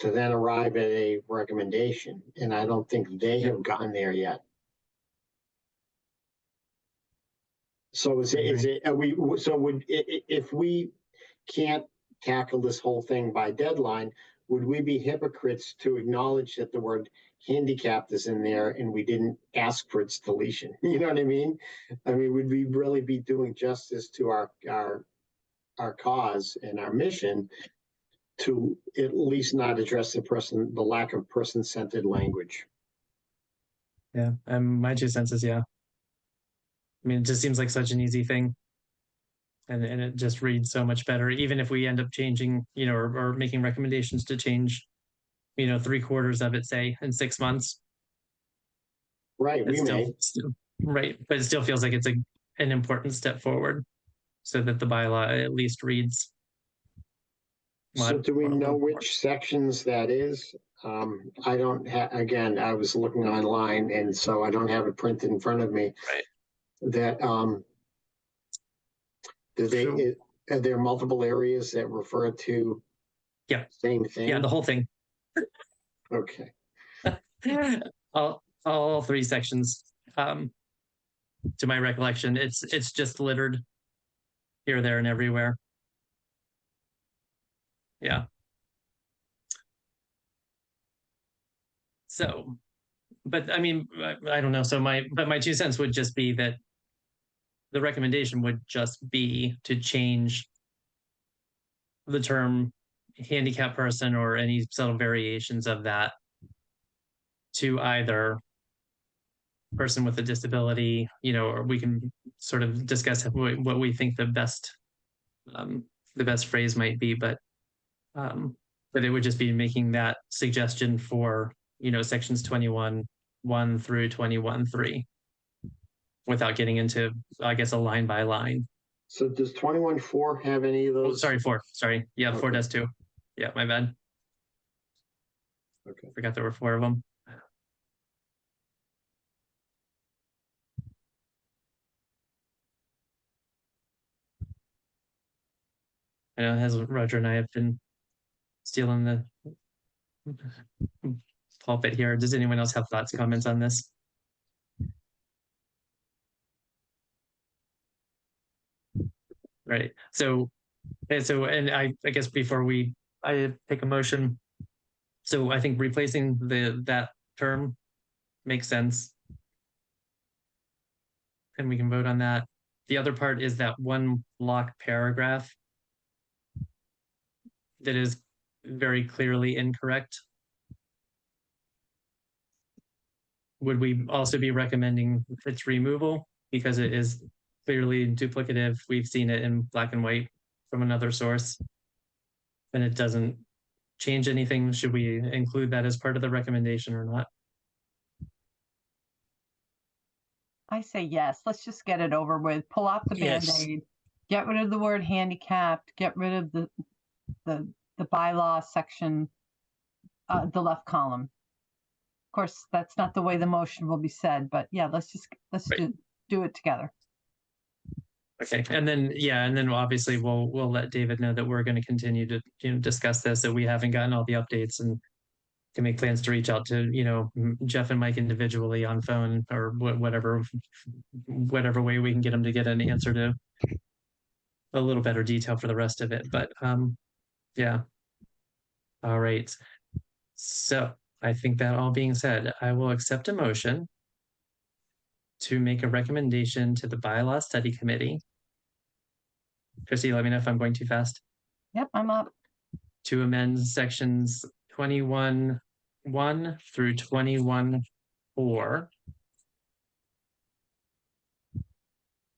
[SPEAKER 5] then arrive at a recommendation. And I don't think they have gotten there yet. So if we can't tackle this whole thing by deadline, would we be hypocrites to acknowledge that the word handicapped is in there and we didn't ask for its deletion? You know what I mean? I mean, would we really be doing justice to our cause and our mission to at least not address the lack of person-centered language?
[SPEAKER 1] Yeah, my 2 cents is yeah. I mean, it just seems like such an easy thing. And it just reads so much better, even if we end up changing, or making recommendations to change, 3/4 of it, say, in 6 months.
[SPEAKER 5] Right, we may.
[SPEAKER 1] Right, but it still feels like it's an important step forward so that the bylaw at least reads.
[SPEAKER 5] So do we know which sections that is? I don't have, again, I was looking online, and so I don't have it printed in front of me.
[SPEAKER 1] Right.
[SPEAKER 5] That, are there multiple areas that refer to
[SPEAKER 1] Yeah.
[SPEAKER 5] same thing?
[SPEAKER 1] Yeah, the whole thing.
[SPEAKER 5] Okay.
[SPEAKER 1] all 3 sections. To my recollection, it's just littered here, there, and everywhere. Yeah. So, but I mean, I don't know. So my 2 cents would just be that the recommendation would just be to change the term handicap person or any subtle variations of that to either person with a disability, or we can sort of discuss what we think the best phrase might be, but it would just be making that suggestion for, sections 21-1 through 21-3 without getting into, I guess, a line by line
[SPEAKER 5] So does 21-4 have any of
[SPEAKER 1] Oh,
[SPEAKER 5] those?
[SPEAKER 1] sorry, 4. Sorry. Yeah, 4
[SPEAKER 5] Okay.
[SPEAKER 1] does too. Yeah, my bad.
[SPEAKER 5] Okay.
[SPEAKER 1] Forgot there were 4 of them. I know as Roger and I have been stealing the pulpit here. Does anyone else have thoughts, comments on this? Right. So, and I guess before I take a motion. So I think replacing that term makes sense. And we can vote on that. The other part is that one block paragraph that is very clearly incorrect. Would we also be recommending its removal because it is clearly duplicative? We've seen it in black and white from another source, and it doesn't change anything. Should we include that as part of the recommendation or not?
[SPEAKER 4] I say yes. Let's just get it over with. Pull off the
[SPEAKER 6] Yes.
[SPEAKER 4] Band-Aid. Get rid of the word handicapped. Get rid of the bylaw section, the left column. Of course, that's not the way the motion will be said, but yeah, let's
[SPEAKER 1] Right.
[SPEAKER 4] do it together.
[SPEAKER 1] Okay, and then obviously we'll let David know that we're going to continue to discuss this, that we haven't gotten all the updates and can make plans to reach out to Jeff and Mike individually on phone or whatever way we can get them to get an answer to a little better detail for the rest of it. But yeah. All right. So I think that all being said, I will accept a motion to make a recommendation to the bylaw study committee. Christy, let me know if I'm going too fast.
[SPEAKER 4] Yep, I'm up.
[SPEAKER 1] To amend sections 21.1 through 21.4.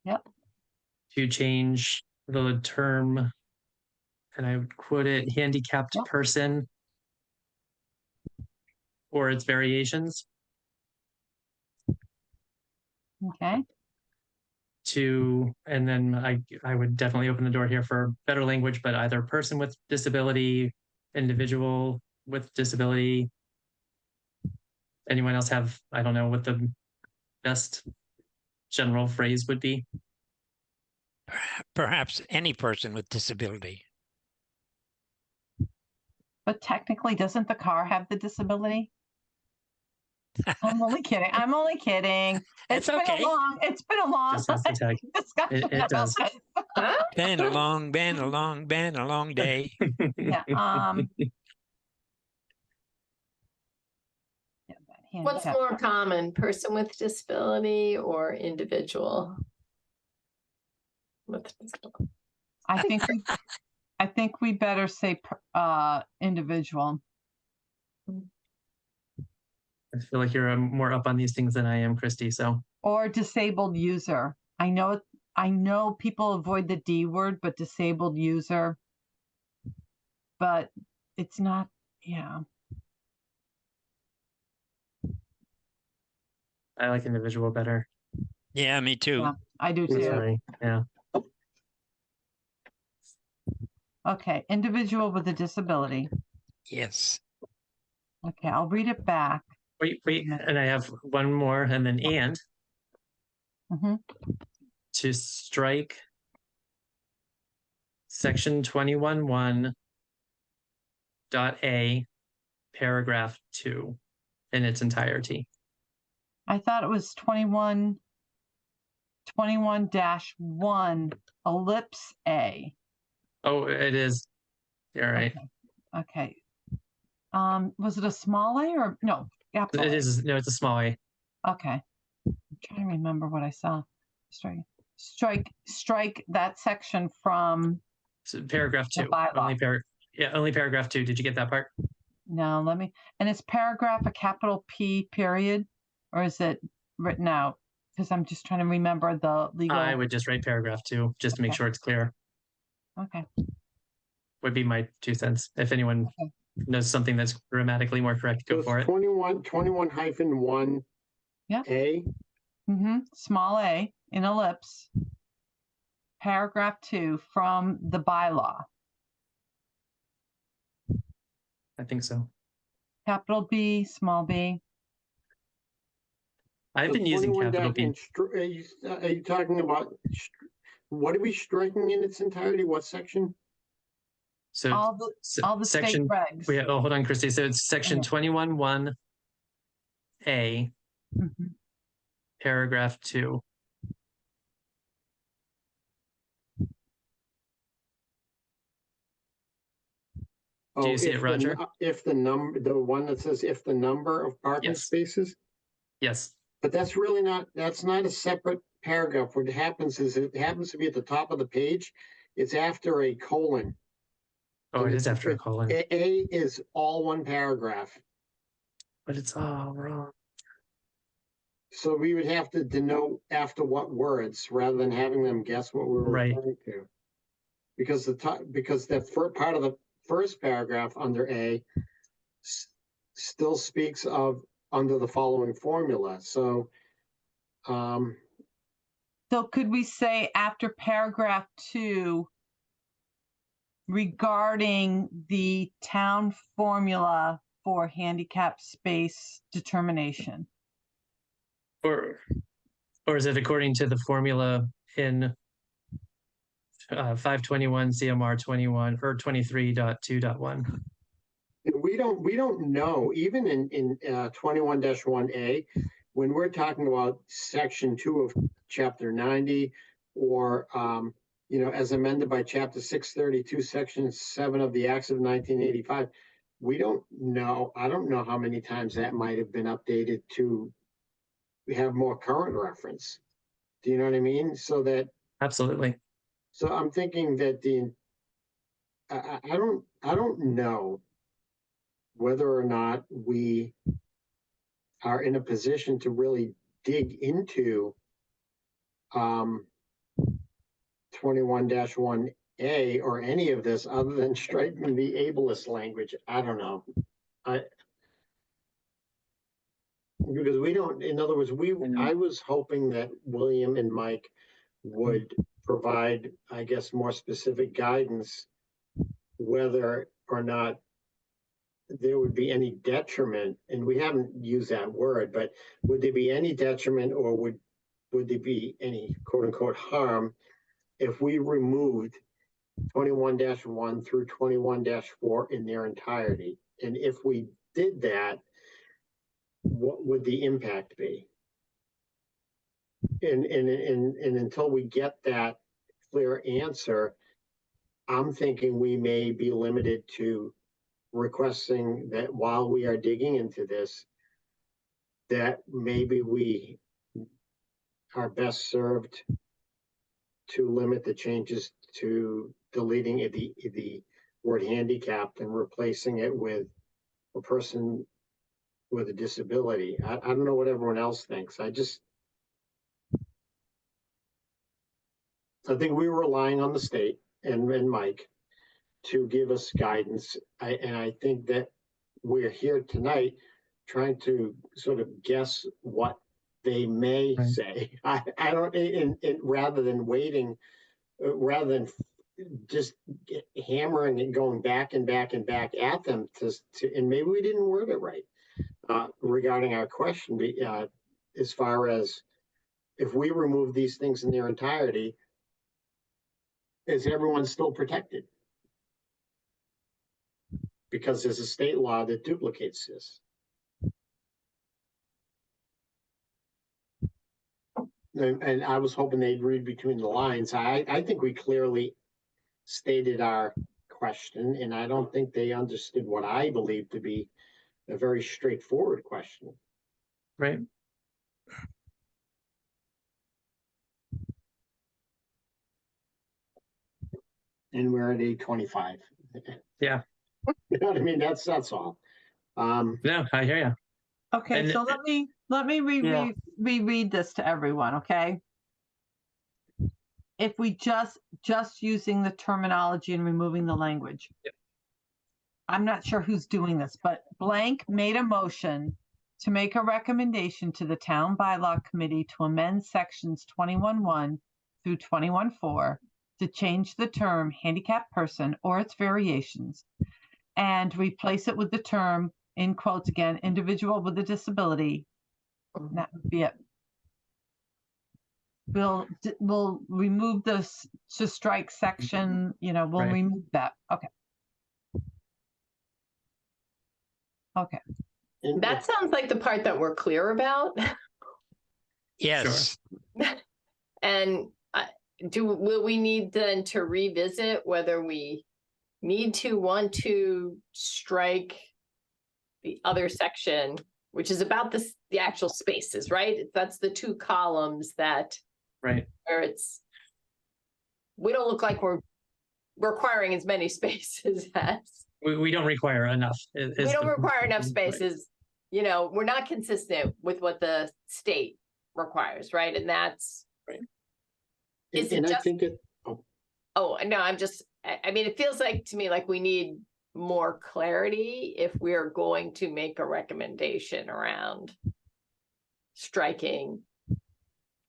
[SPEAKER 4] Yep.
[SPEAKER 1] To change the term, and I would quote it, handicapped
[SPEAKER 4] Yep.
[SPEAKER 1] person or its variations.
[SPEAKER 4] Okay.
[SPEAKER 1] And then I would definitely open the door here for better language, but either person with disability, individual with disability. Anyone else have, I don't know what the best general phrase would be.
[SPEAKER 6] Perhaps any person with disability.
[SPEAKER 4] But technically, doesn't the car have the disability? I'm only kidding. I'm only kidding.
[SPEAKER 6] It's
[SPEAKER 4] been
[SPEAKER 6] okay.
[SPEAKER 4] It's been a long
[SPEAKER 1] Just has to tag.
[SPEAKER 4] discussion
[SPEAKER 1] It does.
[SPEAKER 4] about this.
[SPEAKER 2] Huh?
[SPEAKER 6] Been a long day.
[SPEAKER 4] Yeah. Yeah, that
[SPEAKER 2] What's
[SPEAKER 4] handicap
[SPEAKER 2] more
[SPEAKER 4] car.
[SPEAKER 2] common, person with disability or individual? With disability?
[SPEAKER 4] I think we better say individual.
[SPEAKER 1] I feel like you're more up on these things than I am, Christy. So
[SPEAKER 4] Or disabled user. I know people avoid the D word, but disabled user. But it's not, yeah.
[SPEAKER 1] I like individual better.
[SPEAKER 6] Yeah, me too.
[SPEAKER 4] Yeah, I do too.
[SPEAKER 1] Sorry. Yeah.
[SPEAKER 4] Okay, individual with a disability.
[SPEAKER 6] Yes.
[SPEAKER 4] Okay, I'll read it back.
[SPEAKER 1] Wait, and I have one more, and then
[SPEAKER 4] Mhm.
[SPEAKER 1] to strike section 21.1.a, paragraph 2 in its entirety.
[SPEAKER 4] I thought it was 21-1 ellipse A.
[SPEAKER 1] Oh, it is. You're right.
[SPEAKER 4] Okay. Was it a small A or no? Capital
[SPEAKER 1] It
[SPEAKER 4] A.
[SPEAKER 1] is. No, it's a small a.
[SPEAKER 4] Okay. I'm trying to remember what I saw. Strike that section from,
[SPEAKER 1] So paragraph
[SPEAKER 4] The
[SPEAKER 1] 2.
[SPEAKER 4] bylaw.
[SPEAKER 1] Only paragraph 2. Did you get that part?
[SPEAKER 4] no, and is paragraph a capital P period, or is it written out? Because I'm just trying to remember the legal.
[SPEAKER 1] I would just write paragraph 2 just to make
[SPEAKER 4] Okay.
[SPEAKER 1] sure it's clear.
[SPEAKER 4] Okay.
[SPEAKER 1] Would be my 2 cents. If anyone
[SPEAKER 4] Okay.
[SPEAKER 1] knows something that's grammatically more correct, go for it.
[SPEAKER 5] 21-1
[SPEAKER 4] Yeah.
[SPEAKER 5] A.
[SPEAKER 4] Small a in ellipse. paragraph 2 from the bylaw?
[SPEAKER 1] I think so.
[SPEAKER 4] Capital B, small b.
[SPEAKER 1] I've
[SPEAKER 5] So
[SPEAKER 1] been using
[SPEAKER 5] 21
[SPEAKER 1] capital
[SPEAKER 5] dash
[SPEAKER 1] B.
[SPEAKER 5] are you talking about, what are we striking in its entirety? What section?
[SPEAKER 1] So
[SPEAKER 4] All the state
[SPEAKER 1] section,
[SPEAKER 4] regs.
[SPEAKER 1] hold on, Christy. So it's section
[SPEAKER 4] Okay.
[SPEAKER 1] 21(1)(a),
[SPEAKER 4] Mhm.
[SPEAKER 1] paragraph 2. Do you see it,
[SPEAKER 5] if the
[SPEAKER 1] Roger?
[SPEAKER 5] If the number, the one that says if the number of parking
[SPEAKER 1] Yes.
[SPEAKER 5] spaces,
[SPEAKER 1] Yes.
[SPEAKER 5] but that's really not, that's not a separate paragraph. What happens is it happens to be at the top of the page. It's after a colon.
[SPEAKER 1] Oh,
[SPEAKER 5] And
[SPEAKER 1] it is after a colon,
[SPEAKER 5] A is all one paragraph.
[SPEAKER 1] but it's all wrong.
[SPEAKER 5] So we would have to denote after what words rather than having them guess what we're
[SPEAKER 1] Right.
[SPEAKER 5] referring to. Because because the part of the first paragraph under A still speaks of under the following formula. So
[SPEAKER 4] So could we say after paragraph 2 regarding the town formula for handicap space determination?
[SPEAKER 1] Or is it according to the formula in 521 CMR 21 or 23.2.1?
[SPEAKER 5] we don't know, even in 21-1A, when we're talking about section 2 of chapter 90, or as amended by chapter 632, section 7 of the Acts of 1985, we don't know. I don't know how many times that might have been updated to have more current reference. Do you know what I mean? So that
[SPEAKER 1] Absolutely.
[SPEAKER 5] So I'm thinking that I don't know whether or not we are in a position to really dig into 21-1A or any of this other than striking the ableist language. I don't know. Because we don't, in other words, I was hoping that William and Mike would provide, I guess, more specific guidance whether or not there would be any detriment, and we haven't used that word, but would there be any detriment, or would there be any quote unquote harm if we removed 21-1 through 21-4 in their entirety? And if we did that, what would the impact be? And until we get that clear answer, I'm thinking we may be limited to requesting that while we are digging into this, that maybe we are best served to limit the changes to deleting the word handicapped and replacing it with a person with a disability. I don't know what everyone else thinks. I think we were relying on the state and Mike to give us guidance. And I think that we're here tonight trying to sort of guess what they may
[SPEAKER 1] Right.
[SPEAKER 5] say. I don't, and rather than waiting, rather than just hammering and going back and back and back at them and maybe we didn't word it right regarding our question, as far as if we remove these things in their entirety, is everyone still protected? Because there's a state law that duplicates this. And I was hoping they'd read between the lines. I think we clearly stated our question, and I don't think they understood what I believe to be a very straightforward question.
[SPEAKER 1] Right.
[SPEAKER 5] And we're at 8:25.
[SPEAKER 1] Yeah.
[SPEAKER 5] You know what I mean? That's all.
[SPEAKER 1] No, I hear you.
[SPEAKER 4] Okay,
[SPEAKER 1] And-
[SPEAKER 4] so let me reread this to everyone, okay? If we just using the terminology and removing the language.
[SPEAKER 1] Yep.
[SPEAKER 4] I'm not sure who's doing this, but blank made a motion to make a recommendation to the town bylaw committee to amend sections 21-1 through 21-4 to change the term handicapped person or its variations and replace it with the term, in quotes again, individual with a disability. And that would be it. We'll remove this to strike section, we'll
[SPEAKER 1] Right.
[SPEAKER 4] remove that. Okay. Okay.
[SPEAKER 5] And
[SPEAKER 2] That sounds like the part that we're clear about.
[SPEAKER 6] Yes.
[SPEAKER 2] And will we need then to revisit whether we want to strike the other section, which is about the actual spaces, right? That's the 2 columns that
[SPEAKER 1] Right.
[SPEAKER 2] where we don't look like we're requiring as many spaces as
[SPEAKER 1] We don't require enough.
[SPEAKER 2] we don't require enough spaces. We're not consistent with what the state requires, right? And that's Is it
[SPEAKER 5] and I
[SPEAKER 2] just-
[SPEAKER 5] think it,
[SPEAKER 2] oh no, I mean, it feels like to me like we need more clarity if we're going to make a recommendation around striking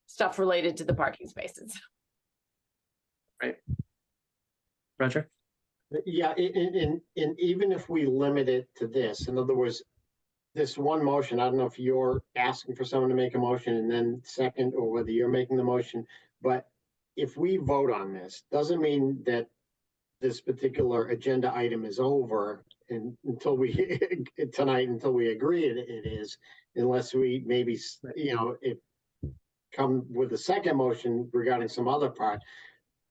[SPEAKER 2] stuff related to the parking spaces.
[SPEAKER 1] Roger?
[SPEAKER 5] yeah, and even if we limit it to this, in other words, this one motion, I don't know if you're asking for someone to make a motion and then second, or whether you're making the motion, but if we vote on this, doesn't mean that this particular agenda item is over and until we tonight, until we agree it is, unless we maybe, if come with a second motion regarding some other part.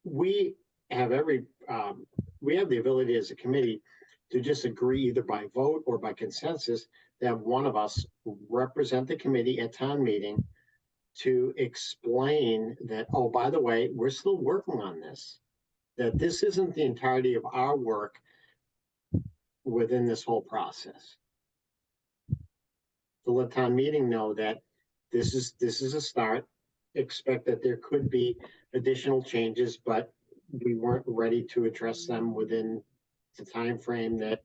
[SPEAKER 5] We have we have the ability as a committee to just agree either by vote or by consensus to have one of us represent the committee at town meeting to explain that, oh, by the way, we're still working on this, that this isn't the entirety of our work within this whole process. To let town meeting know that this is a start. Expect that there could be additional changes, but we weren't ready to address them within the time frame that,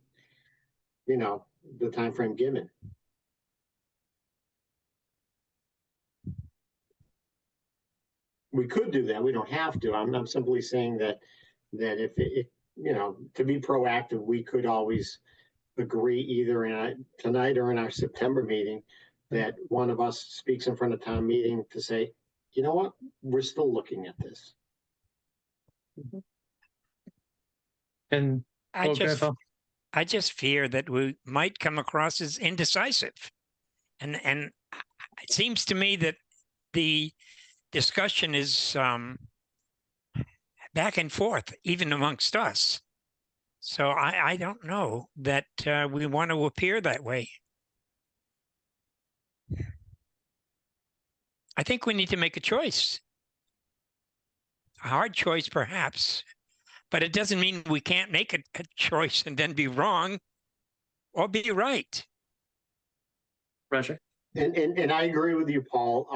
[SPEAKER 5] the time frame given. We could do that. We don't have to. I'm simply saying that if it, to be proactive, we could always agree either tonight or in our September meeting that one of us speaks in front of town meeting to say, you know what, we're still looking at this.
[SPEAKER 1] And
[SPEAKER 6] I
[SPEAKER 1] go
[SPEAKER 6] just
[SPEAKER 1] ahead, Paul.
[SPEAKER 6] I just fear that we might come across as indecisive. And it seems to me that the discussion is back and forth, even amongst us. So I don't know that we want to appear that way. I think we need to make a choice. A hard choice, perhaps, but it doesn't mean we can't make a choice and then be wrong or be right.
[SPEAKER 1] Roger?
[SPEAKER 5] And I agree with you, Paul.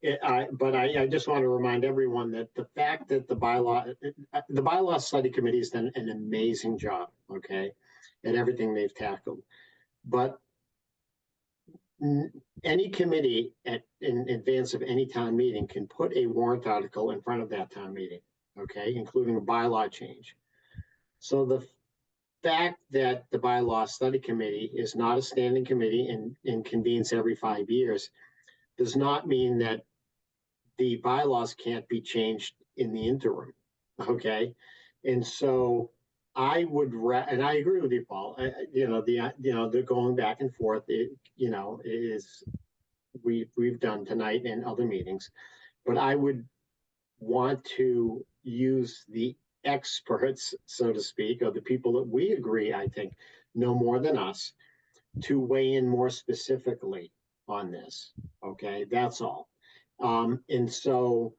[SPEAKER 5] But I just want to remind everyone that the fact that the bylaw study committee has done an amazing job, okay, at everything they've tackled. But any committee in advance of any town meeting can put a warrant article in front of that town meeting, okay, including a bylaw change. So the fact that the bylaw study committee is not a standing committee and convenes every 5 years does not mean that the bylaws can't be changed in the interim, okay? And so I would, and I agree with you, Paul. The going back and forth, is we've done tonight in other meetings, but I would want to use the experts, so to speak, or the people that we agree, I think, know more than us, to weigh in more specifically on this. Okay, that's all. And so,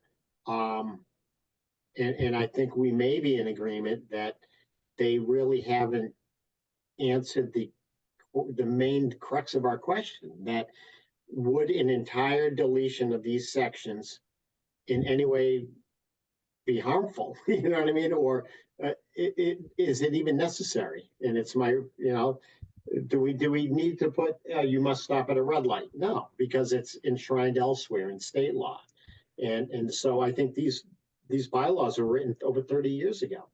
[SPEAKER 5] and I think we may be in agreement that they really haven't answered the main crux of our question, that would an entire deletion of these sections in any way be harmful? You know what I mean? Or is it even necessary? And it's my, do we need to put, you must stop at a red light? No, because it's enshrined elsewhere in state law. And so I think these bylaws were written over 30 years ago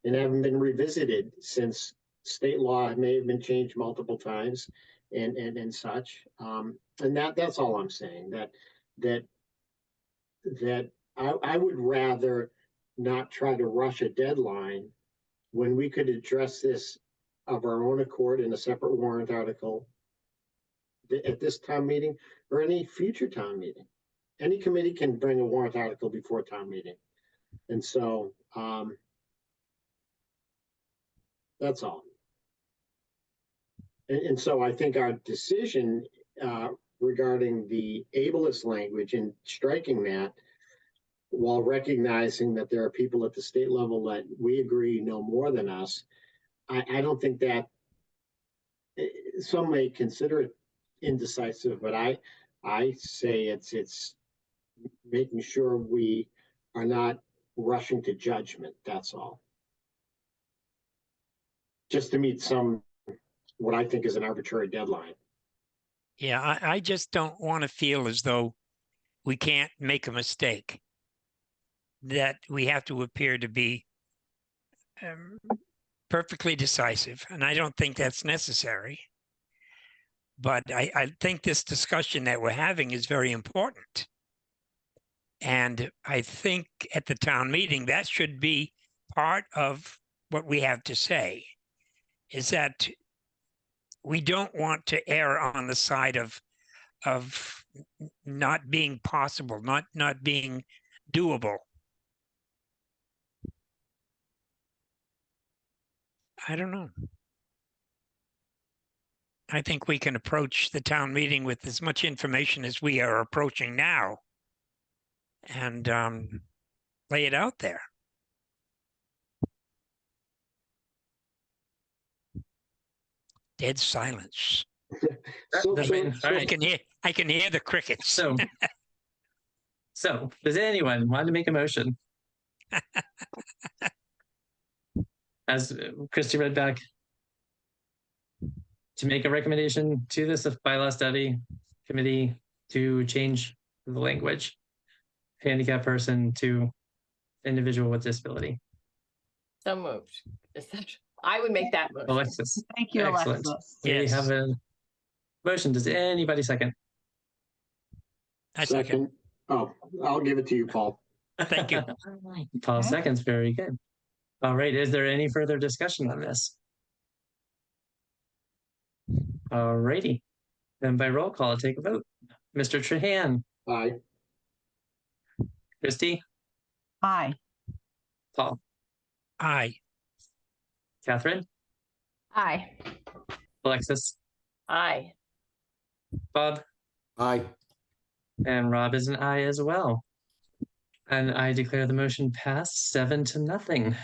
[SPEAKER 5] and haven't been revisited since state law may have been changed multiple times and such. And that's all I'm saying, that I would rather not try to rush a deadline when we could address this of our own accord in a separate warrant article at this town meeting or any future town meeting. Any committee can bring a warrant article before town meeting. And so that's all. And so I think our decision regarding the ableist language and striking that, while recognizing that there are people at the state level that we agree know more than us, I don't think that some may consider it indecisive, but I say it's making sure we are not rushing to judgment. That's all. Just to meet what I think is an arbitrary deadline.
[SPEAKER 6] Yeah, I just don't want to feel as though we can't make a mistake, that we have to appear to be perfectly decisive. And I don't think that's necessary. But I think this discussion that we're having is very important. And I think at the town meeting, that should be part of what we have to say, is that we don't want to err on the side of not being possible, not being doable. I don't know. I think we can approach the town meeting with as much information as we are approaching now and lay it out there. Dead silence.
[SPEAKER 5] So,
[SPEAKER 6] I can hear the crickets.
[SPEAKER 1] So does anyone want to make a motion? As Christy read back, to make a recommendation to this bylaw study committee to change the language, handicap person to individual with disability.
[SPEAKER 2] So moved. I would make that motion.
[SPEAKER 1] Alexis.
[SPEAKER 4] Thank you,
[SPEAKER 1] Excellent.
[SPEAKER 4] Alexis.
[SPEAKER 1] We
[SPEAKER 6] Yes.
[SPEAKER 1] have a motion. Does anybody second?
[SPEAKER 6] I second.
[SPEAKER 5] Oh, I'll give it to you, Paul.
[SPEAKER 6] Thank you.
[SPEAKER 1] Paul
[SPEAKER 4] Okay.
[SPEAKER 1] seconds. Very good. All right. Is there any further discussion on this? All righty. Then by roll call, I'll take a vote. Mr. Trahan,
[SPEAKER 5] Aye.
[SPEAKER 1] Christy,
[SPEAKER 4] Aye.
[SPEAKER 1] Paul,
[SPEAKER 6] Aye.
[SPEAKER 1] Catherine,
[SPEAKER 7] Aye.
[SPEAKER 1] Alexis,
[SPEAKER 2] Aye.
[SPEAKER 1] Bob,
[SPEAKER 3] Aye.
[SPEAKER 1] and Rob is an aye as well. And I declare the motion passed 7-0.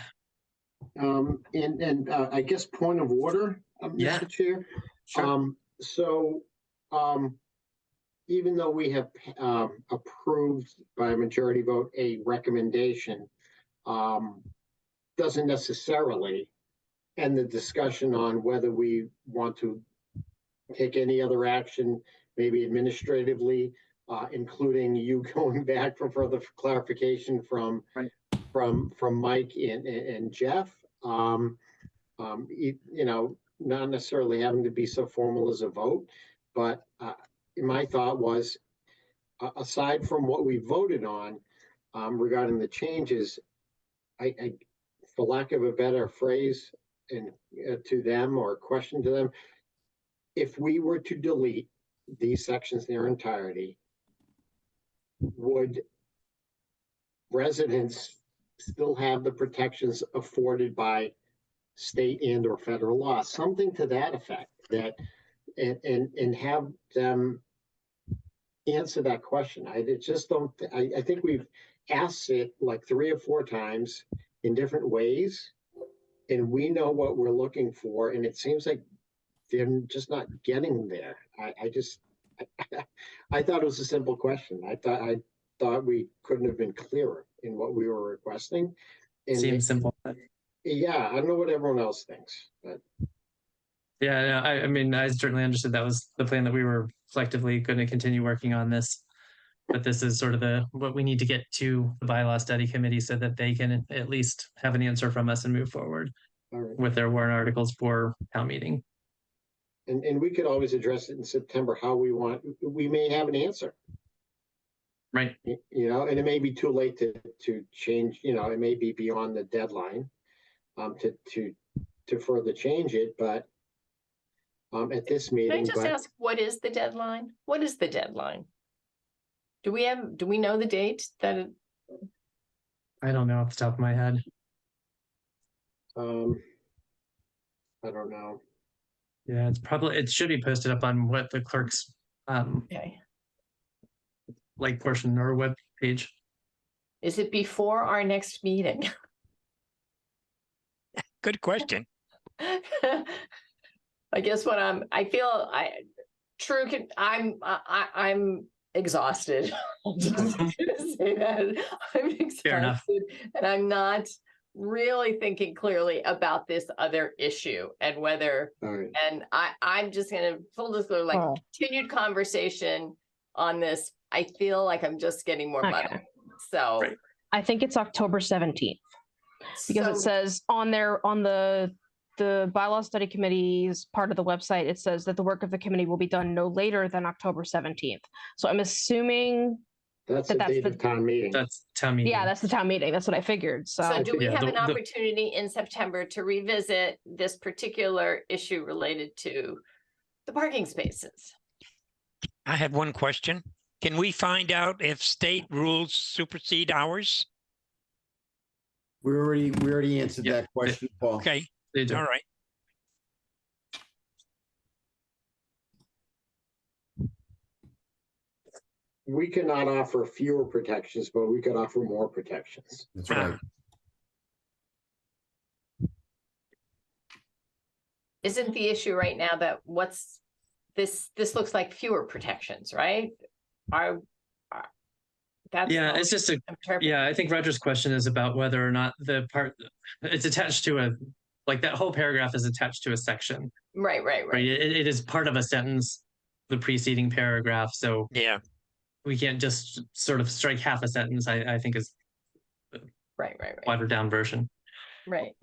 [SPEAKER 5] And I guess point of order,
[SPEAKER 1] Yeah.
[SPEAKER 5] Mr. Chair.
[SPEAKER 1] Sure.
[SPEAKER 5] Even though we have approved by a majority vote a recommendation, doesn't necessarily end the discussion on whether we want to take any other action, maybe administratively, including you going back for further clarification from
[SPEAKER 1] Right.
[SPEAKER 5] from Mike and Jeff. Not necessarily having to be so formal as a vote, but my thought was, aside from what we voted on regarding the changes, I for lack of a better phrase, and to them or question to them, if we were to delete these sections in their entirety, would residents still have the protections afforded by state and or federal law? Something to that effect, that and have them answer that question. I just don't. I think we've asked it like 3 or 4 times in different ways, and we know what we're looking for, and it seems like they're just not getting there. I thought it was a simple question. I thought we couldn't have been clearer in what we were requesting. And
[SPEAKER 1] Seems simple.
[SPEAKER 5] yeah, I don't know what everyone else thinks, but
[SPEAKER 1] Yeah, no, I mean, I certainly understood that was the plan, that we were collectively going to continue working on this but this is sort of what we need to get to the bylaw study committee so that they can at least have an answer from us and move forward
[SPEAKER 5] All right.
[SPEAKER 1] with their warrant articles for town meeting.
[SPEAKER 5] And we could always address it in September, how we want, we may have an answer,
[SPEAKER 1] Right.
[SPEAKER 5] you know, and it may be too late to change, you know, it may be beyond the deadline to further change it, but at this
[SPEAKER 2] Can I
[SPEAKER 5] meeting,
[SPEAKER 2] just
[SPEAKER 5] but
[SPEAKER 2] ask, what is the deadline? What is the deadline? Do we know the date that it?
[SPEAKER 1] I don't know off the top of my head.
[SPEAKER 5] I don't know.
[SPEAKER 1] Yeah, it should be posted up on what the clerk's
[SPEAKER 2] Okay.
[SPEAKER 1] like portion or web page.
[SPEAKER 2] Is it before our next meeting?
[SPEAKER 6] Good question.
[SPEAKER 2] I guess I'm exhausted. I'm just gonna say that. I'm
[SPEAKER 1] Fair enough.
[SPEAKER 2] exhausted and I'm not really thinking clearly about this other issue and whether,
[SPEAKER 5] All right.
[SPEAKER 2] and I'm just gonna full disclosure, like
[SPEAKER 7] Oh.
[SPEAKER 2] continued conversation on this. I feel like I'm just getting more muddled.
[SPEAKER 7] Okay.
[SPEAKER 2] So.
[SPEAKER 1] Right.
[SPEAKER 7] I think it's October 17th because it
[SPEAKER 2] so-
[SPEAKER 7] says on the bylaw study committee's part of the website, it says that the work of the committee will be done no later than October 17th. So I'm assuming,
[SPEAKER 5] That's the
[SPEAKER 7] But that's
[SPEAKER 5] date
[SPEAKER 7] the-
[SPEAKER 5] of town meeting.
[SPEAKER 1] That's town meeting.
[SPEAKER 7] yeah, that's the town meeting. That's what I figured. So,
[SPEAKER 2] So do we
[SPEAKER 1] Yeah,
[SPEAKER 2] have
[SPEAKER 1] the-
[SPEAKER 2] an
[SPEAKER 1] the-
[SPEAKER 2] opportunity in September to revisit this particular issue related to the parking spaces?
[SPEAKER 6] I have one question. Can we find out if state rules supersede ours?
[SPEAKER 3] We already answered
[SPEAKER 1] Yeah,
[SPEAKER 3] that question, Paul.
[SPEAKER 6] Okay,
[SPEAKER 1] They do.
[SPEAKER 6] all right.
[SPEAKER 5] We cannot offer fewer protections, but we could offer more protections.
[SPEAKER 3] That's right.
[SPEAKER 2] Isn't the issue right now that this looks like fewer protections, right? That's
[SPEAKER 1] Yeah,
[SPEAKER 2] how
[SPEAKER 1] it's just a
[SPEAKER 2] I'm interpreting.
[SPEAKER 1] yeah. I think Roger's question is about whether or not the part it's attached to that whole paragraph is attached to a section,
[SPEAKER 2] Right.
[SPEAKER 1] right? It is part of a sentence, the preceding paragraph. So
[SPEAKER 6] Yeah,
[SPEAKER 1] we can't just sort of strike half a sentence. I think is
[SPEAKER 2] Right.
[SPEAKER 1] watered down version,
[SPEAKER 2] Right.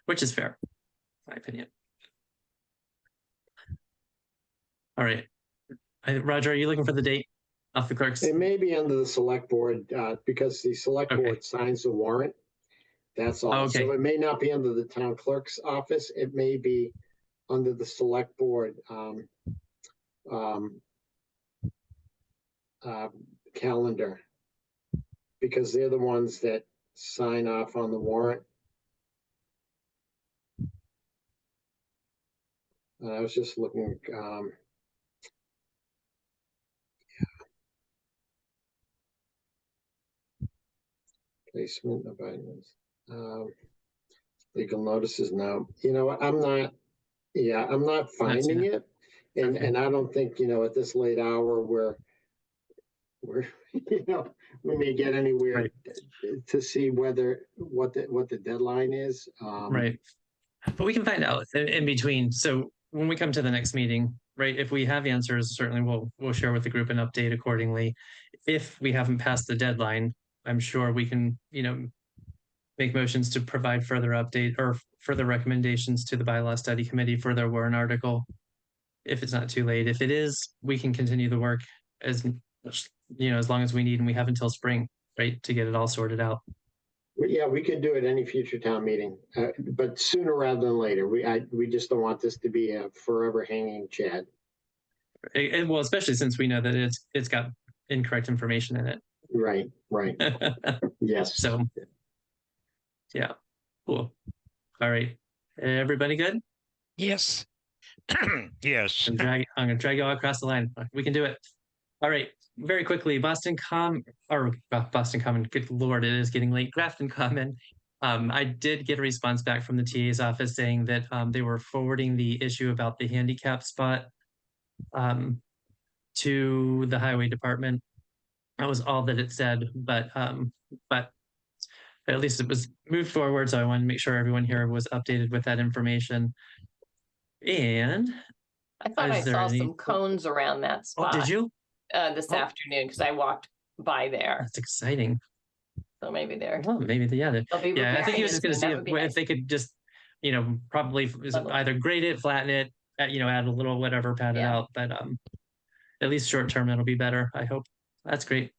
[SPEAKER 1] which is fair, in my opinion. All right, Roger, are you looking for the date off the clerks?
[SPEAKER 5] It may be under the select board, because the select
[SPEAKER 1] Okay.
[SPEAKER 5] board signs the warrant. That's all.
[SPEAKER 1] Okay.
[SPEAKER 5] So it may not be under the town clerk's office. It may be under the select board, calendar. Because they're the ones that sign off on the warrant. I was just looking, placement of items, legal notices. No, you know what, I'm not finding it. And,
[SPEAKER 1] Okay.
[SPEAKER 5] and I don't think, you know, at this late hour we're, you know, we may get anywhere
[SPEAKER 1] Right.
[SPEAKER 5] to see what the deadline is.
[SPEAKER 1] Right. But we can find out in between. So when we come to the next meeting, right, if we have answers, certainly we'll share with the group an update accordingly. If we haven't passed the deadline, I'm sure we can, you know, make motions to provide further update or further recommendations to the bylaw study committee for their warrant article. If it's not too late. If it is, we can continue the work as much, you know, as long as we need, and we have until spring, right, to get it all sorted out.
[SPEAKER 5] Yeah, we could do it any future town meeting, but sooner rather than later. We just don't want this to be a forever hanging chad.
[SPEAKER 1] Well, especially since we know that it's got incorrect information in
[SPEAKER 5] Right.
[SPEAKER 1] it.
[SPEAKER 5] Yes.
[SPEAKER 1] So, yeah, cool. All right, everybody good?
[SPEAKER 6] yes. Yes.
[SPEAKER 1] I'm gonna drag you all across the line. We can do it. All right, very quickly, Boston Common. Good Lord, it is getting late. Grafton Common. I did get a response back from the TA's office saying that they were forwarding the issue about the handicap spot to the highway department. That was all that it said, but at least it was moved forward. So I wanted to make sure everyone here was updated with that information. And
[SPEAKER 2] I thought I
[SPEAKER 1] Is there
[SPEAKER 2] saw
[SPEAKER 1] any-
[SPEAKER 2] some cones around that
[SPEAKER 1] Oh,
[SPEAKER 2] spot
[SPEAKER 1] did you?
[SPEAKER 2] this
[SPEAKER 1] Oh.
[SPEAKER 2] afternoon because I walked by there.
[SPEAKER 1] That's exciting.
[SPEAKER 2] So maybe they're
[SPEAKER 1] Well, maybe yeah.
[SPEAKER 2] they'll be
[SPEAKER 1] Yeah, I think he
[SPEAKER 2] repairing
[SPEAKER 1] was
[SPEAKER 2] it
[SPEAKER 1] just going to
[SPEAKER 2] soon.
[SPEAKER 1] see
[SPEAKER 2] That
[SPEAKER 1] if,
[SPEAKER 2] would be
[SPEAKER 1] if
[SPEAKER 2] nice.
[SPEAKER 1] they could just, probably
[SPEAKER 2] Level.
[SPEAKER 1] either grade it, flatten it, add a little whatever, pad it
[SPEAKER 2] Yeah.
[SPEAKER 1] out. But at least short term, it'll be better. I hope. That's great.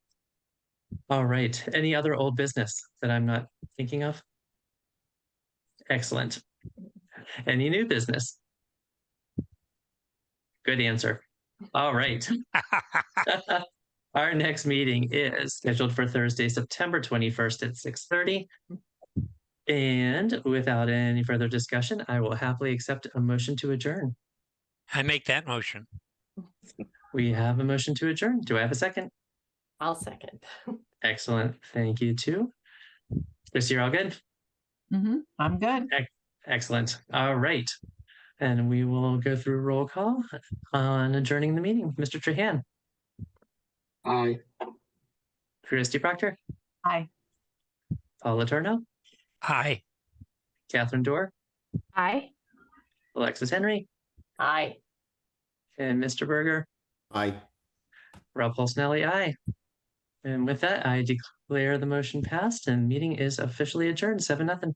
[SPEAKER 1] All right. Any other old business that I'm not thinking of? Excellent. Any new business? Good answer. All right. Our next meeting is scheduled for Thursday, September 21st at 6:30. And without any further discussion, I will happily accept a motion to adjourn.
[SPEAKER 6] I make that motion.
[SPEAKER 1] We have a motion to adjourn. Do I have a second?
[SPEAKER 2] I'll second.
[SPEAKER 1] Excellent. Thank you too. Chris, you're all good?
[SPEAKER 4] I'm good.
[SPEAKER 1] Excellent. All right. And we will go through roll call on adjourning the meeting. Mr. Trahan,
[SPEAKER 5] Aye.
[SPEAKER 1] Christy Proctor,
[SPEAKER 4] Hi.
[SPEAKER 1] Paul Letourneau,
[SPEAKER 6] Aye.
[SPEAKER 1] Catherine Dorr,
[SPEAKER 7] Aye.
[SPEAKER 1] Alexis Henry,
[SPEAKER 2] Aye.
[SPEAKER 1] and Mr. Berger.
[SPEAKER 3] I.
[SPEAKER 1] Rob Paulsonelli, aye. And with that, I declare the motion passed and meeting is officially adjourned 7-0.